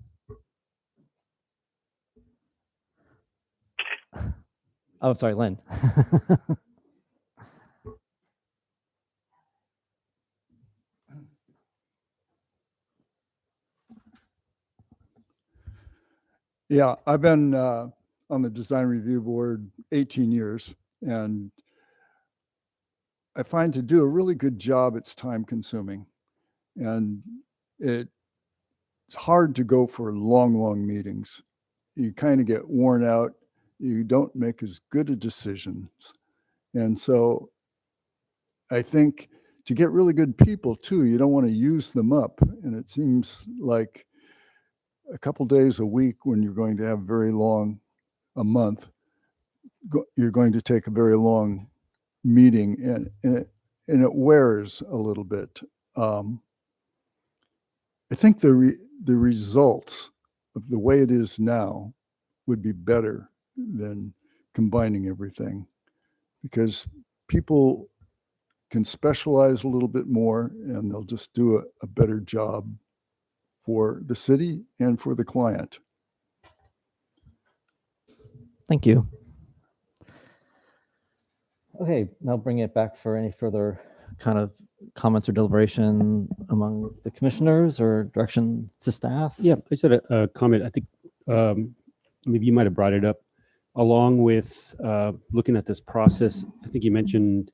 Oh, sorry, Lynn. Yeah, I've been on the design review board 18 years, and I find to do a really good job, it's time consuming. And it's hard to go for long meetings. You kind of get worn out. You don't make as good a decisions. And so I think to get really good people too, you don't want to use them up. And it seems like a couple days a week when you're going to have very long, a month, you're going to take a very long meeting, and it wears a little bit. I think the results of the way it is now would be better than combining everything, because people can specialize a little bit more and they'll just do a better job for the city and for the client. Thank you. Okay, now bring it back for any further kind of comments or deliberation among the commissioners or direction to staff. Yeah, I said a comment. I think maybe you might have brought it up along with looking at this process. I think you mentioned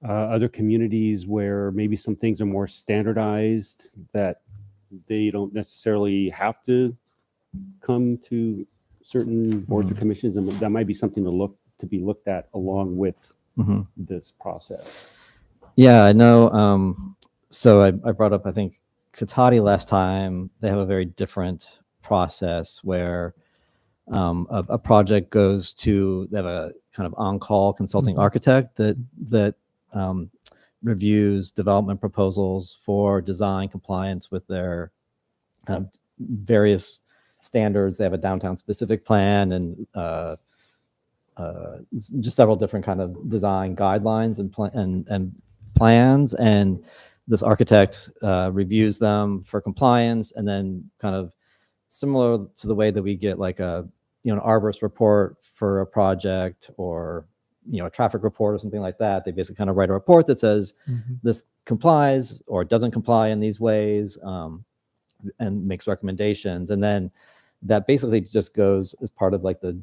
other communities where maybe some things are more standardized, that they don't necessarily have to come to certain boards or commissions, and that might be something to be looked at along with this process. Yeah, I know. So I brought up, I think, Katati last time. They have a very different process where a project goes to, they have a kind of on-call consulting architect that reviews development proposals for design compliance with their various standards. They have a downtown specific plan and just several different kind of design guidelines and plans. And this architect reviews them for compliance, and then kind of similar to the way that we get like an arborist report for a project, or a traffic report or something like that. They basically kind of write a report that says this complies or doesn't comply in these ways, and makes recommendations. And then that basically just goes as part of like the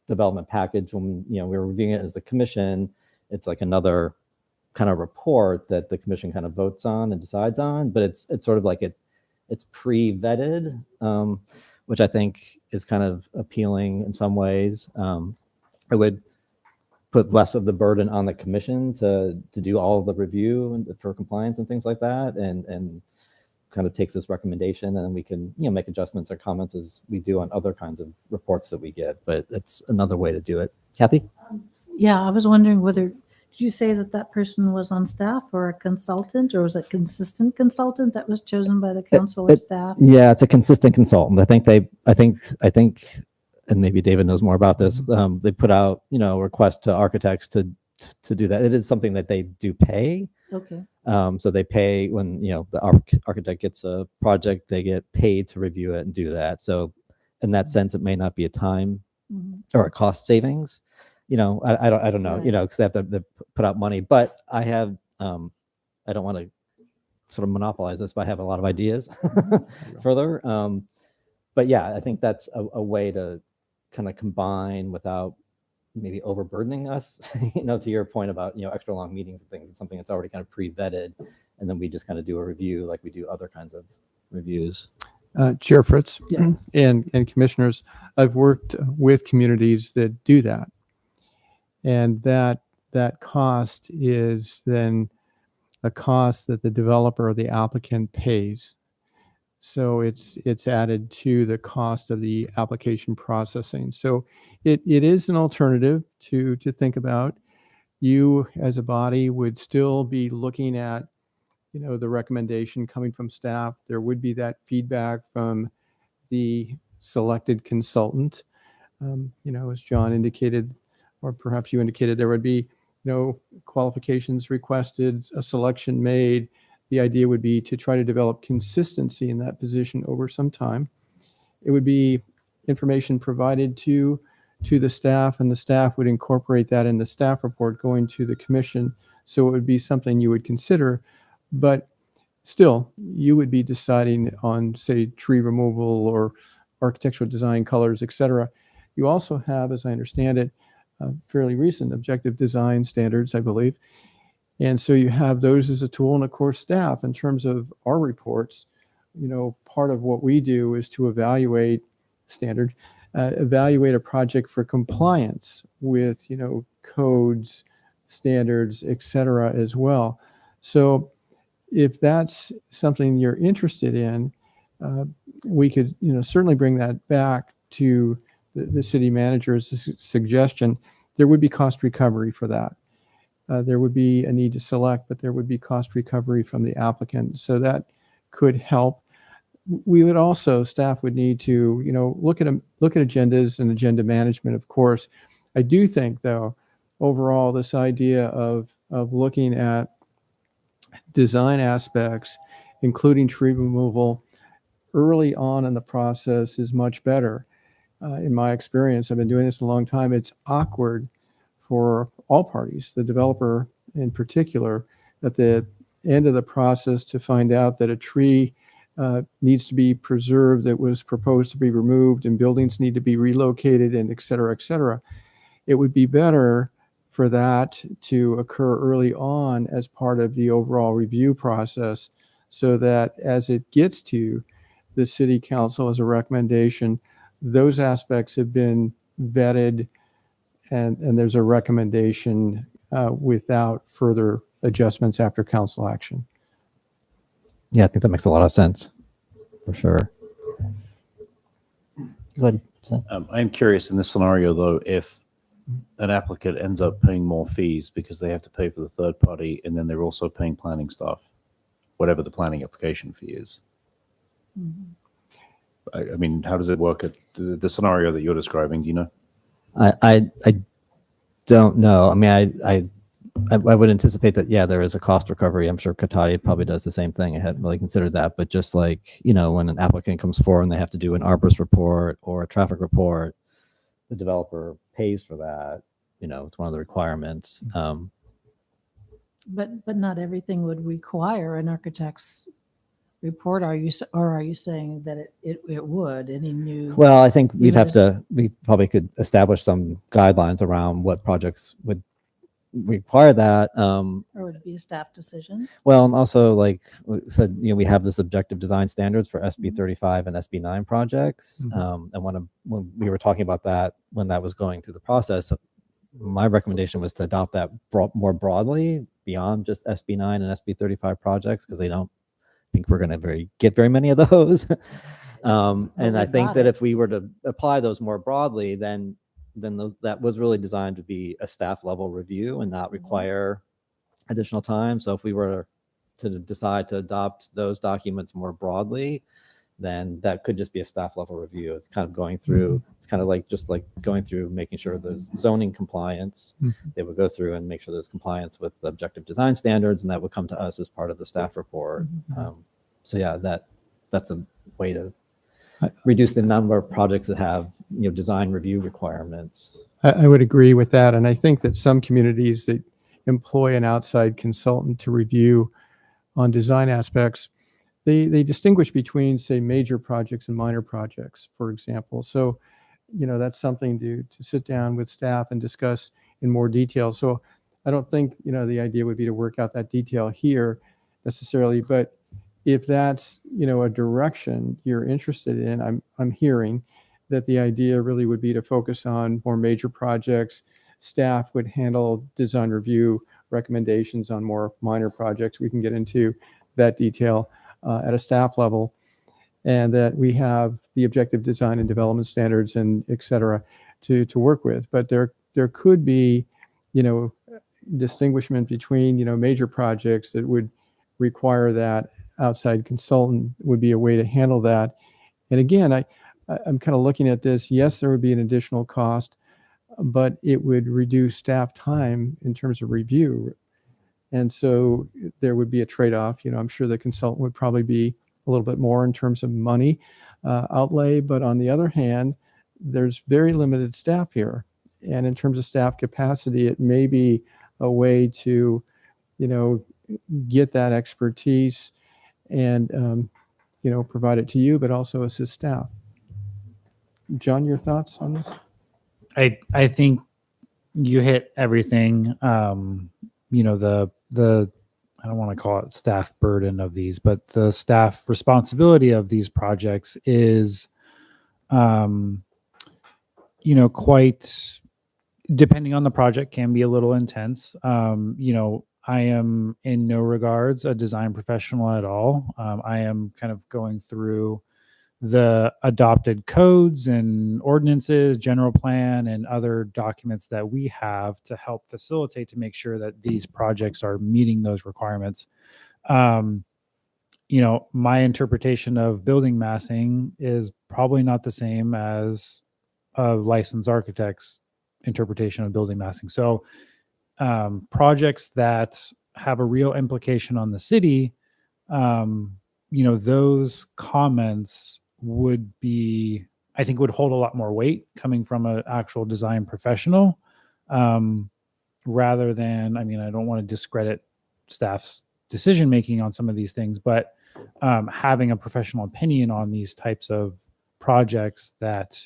development package. When we're reviewing it as the commission, it's like another kind of report that the commission kind of votes on and decides on, but it's sort of like it's pre-vetted, which I think is kind of appealing in some ways. I would put less of the burden on the commission to do all of the review and for compliance and things like that, and kind of takes this recommendation, and then we can make adjustments or comments as we do on other kinds of reports that we get. But it's another way to do it. Kathy? Yeah, I was wondering whether, did you say that person was on staff or a consultant, or was it consistent consultant that was chosen by the council or staff? Yeah, it's a consistent consultant. I think, and maybe David knows more about this. They put out, a request to architects to do that. It is something that they do pay. Okay. So they pay when, the architect gets a project, they get paid to review it and do that. So in that sense, it may not be a time or a cost savings. I don't know, Right. because they have to put out money. But I have, I don't want to sort of monopolize this, but I have a lot of ideas further. But yeah, I think that's a way to kind of combine without maybe overburdening us, to your point about, extra long meetings and things. It's something that's already kind of pre-vetted, and then we just kind of do a review like we do other kinds of reviews. Chair Fritz and commissioners, I've worked with communities that do that. And that cost is then a cost that the developer or the applicant pays. So it's added to the cost of the application processing. So it is an alternative to think about. You as a body would still be looking at the recommendation coming from staff. There would be that feedback from the selected consultant. As John indicated, or perhaps you indicated, there would be, qualifications requested, a selection made. The idea would be to try to develop consistency in that position over some time. It would be information provided to the staff, and the staff would incorporate that in the staff report going to the commission. So it would be something you would consider, but still you would be deciding on, say, tree removal or architectural design, colors, etc. You also have, as I understand it, fairly recent objective design standards, I believe. And so you have those as a tool, and of course staff, in terms of our reports, part of what we do is to evaluate a project for compliance with, codes, standards, etc. as well. So if that's something you're interested in, we could, certainly bring that back to the city manager's suggestion. There would be cost recovery for that. There would be a need to select, but there would be cost recovery from the applicant. So that could help. We would also, staff would need to, look at agendas and agenda management, of course. I do think, though, overall, this idea of looking at design aspects, including tree removal, early on in the process is much better. In my experience, I've been doing this a long time. It's awkward for all parties, the developer in particular, at the end of the process to find out that a tree needs to be preserved that was proposed to be removed, and buildings need to be relocated, and et cetera, et cetera. It would be better for that to occur early on as part of the overall review process, so that as it gets to the city council as a recommendation, those aspects have been vetted, and there's a recommendation without further adjustments after council action. Yeah, I think that makes a lot of sense, for sure. Go ahead. I'm curious in this scenario, though, if an applicant ends up paying more fees because they have to pay for the third party, and then they're also paying planning staff, whatever the planning application fee is. I mean, how does it work at the scenario that you're describing? Do you know? I don't know. I mean, I would anticipate that, yeah, there is a cost recovery. I'm sure Katati probably does the same thing. I hadn't really considered that, but just like, when an applicant comes forward and they have to do an arborist report or a traffic report, the developer pays for that. It's one of the requirements. But not everything would require an architect's report. Are you saying that it would? Any new? Well, I think we probably could establish some guidelines around what projects would require that. Or would it be a staff decision? Well, and also, like we said, we have this objective design standards for SB 35 and SB 9 projects. And when we were talking about that, when that was going through the process, my recommendation was to adopt that more broadly beyond just SB 9 and SB 35 projects, because they don't think we're going to get very many of those. And I think that if we were to apply those more broadly, then that was really designed to be a staff level review and not require additional time. So if we were to decide to adopt those documents more broadly, then that could just be a staff level review. It's kind of going through, it's kind of like just like going through making sure there's zoning compliance. They would go through and make sure there's compliance with the objective design standards, and that would come to us as part of the staff report. So yeah, that's a way to reduce the number of projects that have design review requirements. I would agree with that, and I think that some communities that employ an outside consultant to review on design aspects, they distinguish between, say, major projects and minor projects, for example. So, that's something to sit down with staff and discuss in more detail. So I don't think, the idea would be to work out that detail here necessarily, but if that's, a direction you're interested in, I'm hearing that the idea really would be to focus on more major projects. Staff would handle design review recommendations on more minor projects. We can get into that detail at a staff level, and that we have the objective design and development standards and et cetera to work with. But there could be, distinguishment between, major projects that would require that outside consultant would be a way to handle that. And again, I'm kind of looking at this. Yes, there would be an additional cost, but it would reduce staff time in terms of review. And so there would be a trade-off. I'm sure the consultant would probably be a little bit more in terms of money outlay, but on the other hand, there's very limited staff here. And in terms of staff capacity, it may be a way to, get that expertise and, provide it to you, but also assist staff. John, your thoughts on this? I think you hit everything. The I don't want to call it staff burden of these, but the staff responsibility of these projects is, quite, depending on the project, can be a little intense. I am in no regards a design professional at all. I am kind of going through the adopted codes and ordinances, general plan, and other documents that we have to help facilitate to make sure that these projects are meeting those requirements. My interpretation of building massing is probably not the same as a licensed architect's interpretation of building massing. So projects that have a real implication on the city, those comments would be, I think, would hold a lot more weight coming from an actual design professional, rather than, I don't want to discredit staff's decision making on some of these things, but having a professional opinion on these types of projects that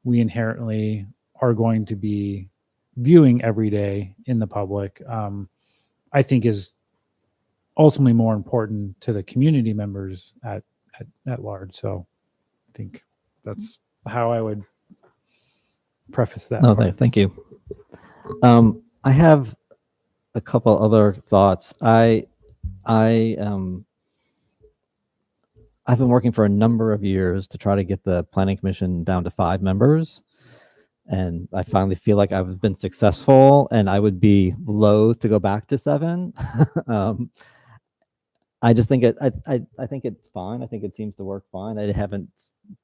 we inherently are going to be viewing every day in the public, I think is ultimately more important to the community members at large. So I think that's how I would preface that. No, part. thank you. I have a couple other thoughts. I've been working for a number of years to try to get the planning commission down to 5 members. And I finally feel like I've been successful, and I would be loath to go back to 7. I just think I think it's fine. I think it seems to work fine. I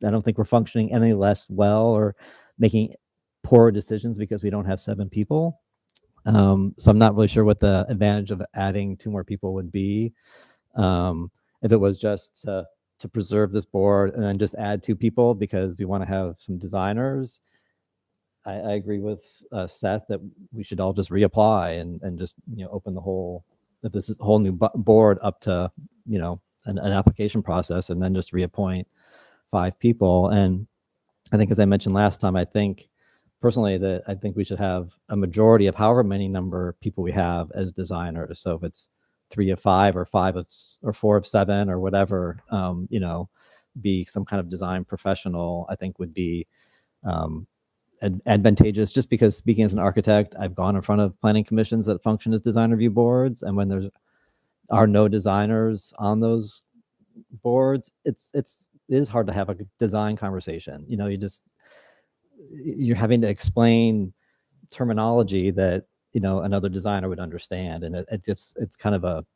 don't think we're functioning any less well or making poor decisions because we don't have 7 people. So I'm not really sure what the advantage of adding 2 more people would be. If it was just to preserve this board and then just add 2 people because we want to have some designers, I agree with Seth that we should all just reapply and just open the whole new board up to an application process and then just reappoint 5 people. And I think, as I mentioned last time, I think personally that I think we should have a majority of however many number of people we have as designers. So if it's 3 of 5 or 5 of or 4 of 7 or whatever, be some kind of design professional, I think would be advantageous, just because speaking as an architect, I've gone in front of planning commissions that function as design review boards, and when there are no designers on those boards, it is hard to have a design conversation. You're having to explain terminology that another designer would understand, and it's kind of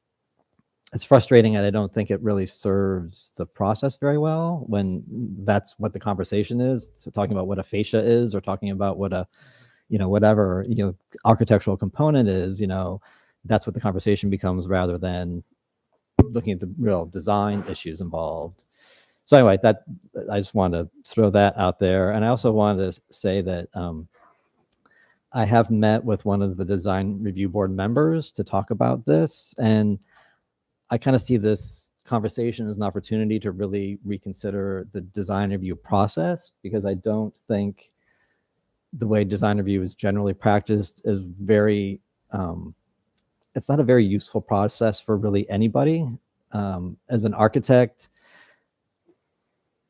it's frustrating, and I don't think it really serves the process very well when that's what the conversation is. So talking about what a fascia is, or talking about what a, whatever, architectural component is, that's what the conversation becomes, rather than looking at the real design issues involved. So anyway, I just wanted to throw that out there. And I also wanted to say that I have met with one of the design review board members to talk about this, and I kind of see this conversation as an opportunity to really reconsider the design review process, because I don't think the way design review is generally practiced is very, it's not a very useful process for really anybody. As an architect,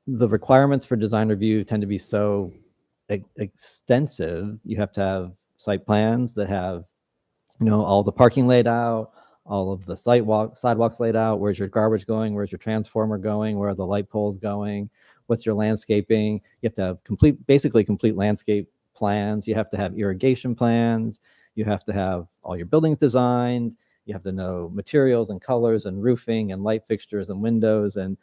the requirements for design review tend to be so extensive. You have to have site plans that have, all the parking laid out, all of the sidewalks laid out. Where's your garbage going? Where's your transformer going? Where are the light poles going? What's your landscaping? You have to have basically complete landscape plans. You have to have irrigation plans. You have to have all your buildings designed. You have to know materials and colors and roofing and light fixtures and windows. And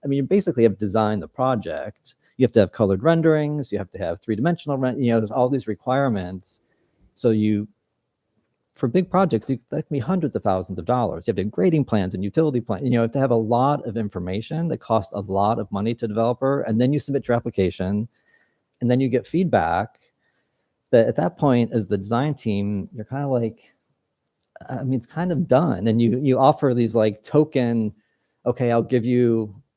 I mean, you basically have designed the project. You have to have colored renderings. You have to have three-dimensional, there's all these requirements. So for big projects, that can be hundreds of thousands of dollars. You have to have grading plans and utility plans. You have to have a lot of information that costs a lot of money to developer. And then you submit your application, and then you get feedback. That at that point, as the design team, you're kind of like, I mean, it's kind of done. And you offer these like token, okay,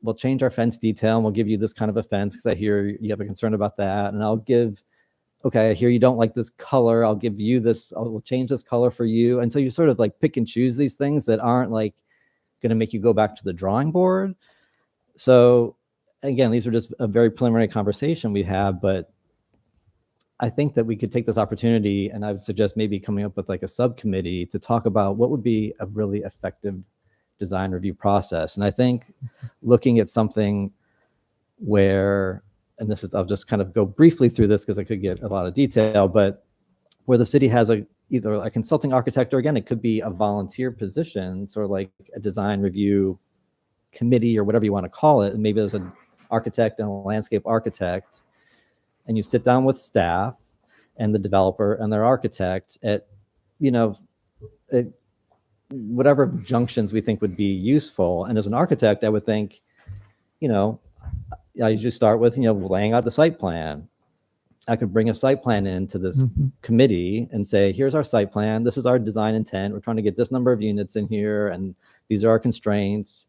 we'll change our fence detail and we'll give you this kind of a fence because I hear you have a concern about that. And okay, I hear you don't like this color. I'll give you this, we'll change this color for you. And so you sort of like pick and choose these things that aren't like going to make you go back to the drawing board. So again, these are just a very preliminary conversation we have, but I think that we could take this opportunity, and I would suggest maybe coming up with like a subcommittee to talk about what would be a really effective design review process. And I think looking at something where, and I'll just kind of go briefly through this because I could get a lot of detail, but where the city has either a consulting architect, or again, it could be a volunteer position, sort of like a design review committee or whatever you want to call it. And maybe there's an architect and a landscape architect, and you sit down with staff and the developer and their architect at whatever junctions we think would be useful. And as an architect, I would think, I usually start with, laying out the site plan. I could bring a site plan into this committee and say, here's our site plan. This is our design intent. We're trying to get this number of units in here, and these are our constraints.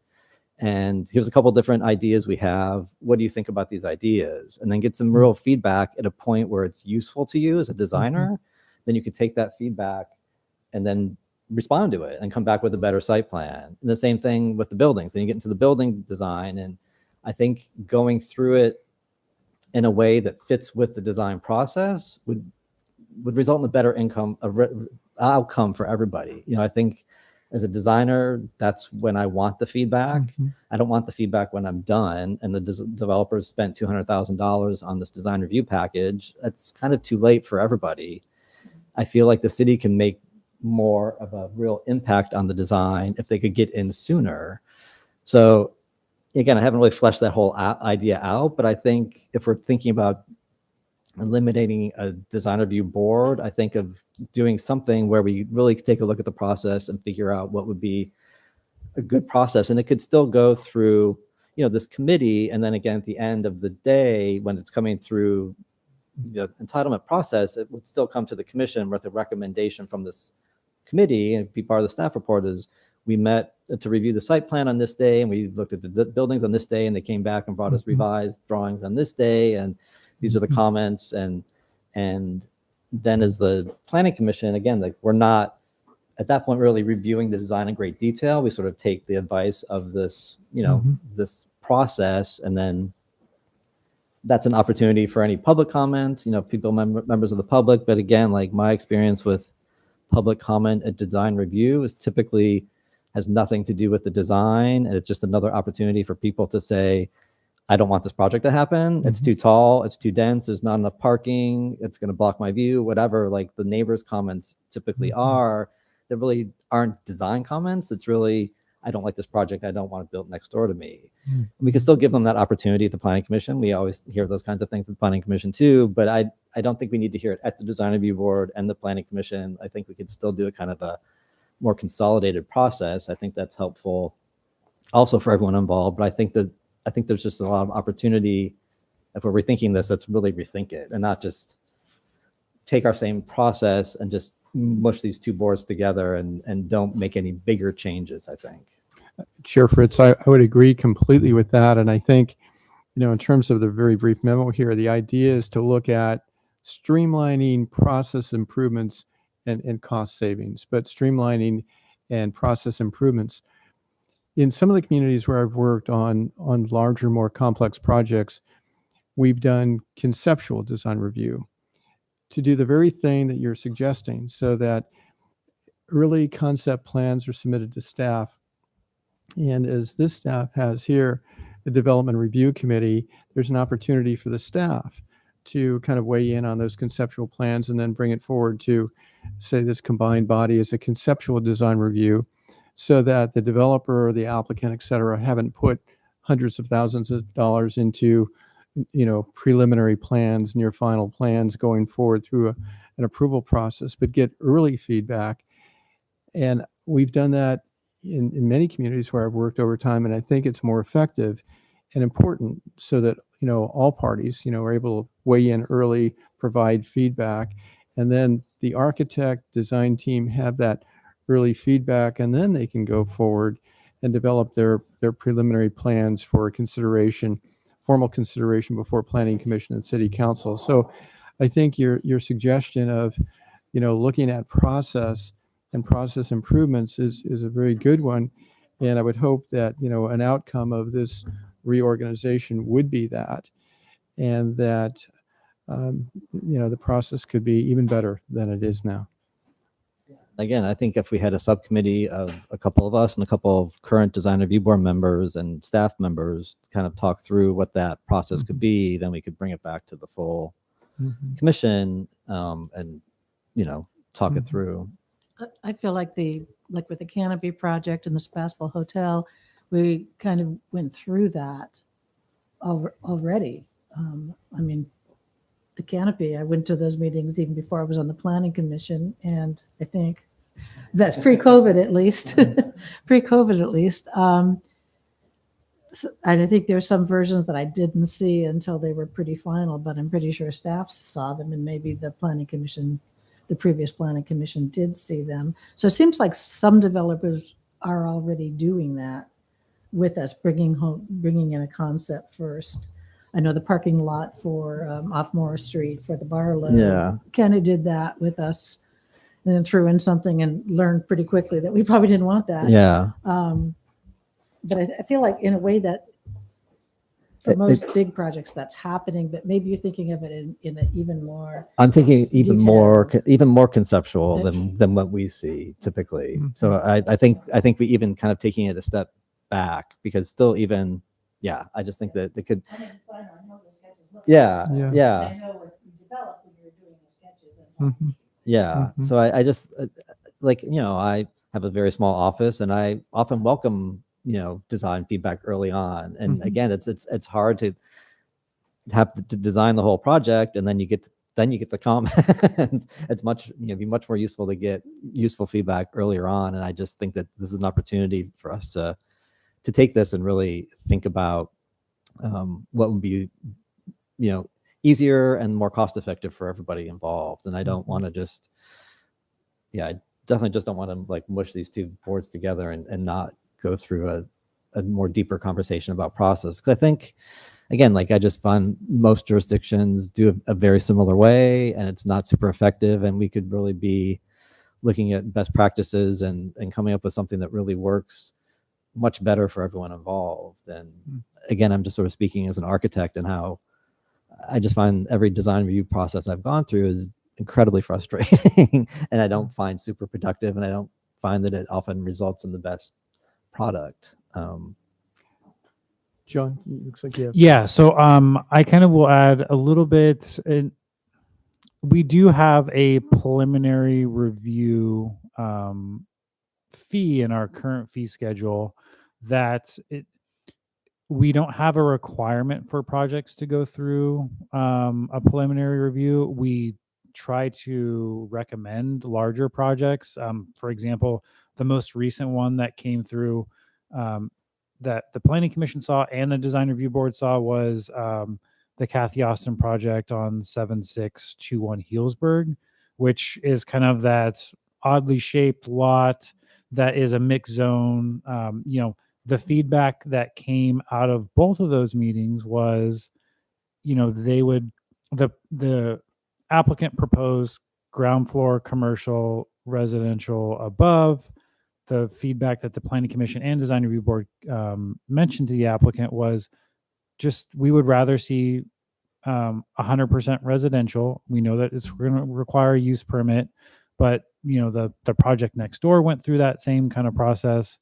And here's a couple different ideas we have. What do you think about these ideas? And then get some real feedback at a point where it's useful to you as a designer. Then you could take that feedback and then respond to it and come back with a better site plan. And the same thing with the buildings. Then you get into the building design. And I think going through it in a way that fits with the design process would result in a better outcome for everybody. I think as a designer, that's when I want the feedback. I don't want the feedback when I'm done and the developers spent $200,000 on this design review package. That's kind of too late for everybody. I feel like the city can make more of a real impact on the design if they could get in sooner. So again, I haven't really fleshed that whole idea out, but I think if we're thinking about eliminating a design review board, I think of doing something where we really take a look at the process and figure out what would be a good process. And it could still go through, this committee. And then again, at the end of the day, when it's coming through the entitlement process, it would still come to the commission with a recommendation from this committee, and be part of the staff report is we met to review the site plan on this day, and we looked at the buildings on this day, and they came back and brought us revised drawings on this day, and these are the comments. And then as the planning commission, again, like we're not at that point really reviewing the design in great detail. We sort of take the advice of this, this process, and then that's an opportunity for any public comment, people, members of the public. But again, like my experience with public comment at design review is typically has nothing to do with the design. And it's just another opportunity for people to say, I don't want this project to happen. It's too tall. It's too dense. There's not enough parking. It's going to block my view, whatever. Like the neighbors' comments typically are, that really aren't design comments. It's really, I don't like this project. I don't want it built next door to me. We can still give them that opportunity at the planning commission. We always hear those kinds of things at the planning commission too, but I don't think we need to hear it at the design review board and the planning commission. I think we could still do a kind of a more consolidated process. I think that's helpful also for everyone involved, but I think there's just a lot of opportunity if we're rethinking this, let's really rethink it and not just take our same process and just mush these two boards together and don't make any bigger changes, I think. Chair Fritz, I would agree completely with that. And I think, in terms of the very brief memo here, the idea is to look at streamlining process improvements and cost savings, but streamlining and process improvements. In some of the communities where I've worked on larger, more complex projects, we've done conceptual design review to do the very thing that you're suggesting, so that early concept plans are submitted to staff. And as this staff has here, the development review committee, there's an opportunity for the staff to kind of weigh in on those conceptual plans and then bring it forward to, say, this combined body as a conceptual design review, so that the developer or the applicant, et cetera, haven't put hundreds of thousands of dollars into, preliminary plans, near final plans going forward through an approval process, but get early feedback. And we've done that in many communities where I've worked over time, and I think it's more effective and important so that, all parties, are able to weigh in early, provide feedback, and then the architect design team have that early feedback, and then they can go forward and develop their preliminary plans for consideration, formal consideration before Planning Commission and City Council. So I think your suggestion of, looking at process and process improvements is a very good one. And I would hope that, an outcome of this reorganization would be that, and that, the process could be even better than it is now. Again, I think if we had a subcommittee of a couple of us and a couple of current design review board members and staff members to kind of talk through what that process could be, then we could bring it back to the full commission, and, talk it through. I feel like with the Canopy project and the Sebastopol Hotel, we kind of went through that already. The Canopy, I went to those meetings even before I was on the Planning Commission, and I think that's pre-COVID at least. Pre-COVID at least. And I think there's some versions that I didn't see until they were pretty final, but I'm pretty sure staff saw them, and maybe the Planning Commission, the previous Planning Commission, did see them. So it seems like some developers are already doing that with us, bringing in a concept first. I know the parking lot for off Morris Street for the Barlow. Yeah. Kind of did that with us, and then threw in something and learned pretty quickly that we probably didn't want that. Yeah. But I feel like in a way that for most big projects that's happening, but maybe you're thinking of it in an even more. I'm thinking even detailed. more conceptual than what we see typically. So I think we even kind of taking it a step back, because still even, I just think that they could. Yeah. So I just I have a very small office, and I often welcome design feedback early on. And again, it's hard to have to design the whole project, and then you get the comments. It's much be much more useful to get useful feedback earlier on. And I just think that this is an opportunity for us to take this and really think about what would be easier and more cost effective for everybody involved. And I don't want to just I definitely just don't want to mush these two boards together and not go through a more deeper conversation about process. Because I think, again, I just find most jurisdictions do a very similar way, and it's not super effective. And we could really be looking at best practices and coming up with something that really works much better for everyone involved. And again, I'm just sort of speaking as an architect, and how I just find every design review process I've gone through is incredibly frustrating and I don't find super productive, and I don't find that it often results in the best product. John, it looks like you have. Yeah, so I kind of will add a little bit. We do have a preliminary review fee in our current fee schedule that we don't have a requirement for projects to go through a preliminary review. We try to recommend larger projects. For example, the most recent one that came through that the Planning Commission saw and the Design Review Board saw was the Kathy Austin project on 7621 Healdsburg, which is kind of that oddly shaped lot that is a mixed zone. The feedback that came out of both of those meetings was, the applicant proposed ground floor commercial residential above. The feedback that the Planning Commission and Design Review Board mentioned to the applicant was just, we would rather see 100% residential. We know that it's going to require a use permit, but the project next door went through that same kind of process.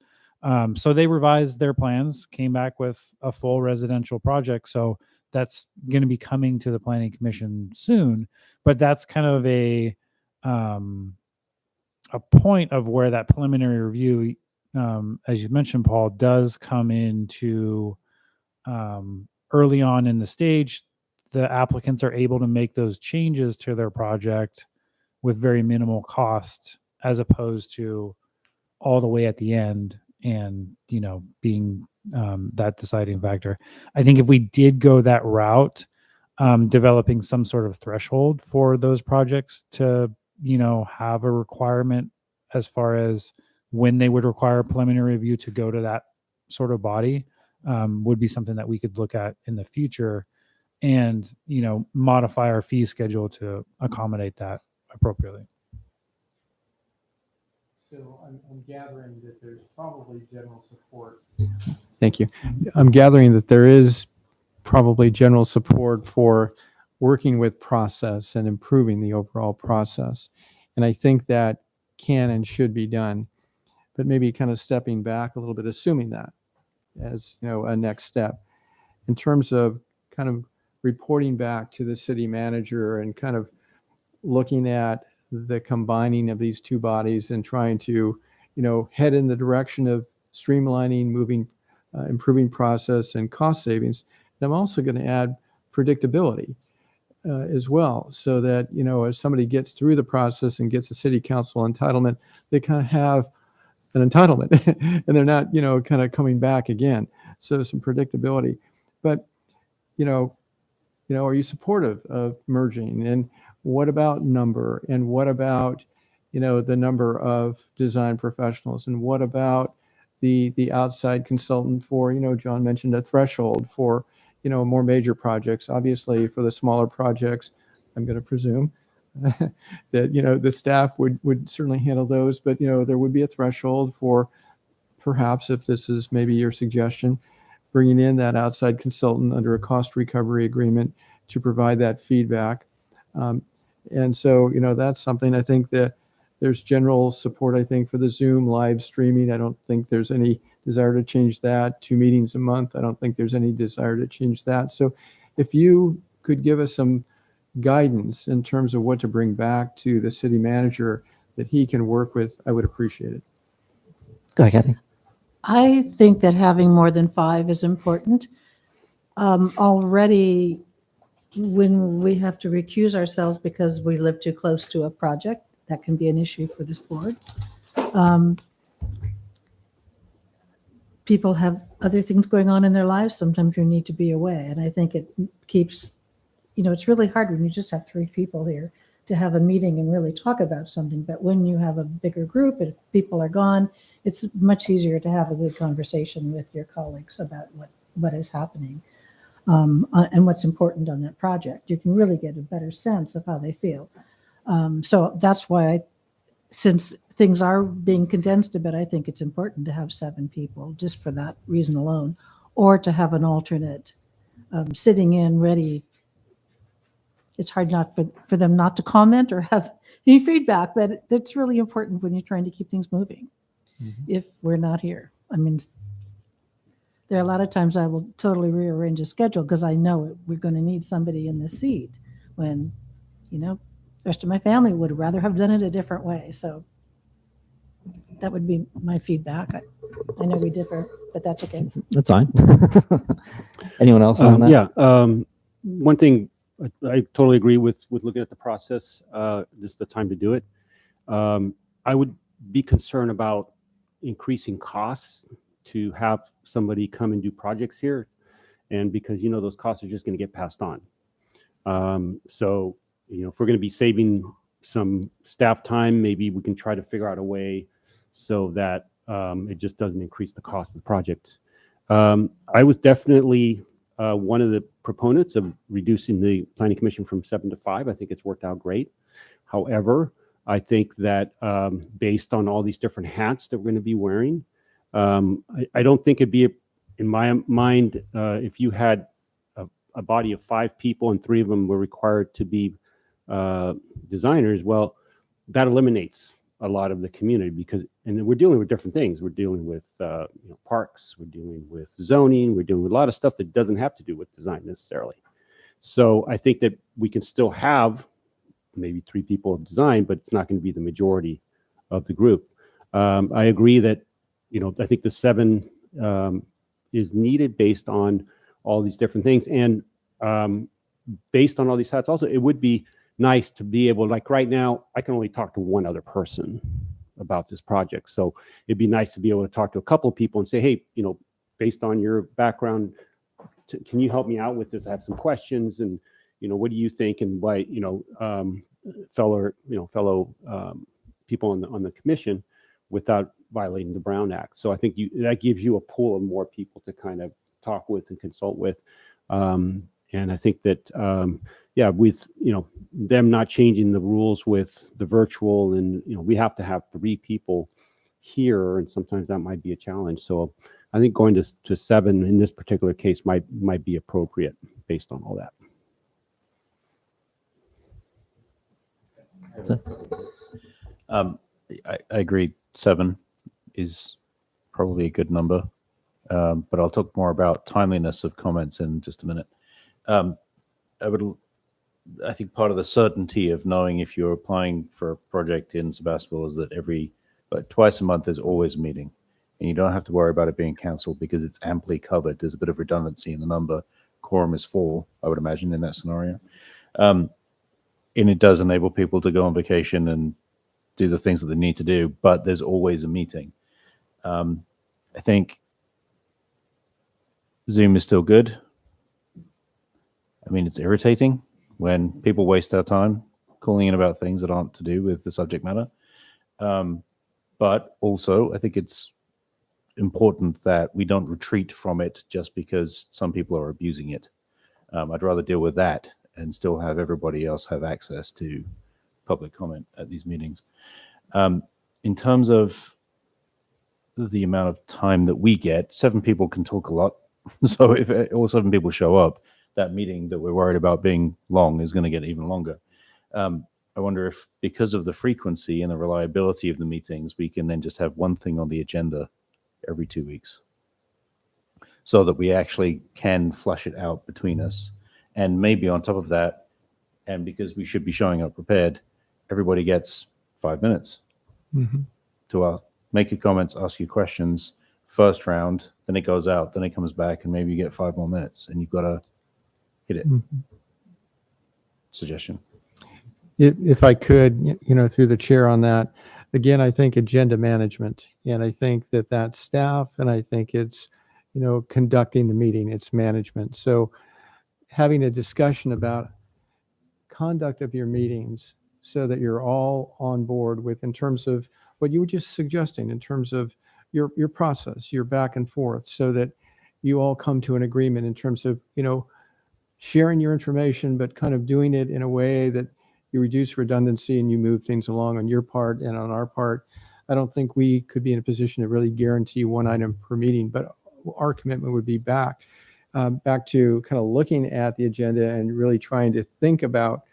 So they revised their plans, came back with a full residential project. So that's going to be coming to the Planning Commission soon. But that's kind of a point of where that preliminary review, as you mentioned, Paul, does come into early on in the stage. The applicants are able to make those changes to their project with very minimal cost, as opposed to all the way at the end and, you know, being that deciding factor. I think if we did go that route, developing some sort of threshold for those projects to, you know, have a requirement as far as when they would require a preliminary review to go to that sort of body, would be something that we could look at in the future, and, you know, modify our fee schedule to accommodate that appropriately. So I'm gathering that there's probably general support. Thank you. I'm gathering that there is probably general support for working with process and improving the overall process. And I think that can and should be done, but maybe kind of stepping back a little bit, assuming that as, you know, a next step in terms of kind of reporting back to the city manager and kind of looking at the combining of these two bodies and trying to, you know, head in the direction of streamlining, moving, improving process and cost savings. And I'm also going to add predictability as well, so that, you know, as somebody gets through the process and gets a city council entitlement, they kind of have an entitlement and they're not, you know, kind of coming back again. So some predictability. But, you know, are you supportive of merging? And what about number? And what about, you know, the number of design professionals? And what about the outside consultant for, you know, John mentioned a threshold for, you know, more major projects. Obviously, for the smaller projects, I'm going to presume that, you know, the staff would certainly handle those, but, you know, there would be a threshold for perhaps, if this is maybe your suggestion, bringing in that outside consultant under a cost recovery agreement to provide that feedback. And so, you know, that's something I think that there's general support, I think, for the Zoom live streaming. I don't think there's any desire to change that. 2 meetings a month. I don't think there's any desire to change that. So if you could give us some guidance in terms of what to bring back to the city manager that he can work with, I would appreciate it. Go ahead, Kathy. I think that having more than 5 is important. Already, when we have to recuse ourselves because we live too close to a project, that can be an issue for this board. People have other things going on in their lives. Sometimes you need to be away. And I think it keeps, you know, it's really hard when you just have 3 people here to have a meeting and really talk about something. But when you have a bigger group and people are gone, it's much easier to have a good conversation with your colleagues about what is happening and what's important on that project. You can really get a better sense of how they feel. So that's why, since things are being condensed a bit, I think it's important to have 7 people just for that reason alone, or to have an alternate sitting in ready. It's hard not for them not to comment or have any feedback, but it's really important when you're trying to keep things moving. Mm-hmm. If we're not here, I mean, there are a lot of times I will totally rearrange a schedule because I know we're going to need somebody in the seat when, you know, the rest of my family would rather have done it a different way. So that would be my feedback. I know we differ, but that's okay. That's fine. Anyone else on that? Yeah. One thing I totally agree with looking at the process. This is the time to do it. I would be concerned about increasing costs to have somebody come and do projects here. And because, you know, those costs are just going to get passed on. So, you know, if we're going to be saving some staff time, maybe we can try to figure out a way so that it just doesn't increase the cost of the project. I was definitely one of the proponents of reducing the Planning Commission from 7 to 5. I think it's worked out great. However, I think that based on all these different hats that we're going to be wearing, I don't think it'd be, in my mind, if you had a body of 5 people and 3 of them were required to be designers, well, that eliminates a lot of the community because, and we're dealing with different things. We're dealing with you know, parks, we're dealing with zoning, we're dealing with a lot of stuff that doesn't have to do with design necessarily. So I think that we can still have maybe 3 people of design, but it's not going to be the majority of the group. I agree that, I think the 7 is needed based on all these different things. And based on all these thoughts, also, it would be nice to be able, like right now, I can only talk to one other person about this project. So it'd be nice to be able to talk to a couple of people and say, hey, based on your background, can you help me out with this? I have some questions, and what do you think? And why, fellow people on the commission, without violating the Brown Act. So I think that gives you a pool of more people to kind of talk with and consult with. And I think that with them not changing the rules with the virtual, and we have to have 3 people here, and sometimes that might be a challenge. So I think going to 7 in this particular case might be appropriate based on all that. I agree. 7 is probably a good number, but I'll talk more about timeliness of comments in just a minute. I think part of the certainty of knowing if you're applying for a project in Sebastopol is that twice a month there's always a meeting, and you don't have to worry about it being cancelled because it's amply covered. There's a bit of redundancy in the number. Quorum is 4, I would imagine, in that scenario. And it does enable people to go on vacation and do the things that they need to do, but there's always a meeting. I think Zoom is still good. I mean, it's irritating when people waste their time calling in about things that aren't to do with the subject matter. But also, I think it's important that we don't retreat from it just because some people are abusing it. I'd rather deal with that and still have everybody else have access to public comment at these meetings. In terms of the amount of time that we get, 7 people can talk a lot. So if all 7 people show up, that meeting that we're worried about being long is going to get even longer. I wonder if, because of the frequency and the reliability of the meetings, we can then just have one thing on the agenda every 2 weeks, so that we actually can flush it out between us. And maybe on top of that, and because we should be showing up prepared, everybody gets 5 minutes to make your comments, ask your questions. First round, then it goes out, then it comes back, and maybe you get 5 more minutes, and you've got to hit it. Suggestion. If I could, through the chair on that, again, I think agenda management, and I think that staff, and I think it's, conducting the meeting, it's management. So having a discussion about conduct of your meetings so that you're all on board with, in terms of what you were just suggesting, in terms of your process, your back and forth, so that you all come to an agreement in terms of, sharing your information, but kind of doing it in a way that you reduce redundancy and you move things along on your part and on our part. I don't think we could be in a position to really guarantee one item per meeting, but our commitment would be back to kind of looking at the agenda and really trying to think about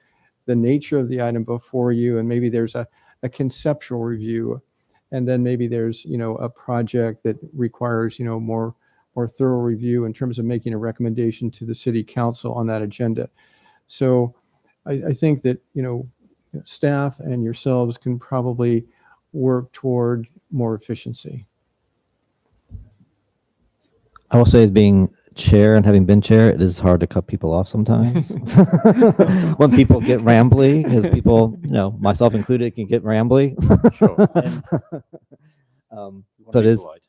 the nature of the item before you. And maybe there's a conceptual review, and then maybe there's, a project that requires, more thorough review in terms of making a recommendation to the city council on that agenda. So I think that, staff and yourselves can probably work toward more efficiency. I will say, as being chair and having been chair, it is hard to cut people off sometimes. When people get rambly, because people, myself included, can get rambly. So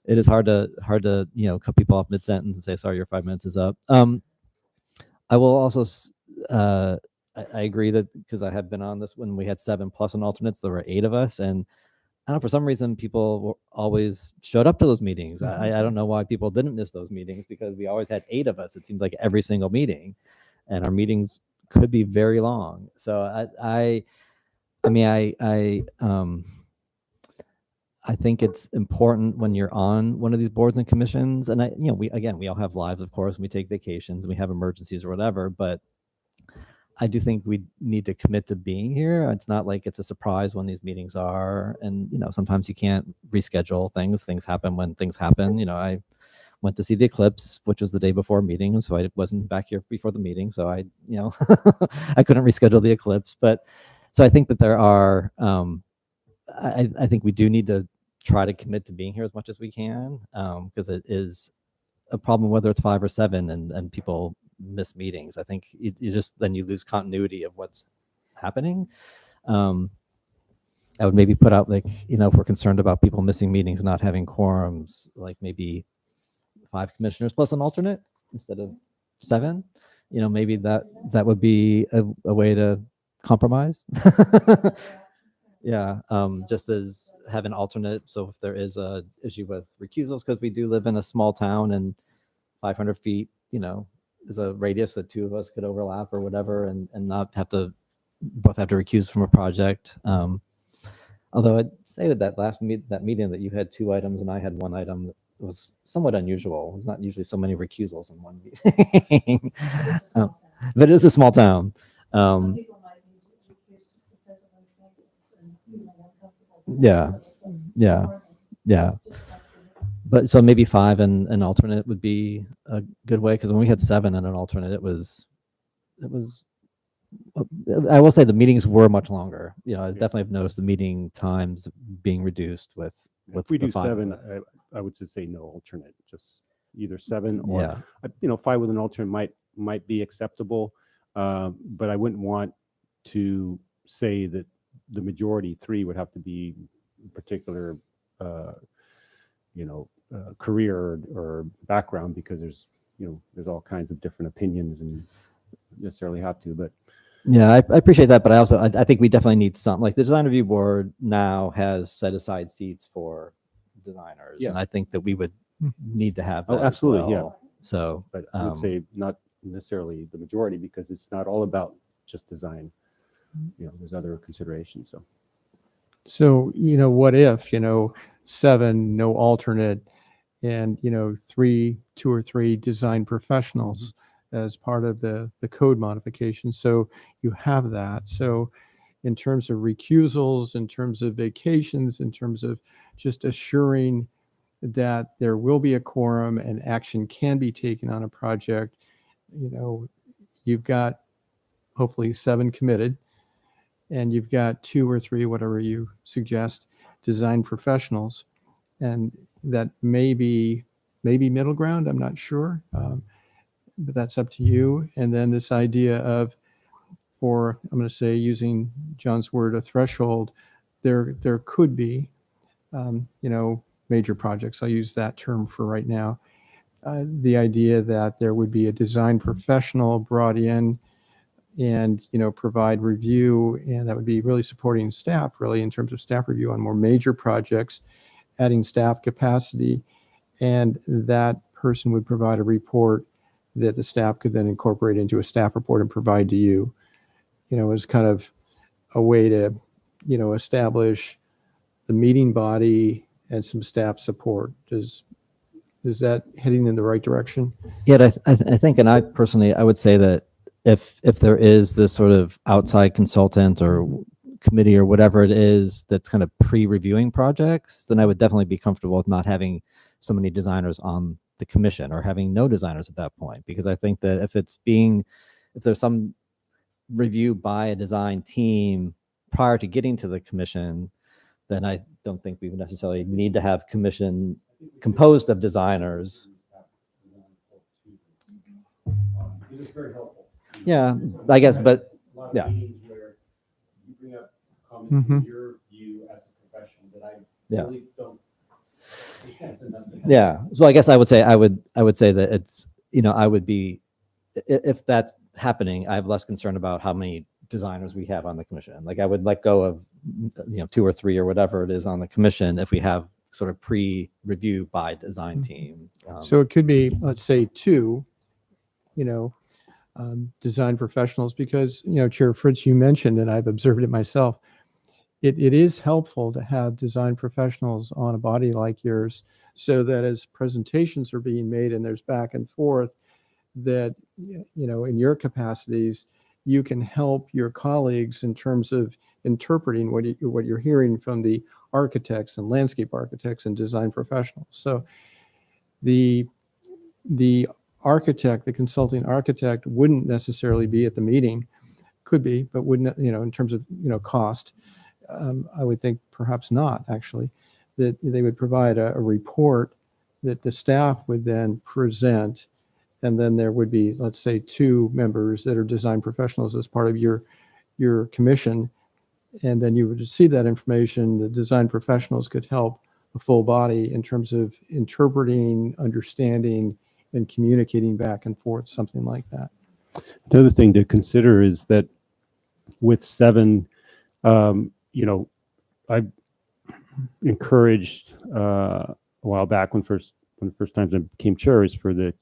it is hard to cut people off mid-sentence and say, sorry, your 5 minutes is up. I will also I agree that, because I have been on this when we had 7 plus an alternates, there were 8 of us, and I don't know, for some reason people always showed up to those meetings. I don't know why people didn't miss those meetings, because we always had 8 of us. It seemed like every single meeting, and our meetings could be very long. So I think it's important when you're on one of these boards and commissions, and we all have lives, of course, and we take vacations and we have emergencies or whatever, but I do think we need to commit to being here. It's not like it's a surprise when these meetings are, and sometimes you can't reschedule things. Things happen when things happen. went to see the eclipse, which was the day before meeting, so I wasn't back here before the meeting, so I, I couldn't reschedule the eclipse. But so I think that there are, I think we do need to try to commit to being here as much as we can, because it is a problem whether it's 5 or 7 and people miss meetings. I think you just, then you lose continuity of what's happening. I would maybe put out, like, if we're concerned about people missing meetings, not having quorums, like maybe 5 commissioners plus an alternate instead of 7. Maybe that would be a way to compromise. Yeah, just as have an alternate. So if there is a issue with recusals, because we do live in a small town and 500 feet, is a radius that 2 of us could overlap or whatever, and not have to both have to recuse from a project. Although I'd say that that meeting that you had 2 items and I had 1 item was somewhat unusual. There's not usually so many recusals in one meeting. But it is a small town. Yeah. But so maybe 5 and an alternate would be a good way, because when we had 7 and an alternate, it was. I will say the meetings were much longer. I definitely have noticed the meeting times being reduced with. If we the do 5 of 7, us. I would just say no alternate, just either 7 or, 5 with an alternate might be acceptable. But I wouldn't want to say that the majority 3 would have to be particular, career or background, because there's all kinds of different opinions and necessarily have to, but. Yeah, I appreciate that, but I think we definitely need some, like the design review board now has set aside seats for designers, and I think that we would need to have that. Oh, absolutely, as well. So, but I would say not necessarily the majority, because it's not all about just design. There's other considerations. So, what if, 7, no alternate, and, 2 or 3 design professionals as part of the code modification. So you have that. So in terms of recusals, in terms of vacations, in terms of just assuring that there will be a quorum and action can be taken on a project, you've got hopefully 7 committed, and you've got 2 or 3, whatever you suggest, design professionals. And that may be middle ground, I'm not sure. But that's up to you. And then this idea of, I'm going to say, using John's word, a threshold, there could be, major projects. I'll use that term for right now. The idea that there would be a design professional brought in and, provide review, and that would be really supporting staff, really, in terms of staff review on more major projects, adding staff capacity, and that person would provide a report that the staff could then incorporate into a staff report and provide to you, as kind of a way to, establish the meeting body and some staff support. Is that heading in the right direction? Yeah, I think, and I personally, I would say that if there is this sort of outside consultant or committee or whatever it is that's kind of pre-reviewing projects, then I would definitely be comfortable with not having so many designers on the commission, or having no designers at that point, because I think that if there's some review by a design team prior to getting to the commission, then I don't think we would necessarily need to have commission composed of designers. It is very helpful. Yeah, I guess, but yeah. You bring up comments from your view as a professional that I really don't. Yeah. So I guess I would say that it's, I would be, if that's happening, I have less concern about how many designers we have on the commission. Like I would let go of, 2 or 3 or whatever it is on the commission if we have sort of pre-review by design team. So it could be, let's say 2, design professionals, because, Chair Fritz, you mentioned, and I've observed it myself, it is helpful to have design professionals on a body like yours, so that as presentations are being made and there's back and forth, that, in your capacities, you can help your colleagues in terms of interpreting what you're hearing from the architects and landscape architects and design professionals. So the the architect, the consulting architect wouldn't necessarily be at the meeting, could be, but wouldn't, in terms of, cost. I would think perhaps not, actually, that they would provide a report that the staff would then present. And then there would be, let's say, 2 members that are design professionals as part of your commission. And then you would receive that information. The design professionals could help the full body in terms of interpreting, understanding, and communicating back and forth, something like that. Another thing to consider is that with 7, I encouraged a while back when the first time I became chair is for the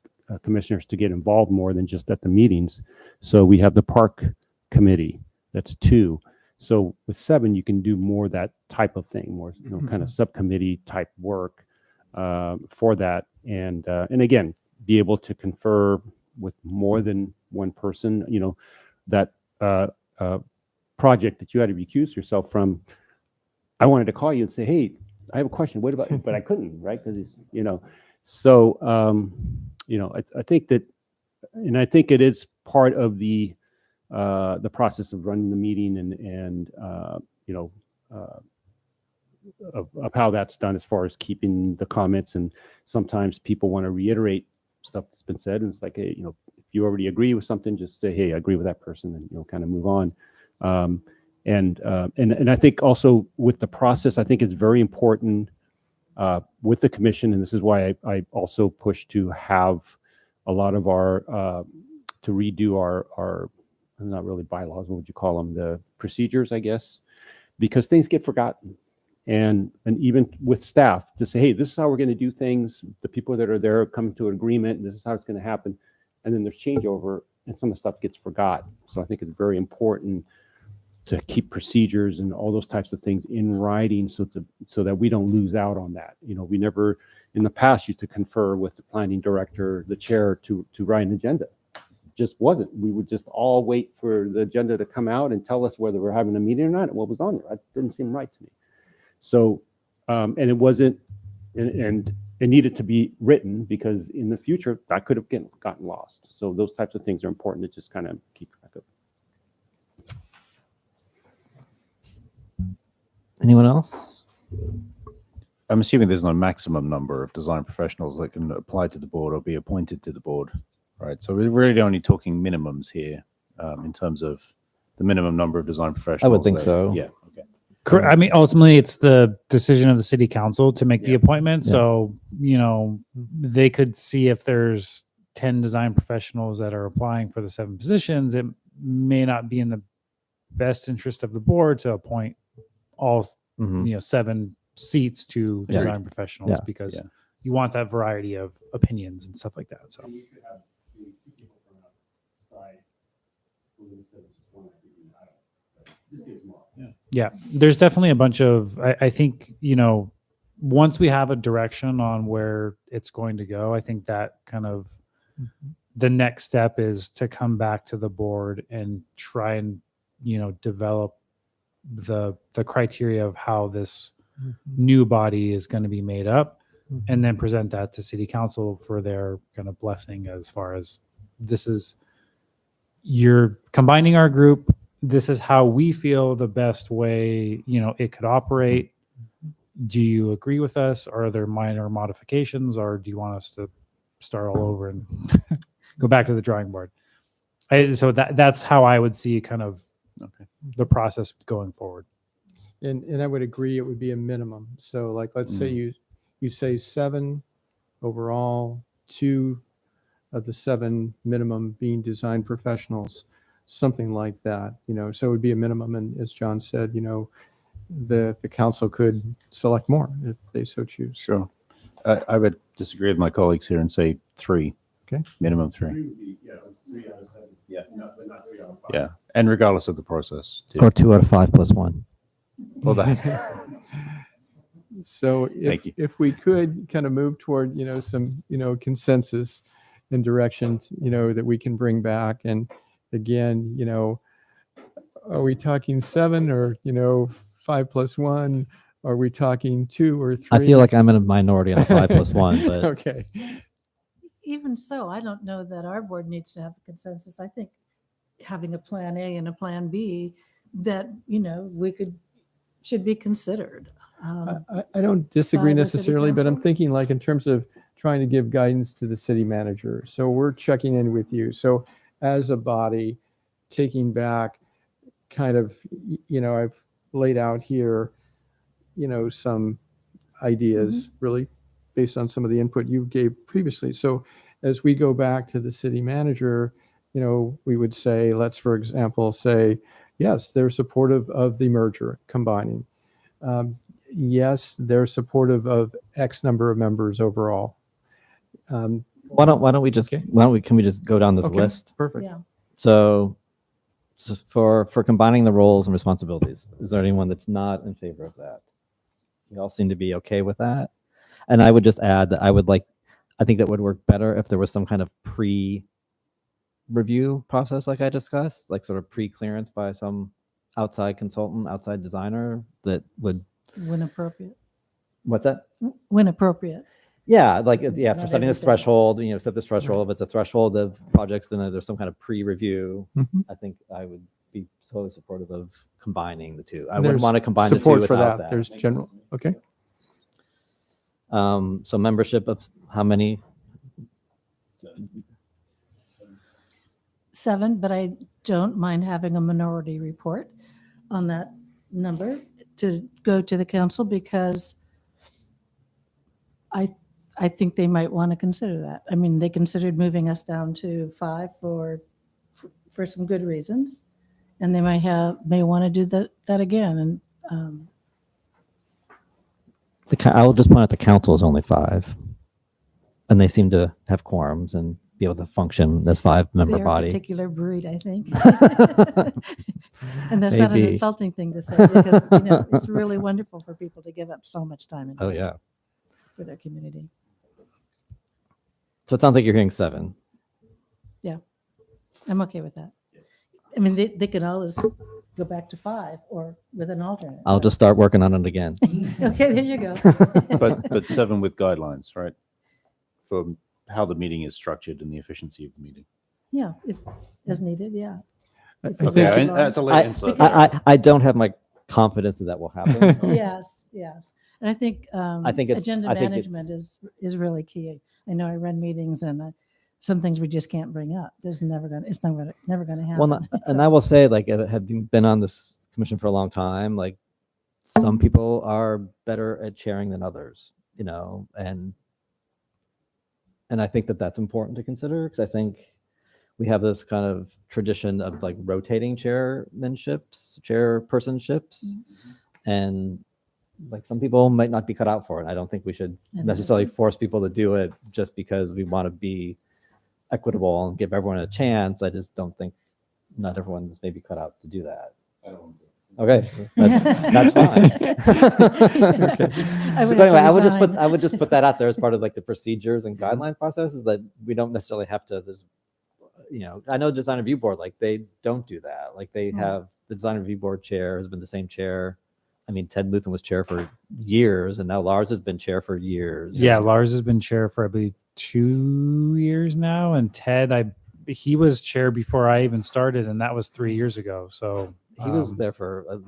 commissioners to get involved more than just at the meetings. So we have the park committee, that's 2. So with 7, you can do more that type of thing, more kind of subcommittee type work for that, and again, be able to confer with more than one person. That project that you had to recuse yourself from, I wanted to call you and say, hey, I have a question. What about? But I couldn't, right? Because it's So I think that, and I think it is part of the process of running the meeting and of how that's done as far as keeping the comments. And sometimes people want to reiterate stuff that's been said, and it's like, hey, if you already agree with something, just say, hey, I agree with that person, and kind of move on. And I think also with the process, I think it's very important with the commission, and this is why I also push to have a lot of our to redo our not really bylaws, what would you call them, the procedures, I guess, because things get forgotten. And even with staff to say, hey, this is how we're going to do things. The people that are there come to an agreement, and this is how it's going to happen. And then there's changeover, and some of the stuff gets forgotten. So I think it's very important to keep procedures and all those types of things in writing, so that we don't lose out on that. We never in the past used to confer with the planning director, the chair, to write an agenda. Just wasn't. We would just all wait for the agenda to come out and tell us whether we're having a meeting or not and what was on there. That didn't seem right to me. So, and it wasn't, and it needed to be written, because in the future that could have gotten lost. So those types of things are important to just kind of keep track of. Anyone else? I'm assuming there's no maximum number of design professionals that can apply to the board or be appointed to the board, right? So we're really only talking minimums here in terms of the minimum number of design professionals. I would think so. Yeah. Okay. I mean, ultimately, it's the decision of the city council to make the appointment. Yeah. So, they could see if there's 10 design professionals that are applying for the 7 positions. It may not be in the best interest of the board to appoint all, 7 seats to design professionals, because you want that variety of opinions and stuff like that. So. Yeah, there's definitely a bunch of, I think, once we have a direction on where it's going to go, I think that kind of the next step is to come back to the board and try and, develop the criteria of how this new body is going to be made up, and then present that to city council for their kind of blessing, as far as this is, you're combining our group. This is how we feel the best way, it could operate. Do you agree with us? Are there minor modifications, or do you want us to start all over and go back to the drawing board? So that's how I would see kind of the process going forward. And I would agree it would be a minimum. So like, let's say you say 7 overall, 2 of the 7 minimum being design professionals, something like that, so it would be a minimum. And as John said, the council could select more if they so choose. Sure. I would disagree with my colleagues here and say 3. Okay. Minimum 3. 3 out of 7. Yeah. But not 3 out of 5. Yeah. And regardless of the process. Or 2 out of 5 plus 1. Well, that. So if we could kind of move toward, some, consensus and directions, that we can bring back. And again, are we talking 7 or, 5 plus 1? Are we talking 2 or 3? I feel like I'm in a minority on 5 plus 1, but okay. even so, I don't know that our board needs to have a consensus. I think having a plan A and a plan B that, should be considered. I don't disagree by the city necessarily, but I'm council. thinking like in terms of trying to give guidance to the city manager. So we're checking in with you. So as a body, taking back kind of, I've laid out here, some ideas really based on some of the input you gave previously. So as we go back to the city manager, we would say, let's, for example, say, yes, they're supportive of the merger combining. Yes, they're supportive of X number of members overall. Can we just go down this Okay, list? perfect. Yeah. So for combining the roles and responsibilities, is there anyone that's not in favor of that? You all seem to be okay with that. And I would just add that I think that would work better if there was some kind of pre-review process like I discussed, like sort of pre-clearance by some outside consultant, outside designer that would. When appropriate. What's that? When appropriate. Yeah, for Not setting this everything. threshold, set this threshold. If it's a threshold of projects, then there's some kind of pre-review. I think I would be totally supportive of combining the two. I wouldn't There's want to combine the two support for without that. that. There's general, okay. So membership of how many? 7, but I don't mind having a minority report on that number to go to the council because I think they might want to consider that. I mean, they considered moving us down to 5 for some good reasons, and they may want to do that again. And I'll just point out the council is only 5, and they seem to have quorums and be able to function as 5-member they're a body. particular breed, I think. And that's not an Maybe. insulting thing to say because it's really wonderful for people to give up so much time and Oh money yeah. for their community. So it sounds like you're hearing 7. Yeah, I'm okay with that. I mean, they could always go back to 5 or with an alternate. I'll just start working on it again. Okay, there you go. But 7 with guidelines, right? For how the meeting is structured and the efficiency of the meeting. Yeah, if as needed, yeah. If I it's think- too long. that's a late insert. I don't have my confidence that will happen. Yes. And I think agenda management is really key. I know I run meetings and some things we just can't bring up. It's never going to happen. Well, and I will say, having been on this commission for a long time, some people are better at chairing than others, and I think that that's important to consider because I think we have this kind of tradition of rotating chairpersonships, and some people might not be cut out for it. I don't think we should necessarily force people to do it just because we want to be equitable and give everyone a chance. I just don't think not everyone's maybe cut out to do that. Okay, that's fine. So anyway, I would just put that out there as part of the procedures and guideline processes that we don't necessarily have to. I know the design review board they don't do that. They have the design review board chair has been the same chair. I mean, Ted Luthen was chair for years, and now Lars has been chair for years. Yeah, Lars has been chair for I believe 2 years now, and Ted, he was chair before I even started, and that was 3 years ago. So he was there for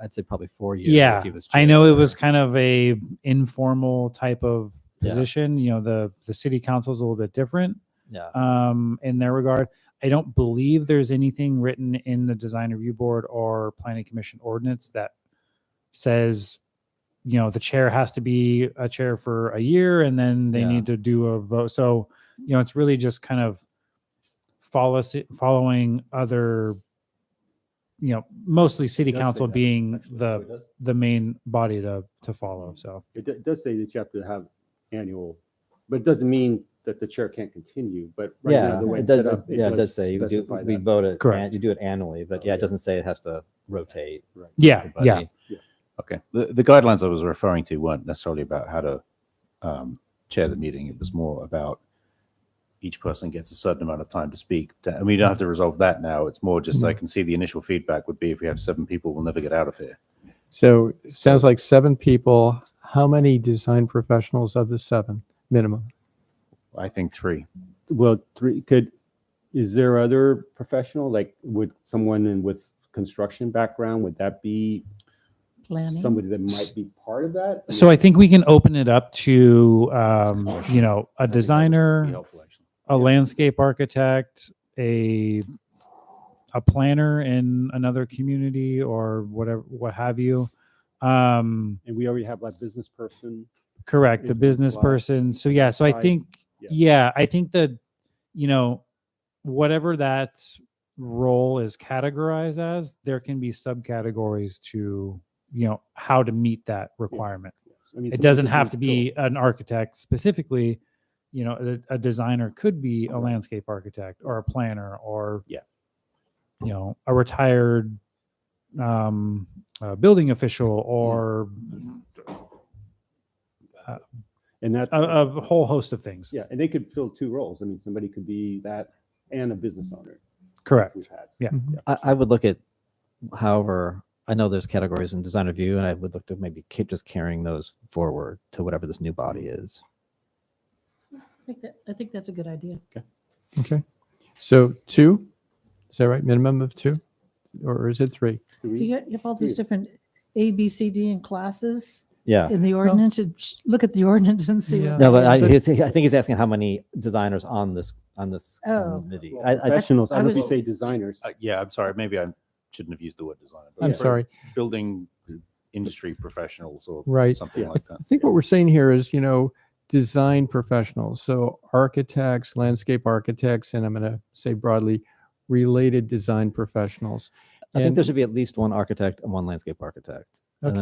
I'd say probably 4 years. Yeah, he was I know it was kind of a informal type of Yeah. position. The city council is a little bit different. Yeah. In their regard, I don't believe there's anything written in the design review board or planning commission ordinance that says, the chair has to be a chair for a year and then they need to do a vote. So, it's really just kind of following other, mostly city It does council say that, being actually. the main body to follow. So It does say that you have to have annual, but it doesn't mean that the chair can't continue. But right now, the way it it's does. set up, It does say we specify that. vote it. Correct. You do it annually, but it doesn't say it has to rotate. Right. Yeah, Everybody. yeah. Okay. The guidelines I was referring to weren't necessarily about how to chair the meeting. It was more about each person gets a certain amount of time to speak. And we don't have to resolve that now. It's more just I can see the initial feedback would be if we have 7 people, we'll never get out of here. So it sounds like 7 people. How many design professionals of the 7 minimum? I think 3. Well, 3 is there other professional, like would someone with construction background, would that be Planning. somebody that might be part of that? So I think we can open it up to, a designer, helpful, actually. a landscape architect, a planner in another community or whatever, what have you. And we already have like business person. Correct, the Is one business slot. person. So yeah, so I Side. think, Yeah. I think that, whatever that role is categorized as, there can be subcategories to, how to meet that requirement. I mean, It somebody doesn't could have be to be an architect specifically. A designer could be a landscape architect or a planner or, a retired building official or and that a whole host of things. Yeah, and they could fill 2 roles. I mean, somebody could be that and a business owner. Correct. We've had. Yeah. I would look at, however, I know there's categories in design review, and I would look to maybe keep just carrying those forward to whatever this new body is. I think that's a good idea. Okay. So 2, is that right? Minimum of 2, or is it 3? You have all these different A, B, C, D, and classes. Yeah. In the ordinance, look at the ordinance and see. No, but I that is. think he's asking how many designers on this Oh. committee. Professionals. I don't know if you was- say designers. Yeah, I'm sorry. Maybe I shouldn't have used the word designer. I'm for sorry. Building industry professionals or Right. something I like that. think what we're saying here is, design professionals. So architects, landscape architects, and I'm going to say broadly, related design professionals. I think And- there should be at least one architect and one landscape architect, Okay.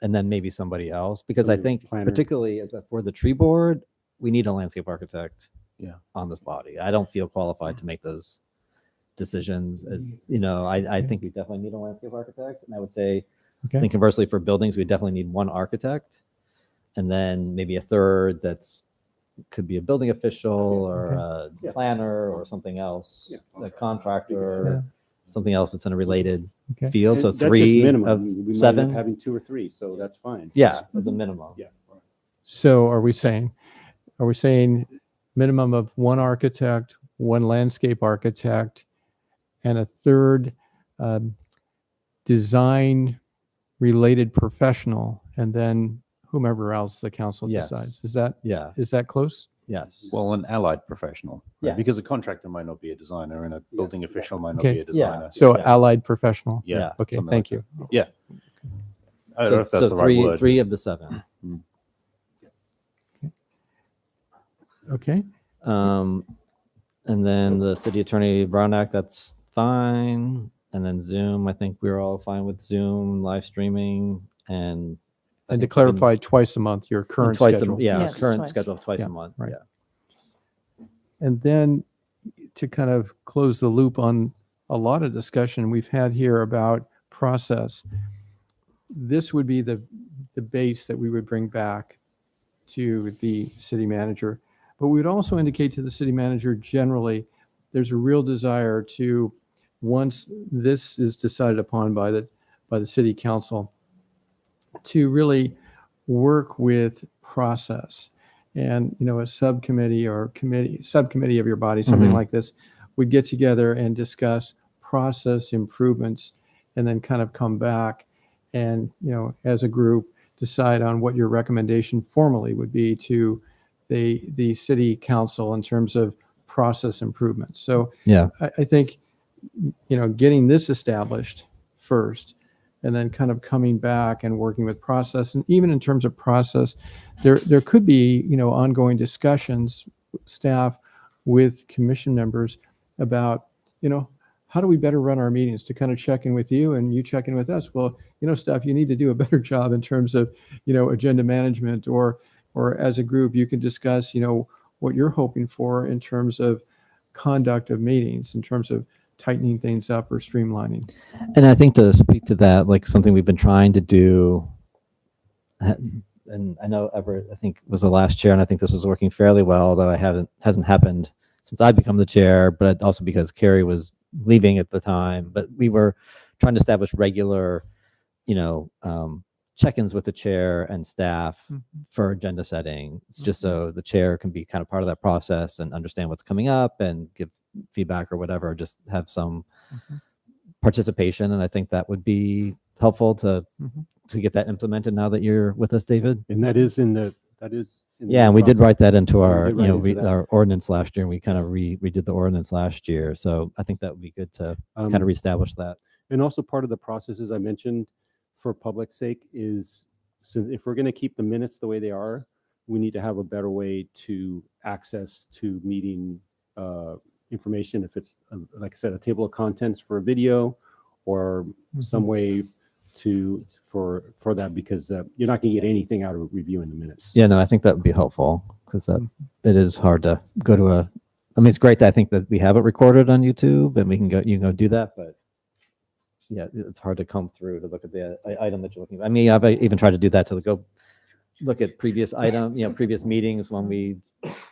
and then maybe somebody else. Because I Somebody think, planner. particularly for the tree board, we need a landscape architect. Yeah. On this body, I don't feel qualified to make those decisions. As I think we definitely need a landscape architect, and I would say, Okay. I think conversely for buildings, we definitely need one architect, and then maybe a third could be a building official or a Yeah. planner or something else, Yeah. a contractor, something else that's in a related Okay. field. So And that's just 3 minimum. of We might end up 7. having 2 or 3, so that's fine. Yeah, as a minimum. Yeah. So are we saying minimum of 1 architect, 1 landscape architect, and a third design related professional, and then whomever else the council Yes. decides? Is that Yeah. is that close? Yes. Well, an allied professional. Right? Yeah. Because a contractor might not be a designer and a building official might not Okay. be a designer. So Yeah. allied professional. Yeah. Okay. something Thank like you. that. Yeah. I don't know if that's the three, right word. 3 of the 7. Okay. And then the city attorney Brown Act, that's fine. And then Zoom, I think we're all fine with Zoom live streaming and. I And to think we can- clarify, twice a month, your current twice schedule. Yes, current twice. schedule twice Yeah, a month. right. Yeah. And then to kind of close the loop on a lot of discussion we've had here about process, this would be the base that we would bring back to the city manager. But we would also indicate to the city manager generally, there's a real desire to, once this is decided upon by the city council, to really work with process. And, a subcommittee or subcommittee of your body, something Mhm. like this, would get together and discuss process improvements and then kind of come back and, as a group, decide on what your recommendation formally would be to the city council in terms of process improvements. So Yeah. I think, getting this established first, and then kind of coming back and working with process. And even in terms of process, there could be, ongoing discussions, staff with commission members about, how do we better run our meetings, to kind of check in with you and you check in with us. Well, staff, you need to do a better job in terms of, agenda management, or as a group, you can discuss, what you're hoping for in terms of conduct of meetings, in terms of tightening things up or streamlining. And I think to speak to that, like something we've been trying to do, and I know Everett, I think was the last chair, and I think this was working fairly well, although hasn't happened since I've become the chair, but also because Carrie was leaving at the time. But we were trying to establish regular, check-ins with the chair and staff for agenda setting. It's just so the chair can be kind of part of that process and understand what's coming up and give feedback or whatever, just have some participation. And I think that would be helpful to get that implemented now that you're with us, David. And that is in the Yeah, and we did write that into Yeah, we our, did write into that. our ordinance last year, and we kind of redid the ordinance last year. So I think that would be good to kind of reestablish that. And also part of the process, as I mentioned, for public's sake, is so if we're going to keep the minutes the way they are, we need to have a better way to access to meeting information. If it's, like I said, a table of contents for a video or some way for that, because you're not going to get anything out of reviewing the minutes. Yeah, no, I think that would be helpful because it is hard to go to I mean, it's great that I think that we have it recorded on YouTube and you can go do that, but yeah, it's hard to come through to look at the item that you're looking at. I mean, I've even tried to do that to go look at previous previous meetings when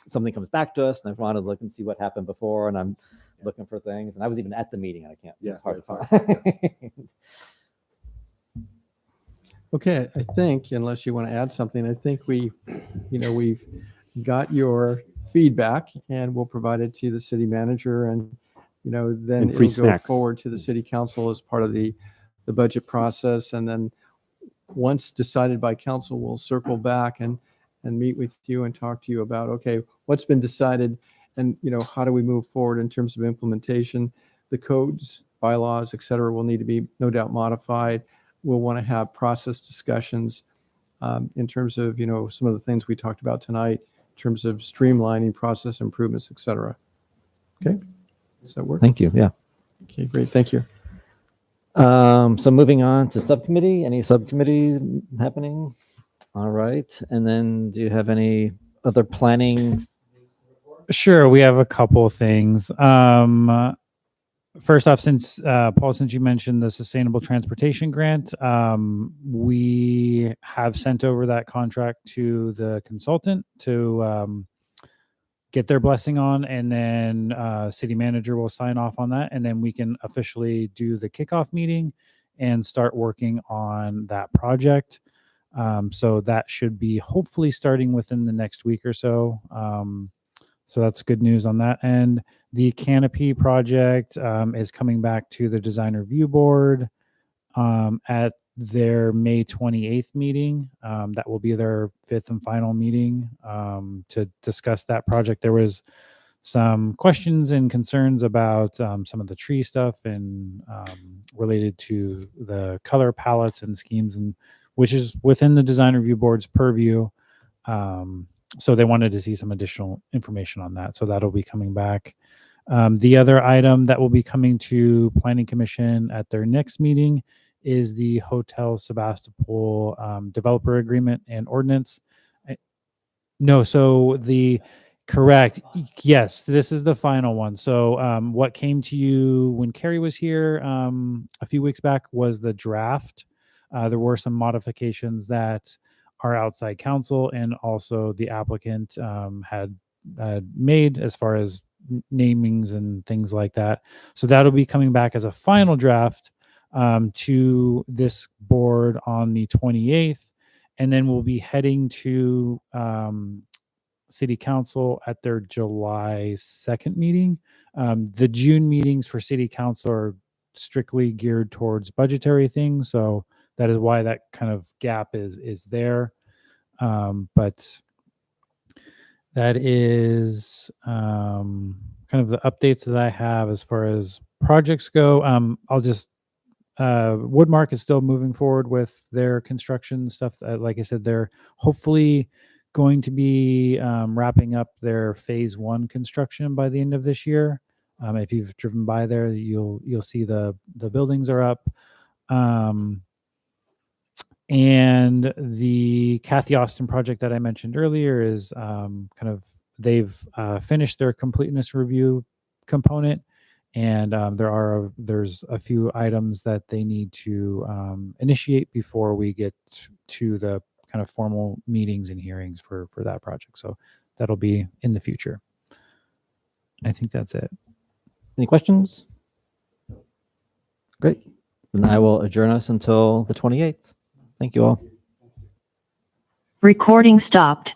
something comes back to us, and I want to look and see what happened before, and I'm looking for things, and I was even at the meeting, and I can't. Yeah, it's hard to find. Okay, I think, unless you want to add something, I think we've got your feedback and we'll provide it to the city manager, and then And free it'll go snacks. forward to the city council as part of the budget process. And then once decided by council, we'll circle back and meet with you and talk to you about, okay, what's been decided and, how do we move forward in terms of implementation. The codes, bylaws, et cetera, will need to be no doubt modified. We'll want to have process discussions in terms of, some of the things we talked about tonight, in terms of streamlining process improvements, et cetera. Okay. Does that work? Thank you. Yeah. Okay, great. Thank you. So moving on to subcommittee, any subcommittees happening? All right. And then do you have any other planning? Sure, we have a couple of things. First off, since Paul, since you mentioned the Sustainable Transportation Grant, we have sent over that contract to the consultant to get their blessing on, and then city manager will sign off on that, and then we can officially do the kickoff meeting and start working on that project. So that should be hopefully starting within the next week or so. So that's good news on that end. The canopy project is coming back to the design review board at their May 28th meeting. That will be their 5th and final meeting to discuss that project. There was some questions and concerns about some of the tree stuff and related to the color palettes and schemes, and which is within the design review board's purview. So they wanted to see some additional information on that. So that'll be coming back. The other item that will be coming to Planning Commission at their next meeting is the Hotel Sebastopol developer agreement and ordinance. Correct. Yes, this is the final one. So what came to you when Carrie was here a few weeks back was the draft. There were some modifications that our outside counsel and also the applicant had made as far as namings and things like that. So that'll be coming back as a final draft to this board on the 28th. And then we'll be heading to city council at their July 2nd meeting. The June meetings for city council are strictly geared towards budgetary things. So that is why that kind of gap is there. But that is kind of the updates that I have as far as projects go. I'll just, Woodmark is still moving forward with their construction stuff. Like I said, they're hopefully going to be wrapping up their phase 1 construction by the end of this year. If you've driven by there, you'll see the buildings are up. And the Kathy Austin project that I mentioned earlier is they've finished their completeness review component, and there's a few items that they need to initiate before we get to the kind of formal meetings and hearings for that project. So that'll be in the future. I think that's it. Any questions? Great. Then I will adjourn us until the 28th. Thank you all. Recording stopped.